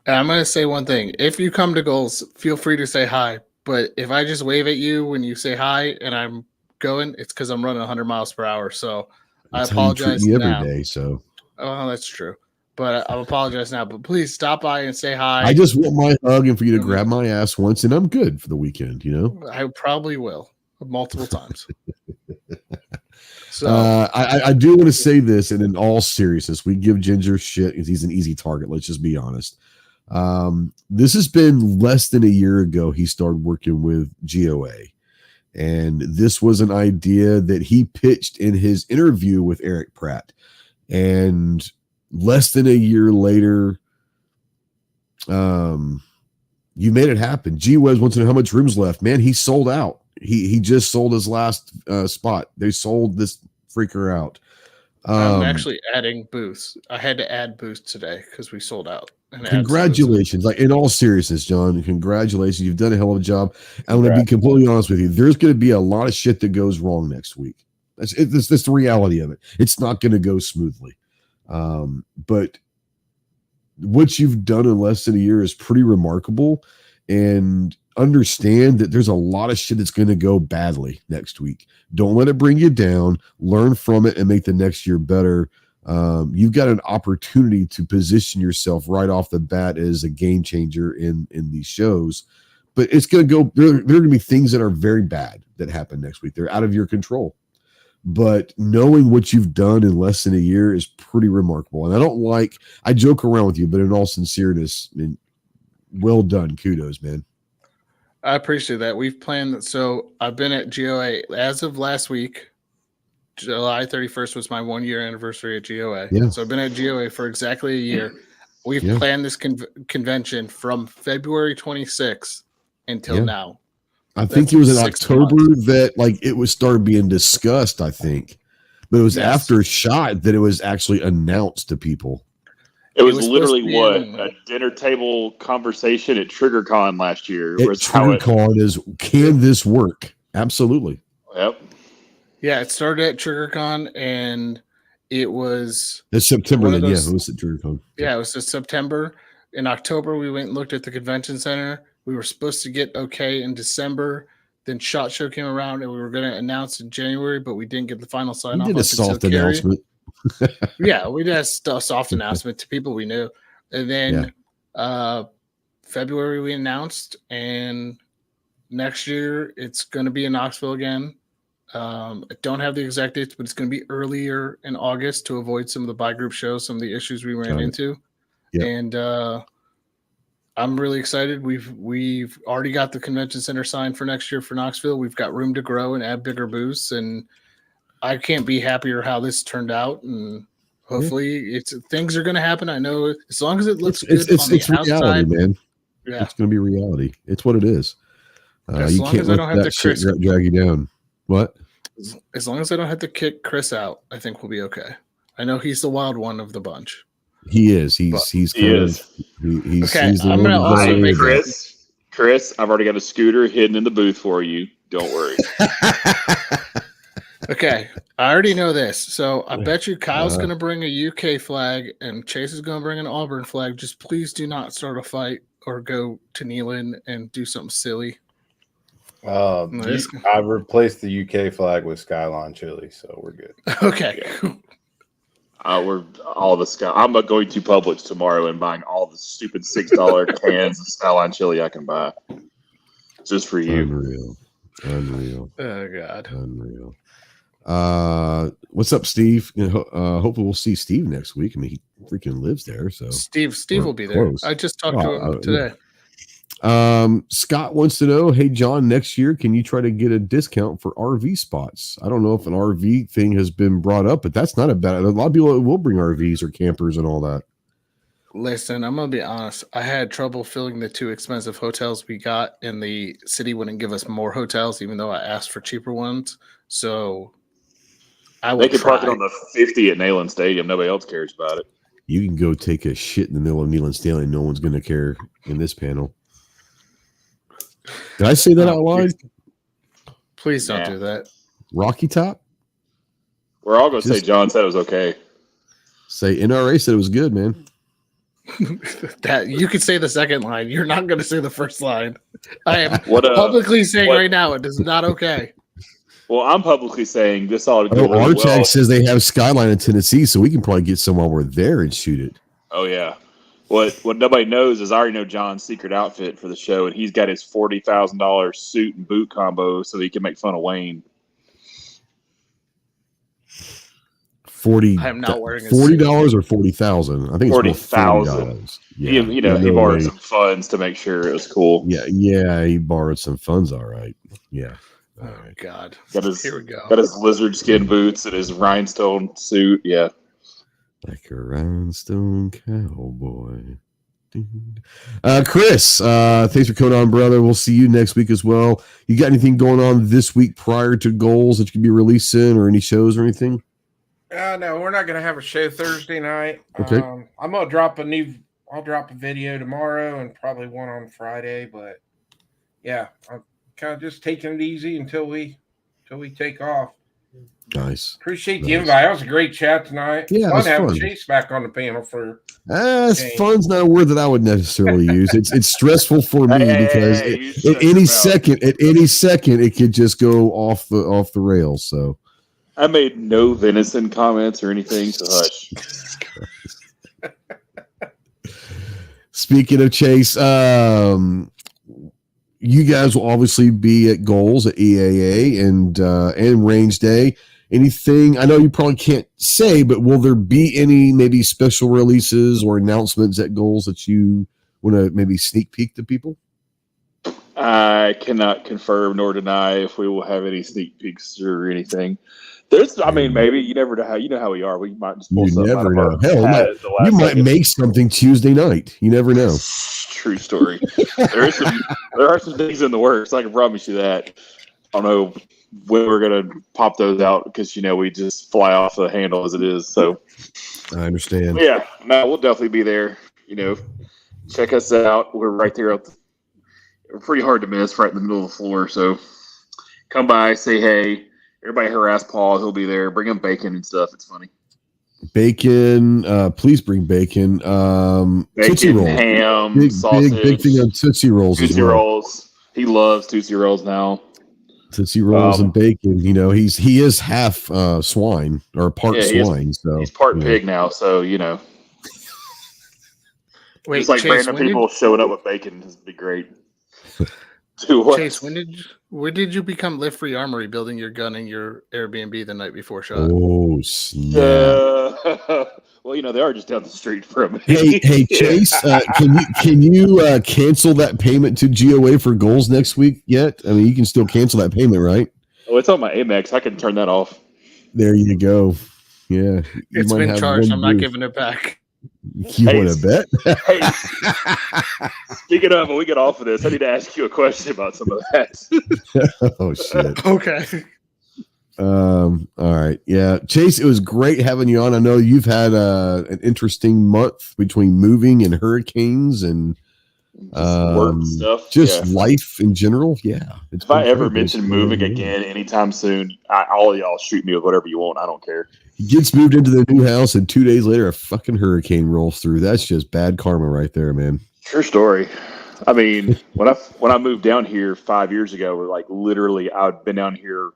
And I'm going to say one thing. If you come to Goals, feel free to say hi. But if I just wave at you when you say hi and I'm going, it's because I'm running 100 miles per hour. So that's I apologize how you treat me now. Every day, so. Oh, that's true. But I apologize now. But please stop by and say hi. I just want my hug and for you to grab my ass once, and I'm good for the weekend, I probably will multiple times. So I do want to say this, and in all seriousness, we give Ginger shit because he's an easy target. Let's just be honest. This has been less than a year ago he started working with GOA, and this was an idea that he pitched in his interview with Eric Pratt, and less than a year later, you made it happen. G-Wes wants to know how much room's left. Man, he sold out. He just sold his last spot. They sold this freaker out. I'm actually adding booths. I had to add booths today because we sold out. Congratulations. Like, in all seriousness, John, congratulations. You've done a hell of a job. I'm going to be completely honest with you. There's going to be a lot of shit that goes wrong next week. That's the reality of it. It's not going to go smoothly. But what you've done in less than a year is pretty remarkable, and understand that there's a lot of shit that's going to go badly next week. Don't let it bring you down. Learn from it and make the next year better. You've got an opportunity to position yourself right off the bat as a game changer in these shows, but it's going to go, there are going to be things that are very bad that happen next week. They're out of your control, but knowing what you've done in less than a year is pretty remarkable. And I joke around with you, but in all sincereness, I mean, well done. Kudos, man. I appreciate that. We've planned. So I've been at GOA as of last week. July 31st was my 1 year anniversary at GOA. Yeah. So I've been at GOA for exactly a year. We've planned this convention from February 26th until now. I think it was in October that like it was started being discussed, I think. But it was after SHOT that it was actually announced to people. It was literally a dinner table conversation at TriggerCon last year. TriggerCon is, can this work? Absolutely. Yep. Yeah, it started at TriggerCon, and it was... It's September then, it was at TriggerCon. Yeah, it was in September. In October, we went and looked at the convention center. We were supposed to get okay in December. Then SHOT Show came around, and we were going to announce in January, but we didn't get the final sign-off. We did a soft announcement. Yeah, we did a soft announcement to people we knew. And then February we announced, and next year it's going to be in Knoxville again. I don't have the exact dates, but it's going to be earlier in August to avoid some of the buy group shows, some of the issues we ran into. Yep. And I'm really excited. We've already got the convention center signed for next year for Knoxville. We've got room to grow and add bigger booths, and I can't be happier how this turned out. And hopefully, things are going to happen. I know as long as it looks good on the outside, reality, man. Yeah, it's going to be reality. It's what it is. You can't let that shit drag you down. What? As long as I don't have to kick Chris out, I think we'll be okay. I know he's the wild one of the bunch. He is. He's okay. I'm gonna also make Chris. I've already got a scooter hidden in the booth for you. Don't worry. Okay, I already know this. So I bet you Kyle's going to bring a UK flag and Chase is going to bring an Auburn flag. Just please do not start a fight or go to Neyland and do something silly. I replaced the UK flag with Skyline chili, so we're good. Okay. We're all the Sky. I'm going to Publix tomorrow and buying all the stupid $6 cans of Skyline chili I can buy, just for you. Unreal. Oh God. Unreal. What's up, Steve? Hopefully we'll see Steve next week. I mean, he freaking lives there, so Steve will be there. I just talked to him today. Scott wants to know, hey John, next year can you try to get a discount for RV spots? I don't know if an RV thing has been brought up, but that's not a bad. A lot of people will bring RVs or campers and all that. Listen, I'm gonna be honest. I had trouble filling the 2 expensive hotels we got, and the city wouldn't give us more hotels, even though I asked for cheaper ones. So they could park it on the 50 at Neyland Stadium. Nobody else cares about it. You can go take a shit in the middle of Neyland Stadium. No one's gonna care in this panel. Did I say that out loud? Please don't do that. Rocky Top? We're all going to say John said it was okay. Say NRA said it was good, man. That you could say the second line. You're not going to say the first line. I am publicly saying right now it is not okay. Well, I'm publicly saying this ought to go really well. Says they have Skyline in Tennessee, so we can probably get some while we're there and shoot it. Oh, yeah. What nobody knows is I already know John's secret outfit for the show, and he's got his $40,000 suit and boot combo so that he can make fun of Wayne. I'm not wearing $40 or 40,000. I think it's $40,000. Yeah, he borrowed some funds to make sure it was cool. Yeah, he borrowed some funds. All right. Yeah. All right. God. Here we go. Got his lizard skin boots and his rhinestone suit. Yeah. Like a rhinestone cowboy. Chris, thanks for coming on, brother. We'll see you next week as well. You got anything going on this week prior to goals that you can be releasing or any shows or anything? No, we're not going to have a show Thursday night. Okay. I'm going to I'll drop a video tomorrow and probably one on Friday, but yeah, I'm kind of just taking it easy until we take off. Nice. Appreciate the invite. That was a great chat tonight. Yeah, fun to have Chase back on the panel for. Fun's not a word that I would necessarily use. It's stressful for me because at any second it could just go off the rails. So I made no venison comments or anything. So hush. Speaking of Chase, you guys will obviously be at goals at EAA and Range Day. Anything, I know you probably can't say, but will there be any maybe special releases or announcements at goals that you want to maybe sneak peek to people? I cannot confirm nor deny if we will have any sneak peeks or anything. I mean, maybe you never know how we are. We might just pull something out of our hat at the last you might second. make something Tuesday night. You never know. True story. there are some things in the works. I can promise you that. I don't know when we're gonna pop those out because we just fly off the handle as it is. So I understand. But yeah, no, we'll definitely be there. Check us out. We're right there. We're pretty hard to miss, right in the middle of the floor. So come by, say hey. Everybody harass Paul. He'll be there. Bring him bacon and stuff. It's funny. Bacon. Please bring bacon. Bacon, Tootsie Rolls. ham, sausage. Big thing on Tootsie Rolls Tootsie as well. Rolls. He loves Tootsie Rolls now. Tootsie Rolls and bacon. He is half swine or part swine. So he's part pig now. So Wait, it's like Chase, random people showing up with bacon. This would be great. Chase, when did you become Live Free Armory, building your gun in your Airbnb the night before shot? Oh snap! Well, they are just down the street from me. Hey, Chase, can you cancel that payment to GOA for goals next week yet? I mean, you can still cancel that payment, right? Oh, it's on my Amex. I can turn that off. There you go. Yeah, it's been charged. I'm not giving it back. You want to bet? Hey, speaking of, when we get off of this, I need to ask you a question about some of that. Oh shit. Okay. All right. Yeah, Chase, it was great having you on. I know you've had an interesting month between moving and hurricanes and work stuff. Just life in general. Yeah. If I ever mention moving again anytime soon, all of y'all shoot me with whatever you want. I don't care. He gets moved into the new house, and 2 days later, a fucking hurricane rolls through. That's just bad karma right there, man. True story. I mean, when I moved down here 5 years ago, like literally, I'd been down here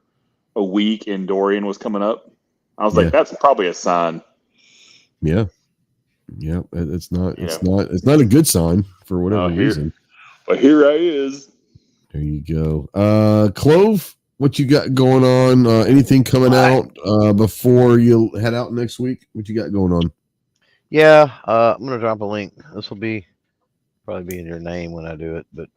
a week, and Dorian was coming up. I was like, that's probably a sign. Yeah. Yeah, it's not a good sign for whatever reason. But here I is. There you go. Clove, what you got going on? Anything coming out before you head out next week? What you got going on? Yeah, I'm gonna drop a link. This will probably be in your name when I do it, but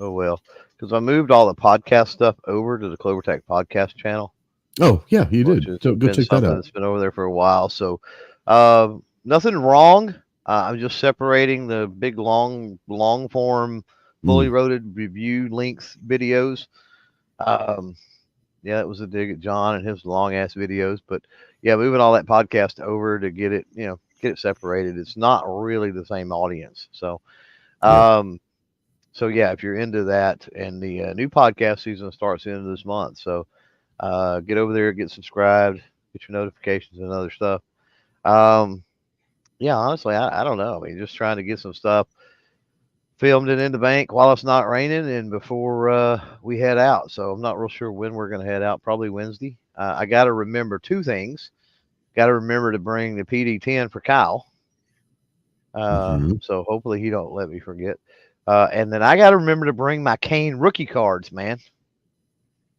oh well, because I moved all the podcast stuff over to the Clover Tech podcast channel. Oh yeah, you did. So go check that out. It's been over there for a while, so nothing wrong. I'm just separating the big long form, fully loaded review length videos. Yeah, it was a dig at John and his long ass videos, but yeah, moving all that podcast over to get it separated. It's not really the same audience. So, so yeah, if you're into that, and the new podcast season starts the end of this month. So, get over there, get subscribed, get your notifications and other stuff. Yeah, honestly, I don't know. I mean, just trying to get some stuff filmed and in the bank while it's not raining and before we head out. So I'm not real sure when we're going to head out. Probably Wednesday. I got to remember two things. Got to remember to bring the PD-10 for Kyle. So hopefully he don't let me forget. And then I got to remember to bring my Kane rookie cards, man.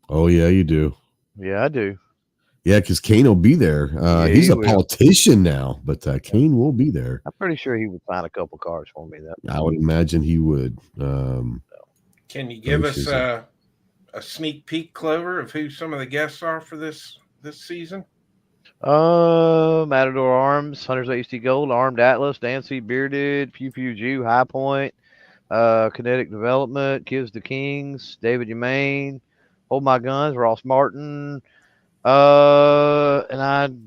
Oh yeah, you do. Yeah, I do. Yeah, because Kane will be there. He's a politician now, but Kane will be there. I'm pretty sure he would find a couple cards for me. I would imagine he would. Can you give us a sneak peek, Clover, of who some of the guests are for this season? Matador Arms, Hunters HT Gold, Armed Atlas, Dancy Bearded, Pew Pew Jew, High Point, Kinetic Development, Kids the Kings, David Humane, Hold My Guns, Ross Martin. And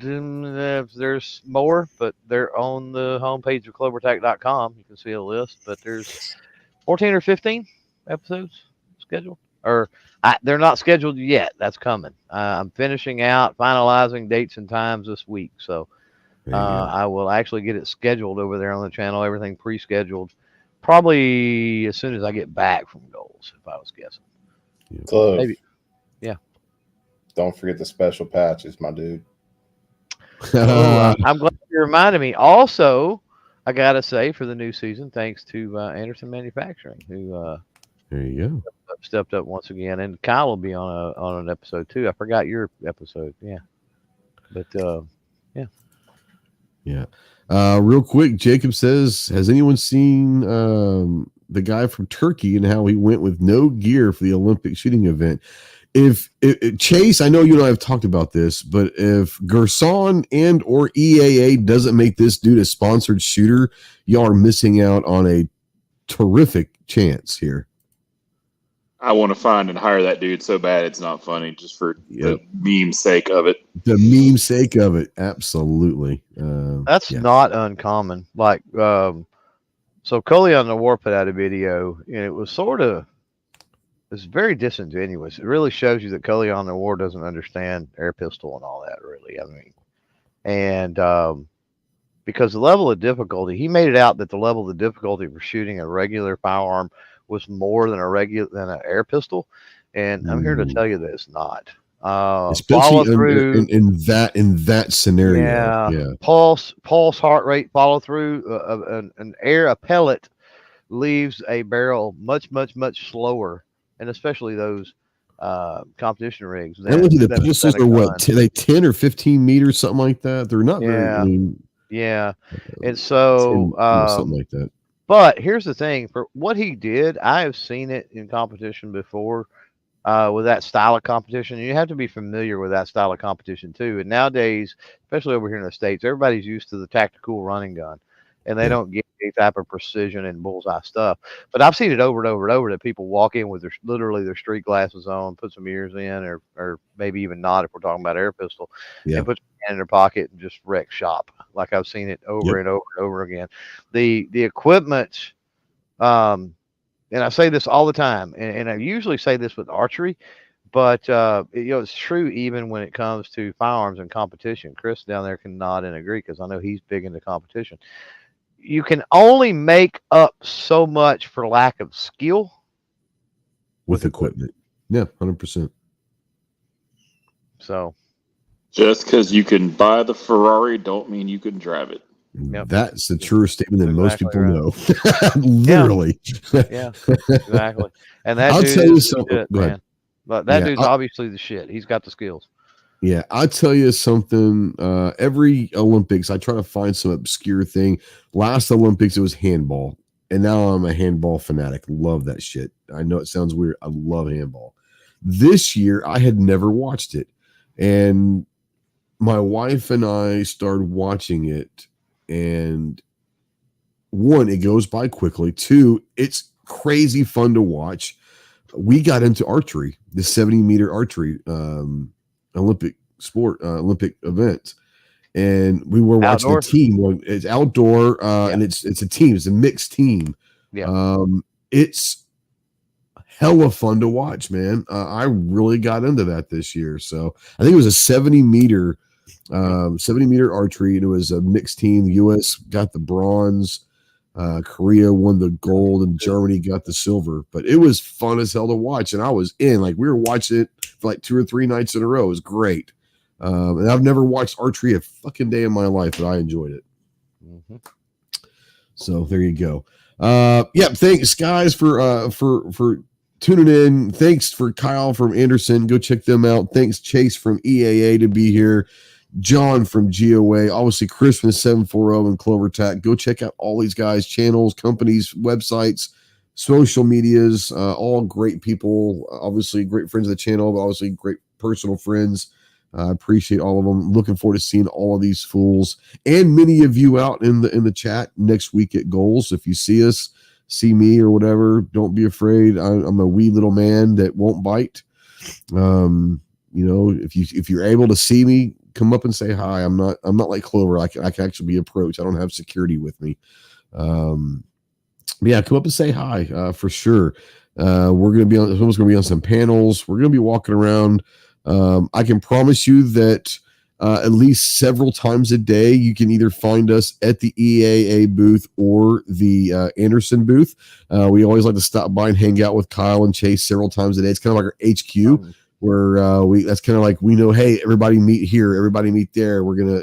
there's more, but they're on the homepage of clovertech.com. You can see a list, but there's 14 or 15 episodes scheduled, or they're not scheduled yet. That's coming. I'm finalizing dates and times this week. So, I will actually get it scheduled over there on the channel. Everything pre-scheduled probably as soon as I get back from goals, if I was guessing. Close. Maybe. Yeah. Don't forget the special patches, my dude. I'm glad you reminded me. Also, I gotta say, for the new season, thanks to Anderson Manufacturing, who there you go, stepped up once again, and Kyle will be on an episode too. I forgot your episode, but yeah. Real quick, Jacob says, has anyone seen the guy from Turkey and how he went with no gear for the Olympic shooting event. If Chase, I know you and I have talked about this, but if Gerson and or EAA doesn't make this dude a sponsored shooter, y'all are missing out on a terrific chance here. I want to find and hire that dude so bad it's not funny, just for the meme sake of it. The meme sake of it, absolutely. That's not uncommon. Like, so Cully on the War put out a video, and it was it's very disingenuous. It really shows you that Cully on the War doesn't understand air pistol and all that, really. I mean, and because the level of difficulty, he made it out that the level of difficulty for shooting a regular firearm was more than an air pistol, and I'm here to tell you that it's not. Especially in that scenario, yeah. Pulse, heart rate, follow through. A pellet leaves a barrel much slower, and especially those competition rigs. The pistols are what? They 10 or 15 meters, something like that. They're not very. And so something like that. But here's the thing: for what he did, I have seen it in competition before with that style of competition. You have to be familiar with that style of competition too. And nowadays, especially over here in the States, everybody's used to the tactical running gun, and they don't get any type of precision and bullseye stuff. But I've seen it over and over and over that people walk in with their street glasses on, put some ears in, or maybe even not if we're talking about air pistol, and put your hand in their pocket and just wreck shop. Like I've seen it over and over and over again. The equipment, and I say this all the time, and I usually say this with archery, but it's true even when it comes to firearms and competition. Chris down there can nod and agree because I know he's big into competition. You can only make up so much for lack of skill with equipment. Yeah, 100%. So just because you can buy the Ferrari don't mean you can drive it. Yep. That's the truest statement that most people know. Literally. Yeah, exactly. And that I'll tell you something. Shit, man. But that dude's obviously the shit. He's got the skills. Yeah, I'll tell you something. Every Olympics, I try to find some obscure thing. Last Olympics, it was handball. And now I'm a handball fanatic. Love that shit. I know it sounds weird. I love handball. This year, I had never watched it. And my wife and I started watching it. And one, it goes by quickly. Two, it's crazy fun to watch. We got into archery, the 70-meter archery Olympic event, and we were watching a team. It's outdoor, and it's a team. It's a mixed team. Yeah. It's hella fun to watch, man. I really got into that this year. So I think it was a 70-meter archery, and it was a mixed team. The U.S. got the bronze, Korea won the gold, and Germany got the silver. But it was fun as hell to watch, and I was in. Like, we were watching it for like 2 or 3 nights in a row. It was great. And I've never watched archery a fucking day in my life, but I enjoyed it. Mm-hmm. So there you go. Thanks guys for tuning in. Thanks for Kyle from Anderson. Go check them out. Thanks Chase from EAA to be here. John from GOA, obviously Chris from the 740 and CloverTac. Go check out all these guys' channels, companies, websites, social medias, all great people, obviously great friends of the channel, but obviously great personal friends. I appreciate all of them. Looking forward to seeing all of these fools and many of you out in the chat next week at Goals. If you see us, see me or whatever, don't be afraid. I'm a wee little man that won't bite. If you're able to see me, come up and say hi. I'm not like Clover. I can actually be approached. I don't have security with me. Come up and say hi for sure. We're gonna be on some panels. We're gonna be walking around. I can promise you that at least several times a day you can either find us at the EAA booth or the Anderson booth. We always like to stop by and hang out with Kyle and Chase several times a day. It's kind of like our HQ. Where that's kind of like, we know, hey, everybody meet here, everybody meet there. We're gonna,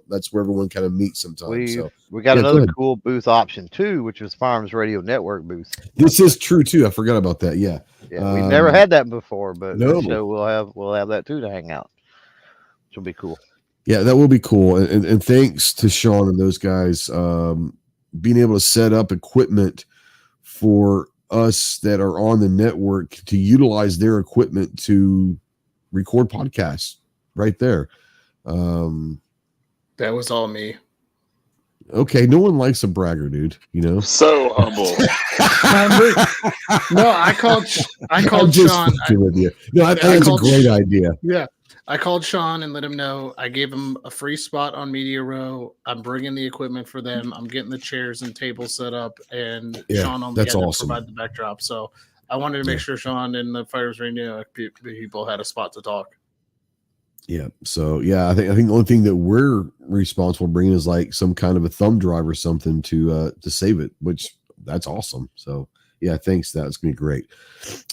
that's where everyone kind of meets sometimes. We got another cool booth option too, which is Farms Radio Network booth. This is true too. I forgot about that. Yeah, we've never had that before, but so we'll have that too to hang out, which will be cool. Yeah, that will be cool. And thanks to Sean and those guys being able to set up equipment for us that are on the network to utilize their equipment to record podcasts right there. That was all me. Okay, no one likes a bragger, dude. You know, so humble. No, I called Sean. With you. No, that's a great idea. Yeah, I called Sean and let him know. I gave him a free spot on Media Row. I'm bringing the equipment for them. I'm getting the chairs and tables set up, and Sean only had to provide the backdrop. So I wanted to make sure Sean and the Fires Radio people had a spot to talk. Yeah. So I think the only thing that we're responsible for bringing is like some kind of a thumb drive or something to save it, which that's awesome. So yeah, thanks. That's gonna be great.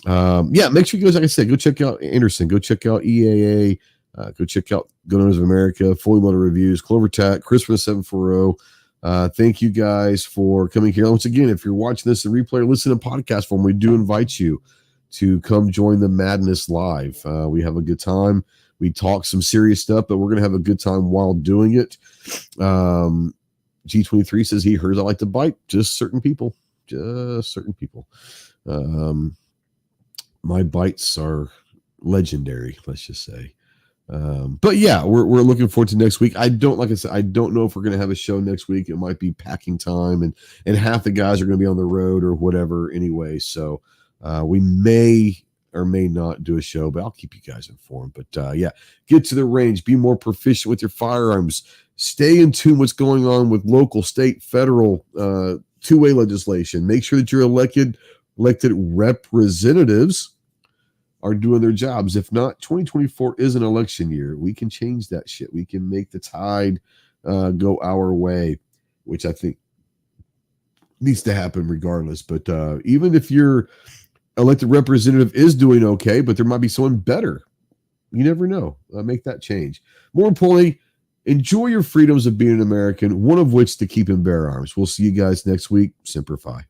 Make sure you guys, like I said, go check out Anderson, go check out EAA, go check out Gun Owners of America, Fully Loaded Reviews, Clover Tack, Christmas 740. Thank you guys for coming here. Once again, if you're watching this in replay or listen to podcast form, we do invite you to come join the madness live. We have a good time. We talk some serious stuff, but we're going to have a good time while doing it. G23 says he heard I like to bite just certain people. My bites are legendary, let's just say. But yeah, we're looking forward to next week. I don't know if we're going to have a show next week. It might be packing time and half the guys are going to be on the road or whatever anyway. So we may or may not do a show, but I'll keep you guys informed. But get to the range, be more proficient with your firearms, stay in tune what's going on with local, state, federal, two-way legislation. Make sure that your elected representatives are doing their jobs. If not, 2024 is an election year. We can change that shit. We can make the tide go our way, which I think needs to happen regardless. But even if your elected representative is doing okay, but there might be someone better, you never know. Make that change. More importantly, enjoy your freedoms of being an American, one of which to keep and bear arms. We'll see you guys next week. Semper Fi.